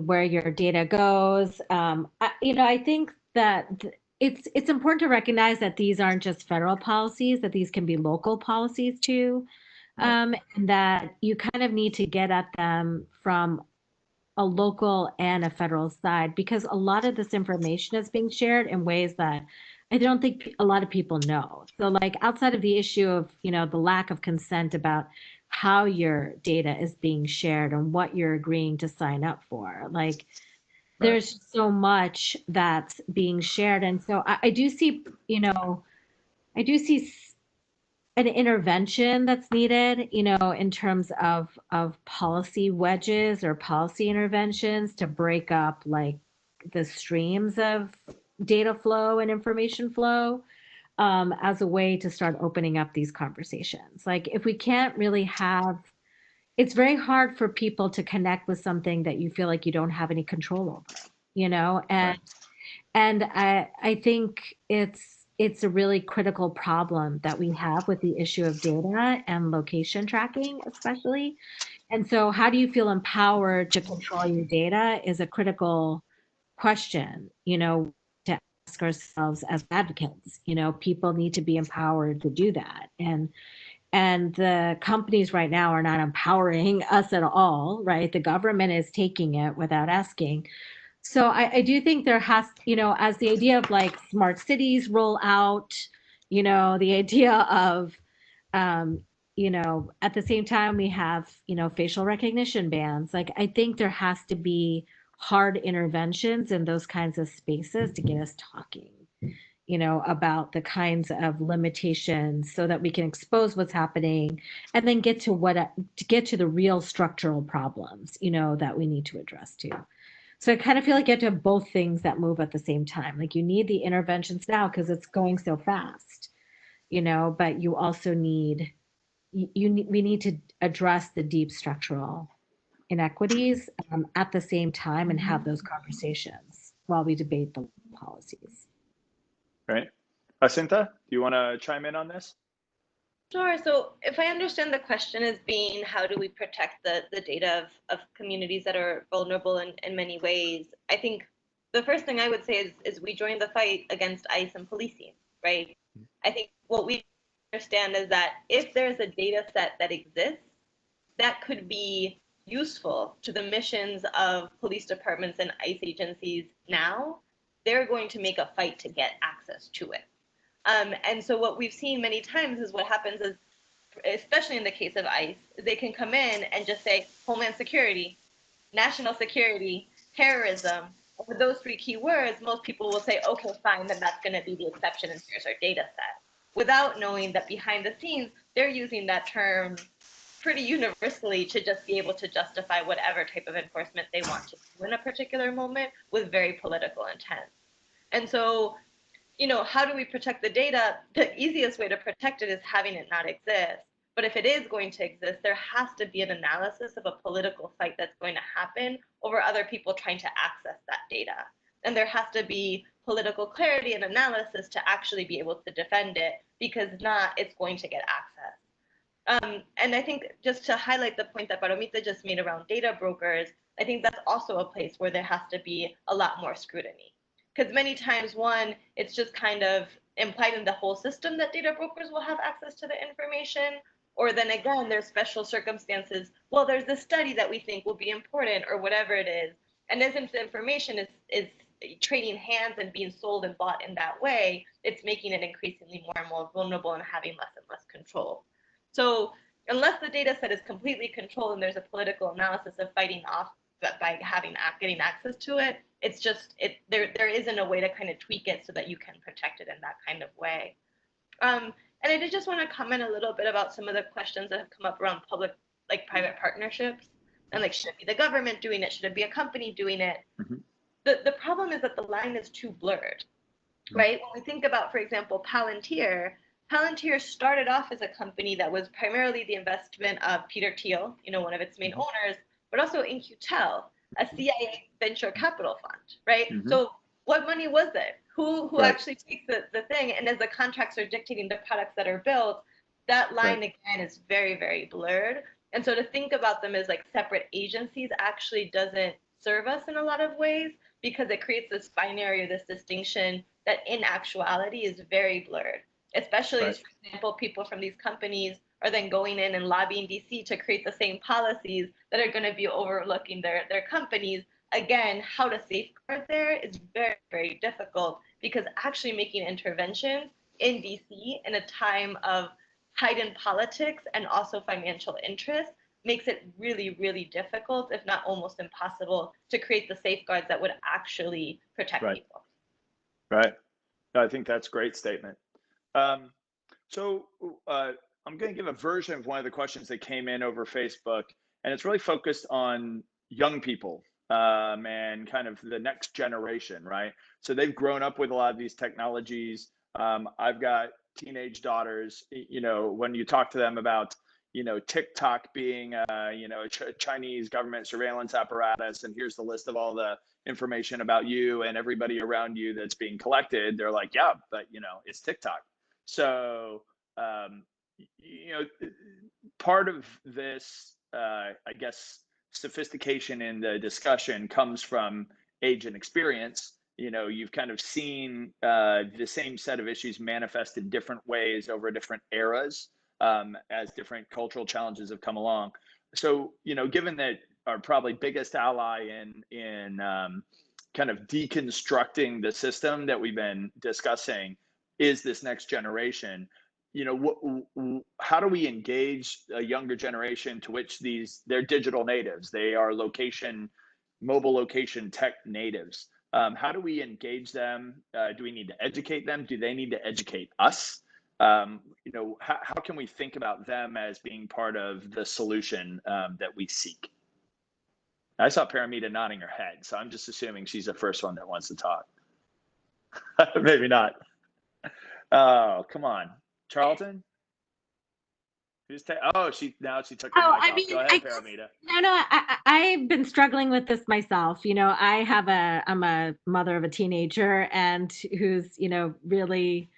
where your data goes. I think that it's important to recognize that these aren't just federal policies, that these can be local policies too. And that you kind of need to get at them from a local and a federal side, because a lot of this information is being shared in ways that I don't think a lot of people know. So like outside of the issue of, the lack of consent about how your data is being shared and what you're agreeing to sign up for, like there's so much that's being shared. And so I do see, an intervention that's needed, in terms of policy wedges or policy interventions to break up like the streams of data flow and information flow, as a way to start opening up these conversations. Like if we can't really it's very hard for people to connect with something that you feel like you don't have any control over, and I think it's a really critical problem that we have with the issue of data and location tracking, especially. And so how do you feel empowered to control your data is a critical question, to ask ourselves as advocates. People need to be empowered to do that. And the companies right now are not empowering us at all, right? The government is taking it without asking. So I do think there has, as the idea of like smart cities roll out, the idea of, at the same time we have, facial recognition bans. Like I think there has to be hard interventions in those kinds of spaces to get us talking, about the kinds of limitations so that we can expose what's happening and then get to the real structural problems, that we need to address too. So I kind of feel like you have to have both things that move at the same time. Like you need the interventions now because it's going so fast, but you also need, we need to address the deep structural inequities at the same time and have those conversations while we debate the policies. Right. Jacinta, do you want to chime in on this? Sure. So if I understand the question as being how do we protect the data of communities that are vulnerable in many ways, I think the first thing I would say is we join the fight against ICE and policing, right? I think what we understand is that if there's a data set that exists, that could be useful to the missions of police departments and ICE agencies now, they're going to make a fight to get access to it. And so what we've seen many times is what happens is, especially in the case of ICE, they can come in and just say Homeland Security, national security, terrorism. With those three key words, most people will say, okay, fine, then that's going to be the exception and here's our data set. Without knowing that behind the scenes, they're using that term pretty universally to just be able to justify whatever type of enforcement they want to do in a particular moment with very political intent. And so, how do we protect the data? The easiest way to protect it is having it not exist. But if it is going to exist, there has to be an analysis of a political fight that's going to happen over other people trying to access that data. And there has to be political clarity and analysis to actually be able to defend it, because if not, it's going to get access. And I think just to highlight the point that Baromita just made around data brokers, I think that's also a place where there has to be a lot more scrutiny. Because many times, one, it's just kind of implied in the whole system that data brokers will have access to the information. Or then again, there's special circumstances. Well, there's this study that we think will be important or whatever it is. And as the information is trading hands and being sold and bought in that way, it's making it increasingly more and more vulnerable and having less and less control. So unless the data set is completely controlled and there's a political analysis of fighting off by getting access to it, it's just there isn't a way to kind of tweak it so that you can protect it in that kind of way. And I did just want to comment a little bit about some of the questions that have come up around public-private partnerships, and should it be the government doing it? Should it be a company doing it? Mm-hmm. The problem is that the line is too blurred, right? When we think about, for example, Palantir started off as a company that was primarily the investment of Peter Thiel, one of its main owners, but also In-Q-Tel, a CIA venture capital fund, right? Mm-hmm. So what money was it? Who actually takes the thing? And as the contracts are dictating the products that are built, that line again is very, very blurred. And so to think about them as separate agencies actually doesn't serve us in a lot of ways, because it creates this binary or this distinction that in actuality is very blurred, especially as, for example, people from these companies are then going in and lobbying DC to create the same policies that are going to be overlooking their companies. Again, how to safeguard there is very, very difficult, because actually making interventions in DC in a time of heightened politics and also financial interest makes it really, really difficult, if not almost impossible, to create the safeguards that would actually protect people. Right. I think that's a great statement. So I'm going to give a version of one of the questions that came in over Facebook, and it's really focused on young people and kind of the next generation, right? So they've grown up with a lot of these technologies. I've got teenage daughters. When you talk to them about, TikTok being, a Chinese government surveillance apparatus, and here's the list of all the information about you and everybody around you that's being collected, they're like, yeah, but it's TikTok. So, part of this, I guess, sophistication in the discussion comes from age and experience. You've kind of seen the same set of issues manifest in different ways over different eras as different cultural challenges have come along. So, given that our probably biggest ally in kind of deconstructing the system that we've been discussing is this next generation, how do we engage a younger generation to which they're digital natives? They are mobile location tech natives. How do we engage them? Do we need to educate them? Do they need to educate us? How can we think about them as being part of the solution that we seek? I saw Paramita nodding her head, so I'm just assuming she's the first one that wants to talk. Maybe not. Oh, come on. Charlton? She took the mic off. Go ahead, Paramita. No, I've been struggling with this myself. I'm a mother of a teenager and who's really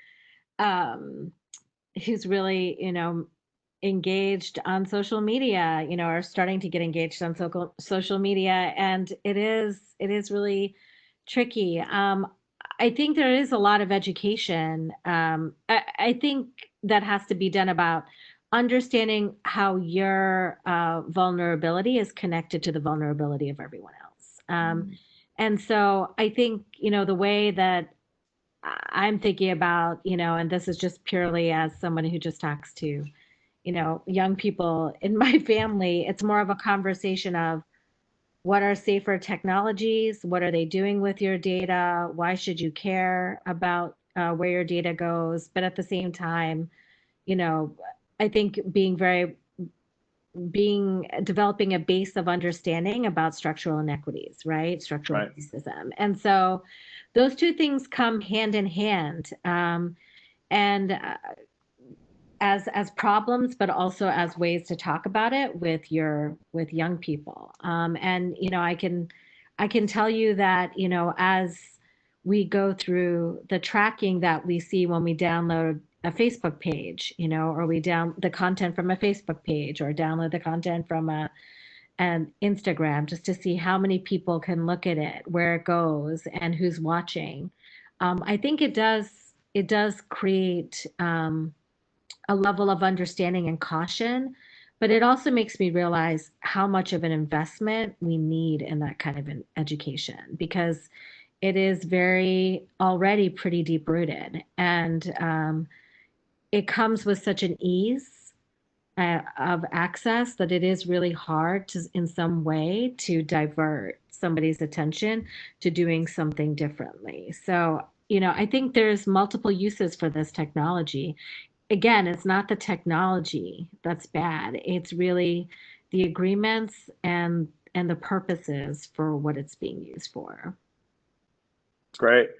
engaged on social media, or starting to get engaged on social media, and it is really tricky. I think there is a lot of education. I think that has to be done about understanding how your vulnerability is connected to the vulnerability of everyone else. And so I think, the way that I'm thinking about, and this is just purely as someone who just talks to, young people in my family, it's more of a conversation of what are safer technologies? What are they doing with your data? Why should you care about where your data goes? But at the same time, I think developing a base of understanding about structural inequities, right? Structural racism. And so those two things come hand in hand. And as problems, but also as ways to talk about it with young people. And I can tell you that as we go through the tracking that we see when we download a Facebook page, or we down the content from a Facebook page, or download the content from an Instagram, just to see how many people can look at it, where it goes, and who's watching. I think it does create a level of understanding and caution, but it also makes me realize how much of an investment we need in that kind of an education, because it is already pretty deep rooted, and it comes with such an ease of access that it is really hard to, in some way, to divert somebody's attention to doing something differently. So, I think there's multiple uses for this technology. Again, it's not the technology that's bad. It's really the agreements and the purposes for what it's being used for. Great.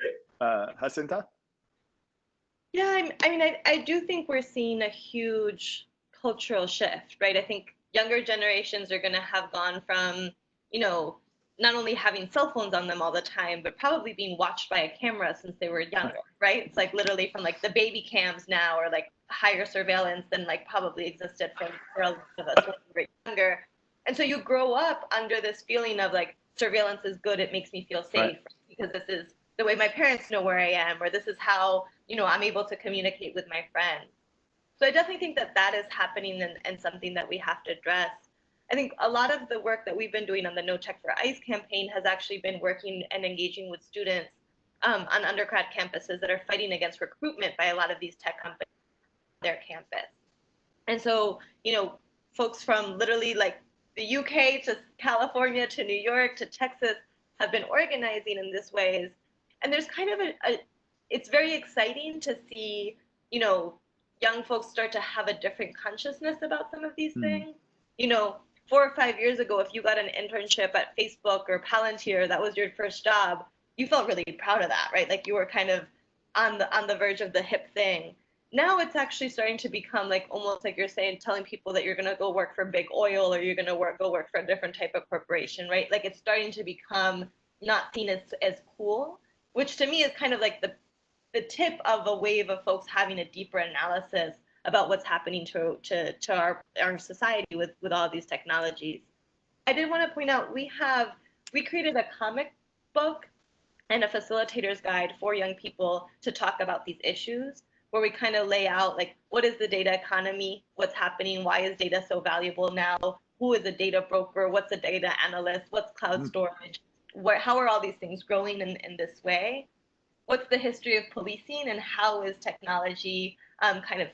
Jacinta? Yeah, I do think we're seeing a huge cultural shift, right? I think younger generations are going to have gone from, not only having cell phones on them all the time, but probably being watched by a camera since they were younger, right? It's like literally from like the baby cams now, or like higher surveillance than like probably existed for a lot of us when we were younger. And so you grow up under this feeling of like surveillance is good, it makes me feel safe, because this is the way my parents know where I am, or this is how, I'm able to communicate with my friends. So I definitely think that is happening and something that we have to address. I think a lot of the work that we've been doing on the No Tech for ICE campaign has actually been working and engaging with students on undergrad campuses that are fighting against recruitment by a lot of these tech companies on their campus. And so, folks from literally like the UK to California to New York to Texas have been organizing in this ways. And there's kind of it's very exciting to see, young folks start to have a different consciousness about some of these things. 4 or 5 years ago, if you got an internship at Facebook or Palantir, that was your first job, you felt really proud of that, right? Like you were kind of on the verge of the hip thing. Now it's actually starting to become like almost like you're saying, telling people that you're going to go work for big oil, or you're going to go work for a different type of corporation, right? Like it's starting to become not seen as cool, which to me is kind of like the tip of a wave of folks having a deeper analysis about what's happening to our society with all of these technologies. I did want to point out we created a comic book and a facilitator's guide for young people to talk about these issues, where we kind of lay out like what is the data economy, what's happening, why is data so valuable now, who is a data broker, what's a data analyst, what's cloud storage, how are all these things growing in this way, what's the history of policing, and how is technology kind of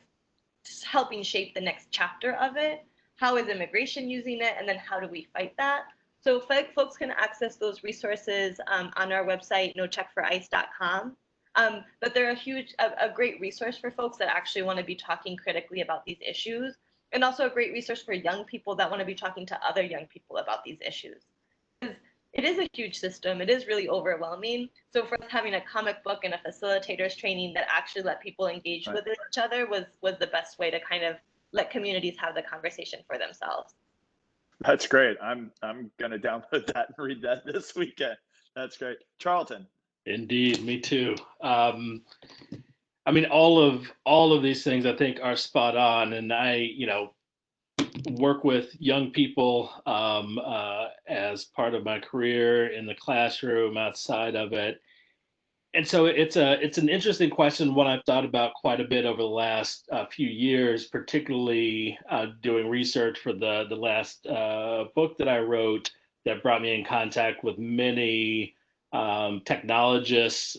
helping shape the next chapter of it, how is immigration using it, and then how do we fight that. So folks can access those resources on our website, nocheckforice.com. But they're a great resource for folks that actually want to be talking critically about these issues, and also a great resource for young people that want to be talking to other young people about these issues. It is a huge system. It is really overwhelming. So for us, having a comic book and a facilitators training that actually let people engage with each other was the best way to kind of let communities have the conversation for themselves. That's great. I'm gonna download that and read that this weekend. That's great. Charlton. Indeed, me too. I mean, all of these things I think are spot on, and I, work with young people as part of my career in the classroom, outside of it. And so it's an interesting question, one I've thought about quite a bit over the last few years, particularly doing research for the last book that I wrote that brought me in contact with many technologists,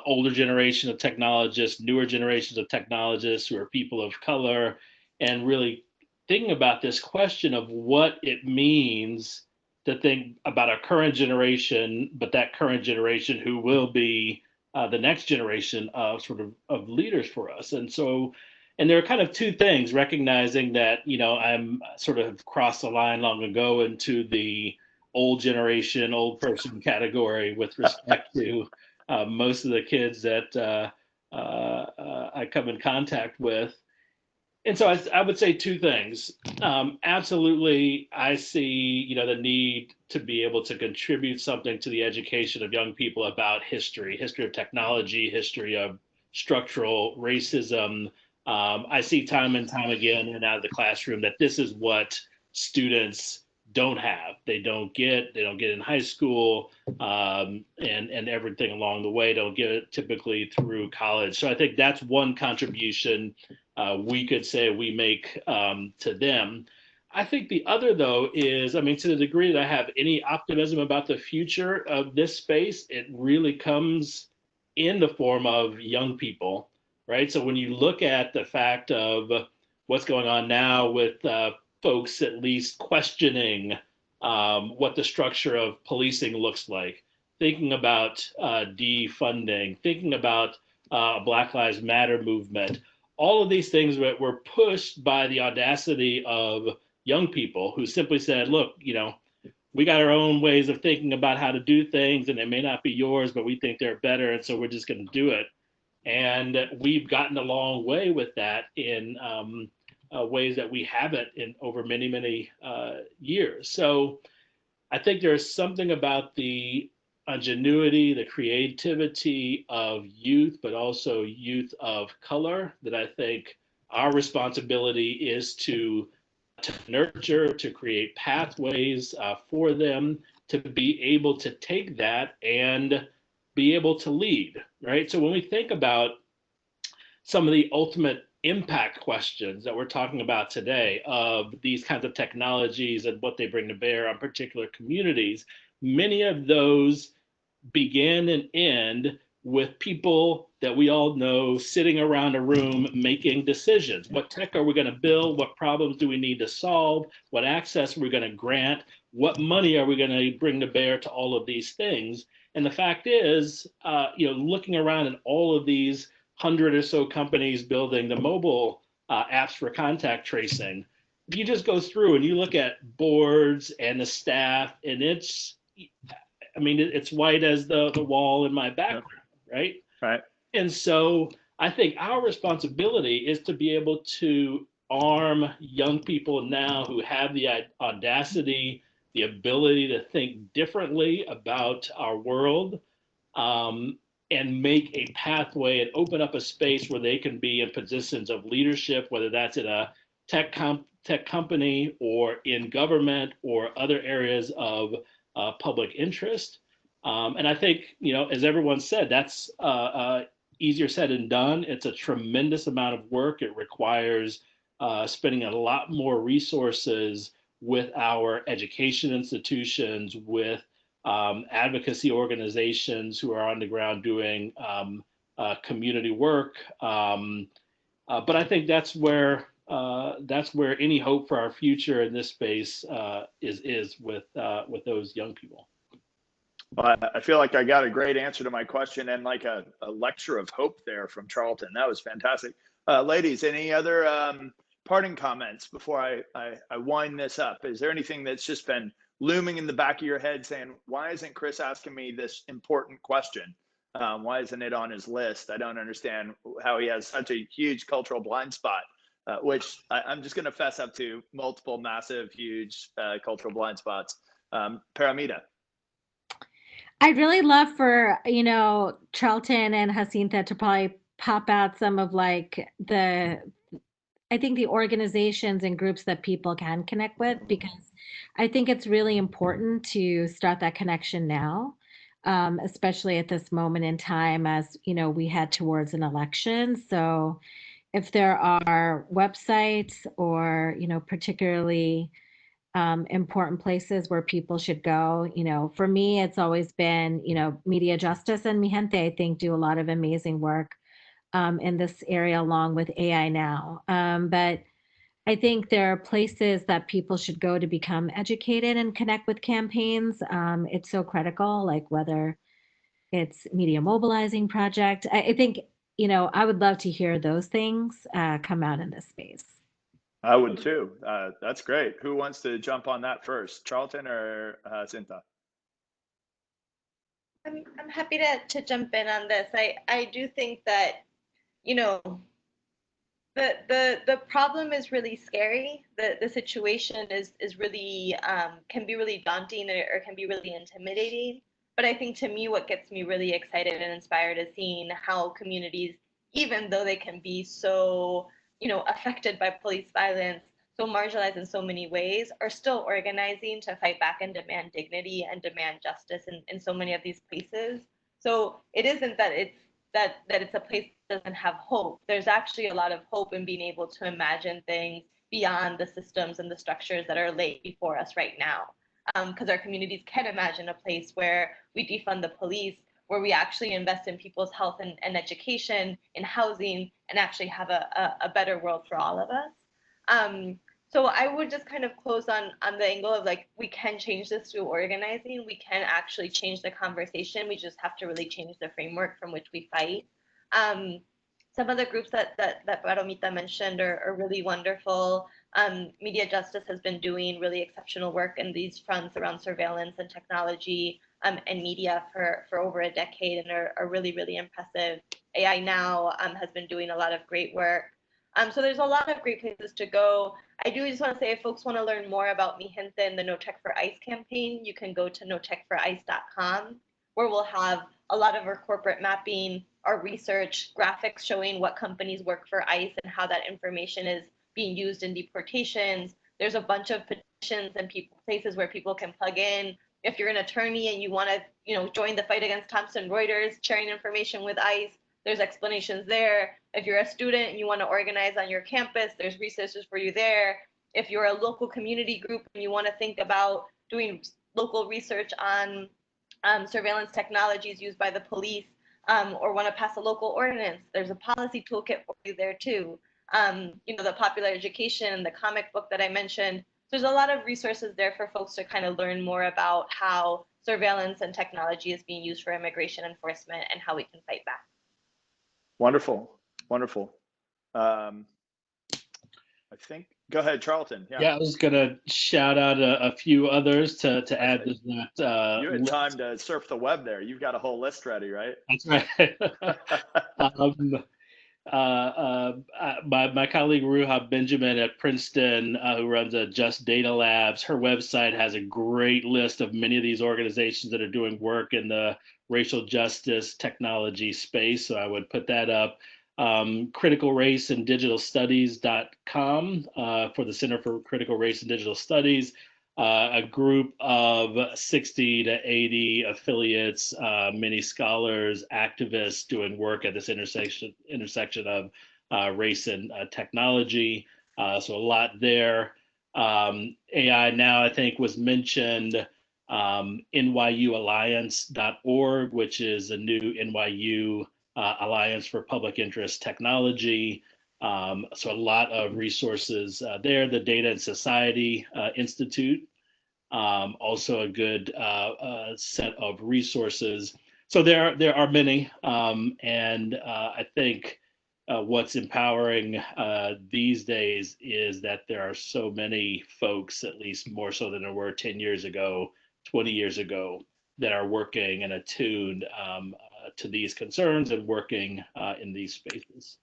older generation of technologists, newer generations of technologists who are people of color, and really thinking about this question of what it means to think about our current generation, but that current generation who will be the next generation of of leaders for us. And so, and there are kind of two things, recognizing that, I'm sort of crossed the line long ago into the old generation, old person category with respect to most of the kids that I come in contact with. And so I would say two things. Absolutely, I see, the need to be able to contribute something to the education of young people about history of technology, history of structural racism. I see time and time again in and out of the classroom that this is what students don't have. They don't get in high school, and everything along the way, don't get it typically through college. So I think that's one contribution we could say we make to them. I think the other, though, is, to the degree that I have any optimism about the future of this space, it really comes in the form of young people, right? So when you look at the fact of what's going on now with folks at least questioning what the structure of policing looks like, thinking about defunding, thinking about Black Lives Matter movement, all of these things that were pushed by the audacity of young people who simply said, look, we got our own ways of thinking about how to do things, and it may not be yours, but we think they're better, and so we're just going to do it. And we've gotten a long way with that in ways that we haven't in over many, many years. So I think there's something about the ingenuity, the creativity of youth, but also youth of color, that I think our responsibility is to nurture, to create pathways for them to be able to take that and be able to lead, right? So when we think about some of the ultimate impact questions that we're talking about today of these kinds of technologies and what they bring to bear on particular communities, many of those begin and end with people that we all know sitting around a room making decisions. What tech are we going to build? What problems do we need to solve? What access are we going to grant? What money are we going to bring to bear to all of these things? And the fact is, looking around at all of these 100 or so companies building the mobile apps for contact tracing, if you just go through and you look at boards and the staff, and it's white as the wall in my background, right? Right. And so I think our responsibility is to be able to arm young people now who have the audacity, the ability to think differently about our world, and make a pathway and open up a space where they can be in positions of leadership, whether that's in a tech company or in government or other areas of public interest. And I think, as everyone said, that's easier said than done. It's a tremendous amount of work. It requires spending a lot more resources with our education institutions, with advocacy organizations who are on the ground doing community work. But I think that's where that's where any hope for our future in this space is with those young people. Well, I feel like I got a great answer to my question and like a lecture of hope there from Charlton. That was fantastic. Ladies, any other parting comments before I wind this up? Is there anything that's just been looming in the back of your head saying, why isn't Chris asking me this important question? Why isn't it on his list? I don't understand how he has such a huge cultural blind spot, which I'm just going to fess up to multiple massive, huge cultural blind spots. Paramita. I'd really love for, Charlton and Jacinta to probably pop out some of like I think the organizations and groups that people can connect with, because I think it's really important to start that connection now, especially at this moment in time as, we head towards an election. So if there are websites or, particularly important places where people should go. For me, it's always been, Media Justice and Mi Gente, I think, do a lot of amazing work in this area along with AI now. But I think there are places that people should go to become educated and connect with campaigns. It's so critical, like whether it's Media Mobilizing Project. I think, I would love to hear those things come out in this space. I would too. That's great. Who wants to jump on that first, Charlton or Jacinta? I'm happy to jump in on this. I do think that, the problem is really scary. The situation is really can be really daunting or can be really intimidating. But I think to me, what gets me really excited and inspired is seeing how communities, even though they can be so, affected by police violence, so marginalized in so many ways, are still organizing to fight back and demand dignity and demand justice in so many of these places. So it isn't that it's a place that doesn't have hope. There's actually a lot of hope in being able to imagine things beyond the systems and the structures that are laid before us right now. Because our communities can imagine a place where we defund the police, where we actually invest in people's health and education, in housing, and actually have a better world for all of us. So I would just kind of close on the angle of like, we can change this through organizing. We can actually change the conversation. We just have to really change the framework from which we fight. Some of the groups that Paramita mentioned are really wonderful. Media Justice has been doing really exceptional work in these fronts around surveillance and technology and media for over a decade, and are really, really impressive. AI Now has been doing a lot of great work. So there's a lot of great places to go. I do just want to say, if folks want to learn more about Mi Gente and the No Tech for ICE campaign, you can go to notechforice.com, where we'll have a lot of our corporate mapping, our research, graphics showing what companies work for ICE and how that information is being used in deportations. There's a bunch of petitions and places where people can plug in. If you're an attorney and you want to, join the fight against Thomson Reuters, sharing information with ICE, there's explanations there. If you're a student and you want to organize on your campus, there's resources for you there. If you're a local community group and you want to think about doing local research on surveillance technologies used by the police, or want to pass a local ordinance, there's a policy toolkit for you there too. The popular education, the comic book that I mentioned, there's a lot of resources there for folks to kind of learn more about how surveillance and technology is being used for immigration enforcement and how we can fight back. Wonderful, wonderful. I think, go ahead, Charlton. Yeah, I was gonna shout out a few others to add to that. You had time to surf the web there. You've got a whole list ready, right? That's right. My colleague Ruha Benjamin at Princeton, who runs a Just Data Labs, her website has a great list of many of these organizations that are doing work in the racial justice technology space. So I would put that up. criticalraceanddigitalstudies.com for the Center for Critical Race and Digital Studies. A group of 60 to 80 affiliates, many scholars, activists doing work at this intersection of race and technology. So a lot there. AI Now, I think, was mentioned. NYUalliance.org, which is a new NYU Alliance for Public Interest Technology. So a lot of resources there. The Data and Society Institute, also a good set of resources. So there are many, and I think what's empowering these days is that there are so many folks, at least more so than there were 10 years ago, 20 years ago, that are working and attuned to these concerns and working in these spaces.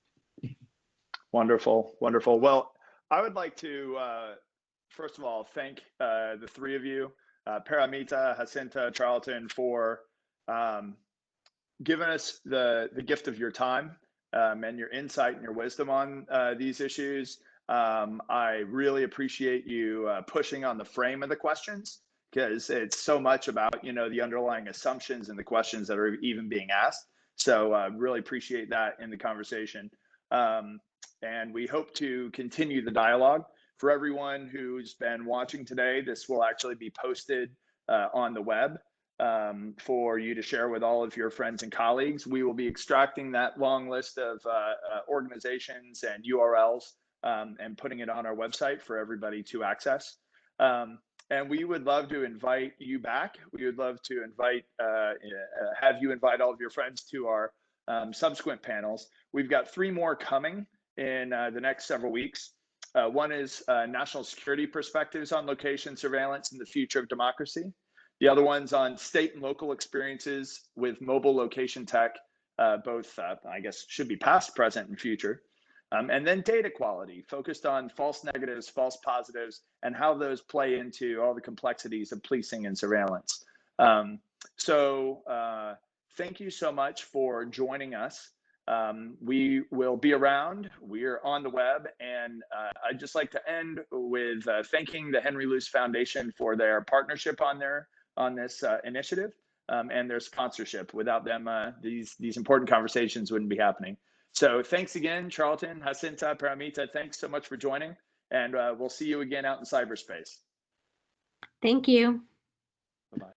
Wonderful, wonderful. Well, I would like to, first of all, thank the three of you, Paramita, Jacinta, Charlton, for giving us the gift of your time and your insight and your wisdom on these issues. I really appreciate you pushing on the frame of the questions, because it's so much about, you know, the underlying assumptions and the questions that are even being asked. So really appreciate that in the conversation. And we hope to continue the dialogue. For everyone who's been watching today, this will actually be posted on the web for you to share with all of your friends and colleagues. We will be extracting that long list of organizations and URLs and putting it on our website for everybody to access. And we would love to invite you back. We would love to invite, have you invite all of your friends to our subsequent panels. We've got 3 more coming in the next several weeks. One is national security perspectives on location surveillance and the future of democracy. The other one's on state and local experiences with mobile location tech, both I guess should be past, present, and future. And then data quality, focused on false negatives, false positives, and how those play into all the complexities of policing and surveillance. So thank you so much for joining us. We will be around. We're on the web, and I'd just like to end with thanking the Henry Luce Foundation for their partnership on this initiative and their sponsorship. Without them, these important conversations wouldn't be happening. So thanks again, Charlton, Jacinta, Paramita. Thanks so much for joining, and we'll see you again out in cyberspace. Thank you. Bye-bye.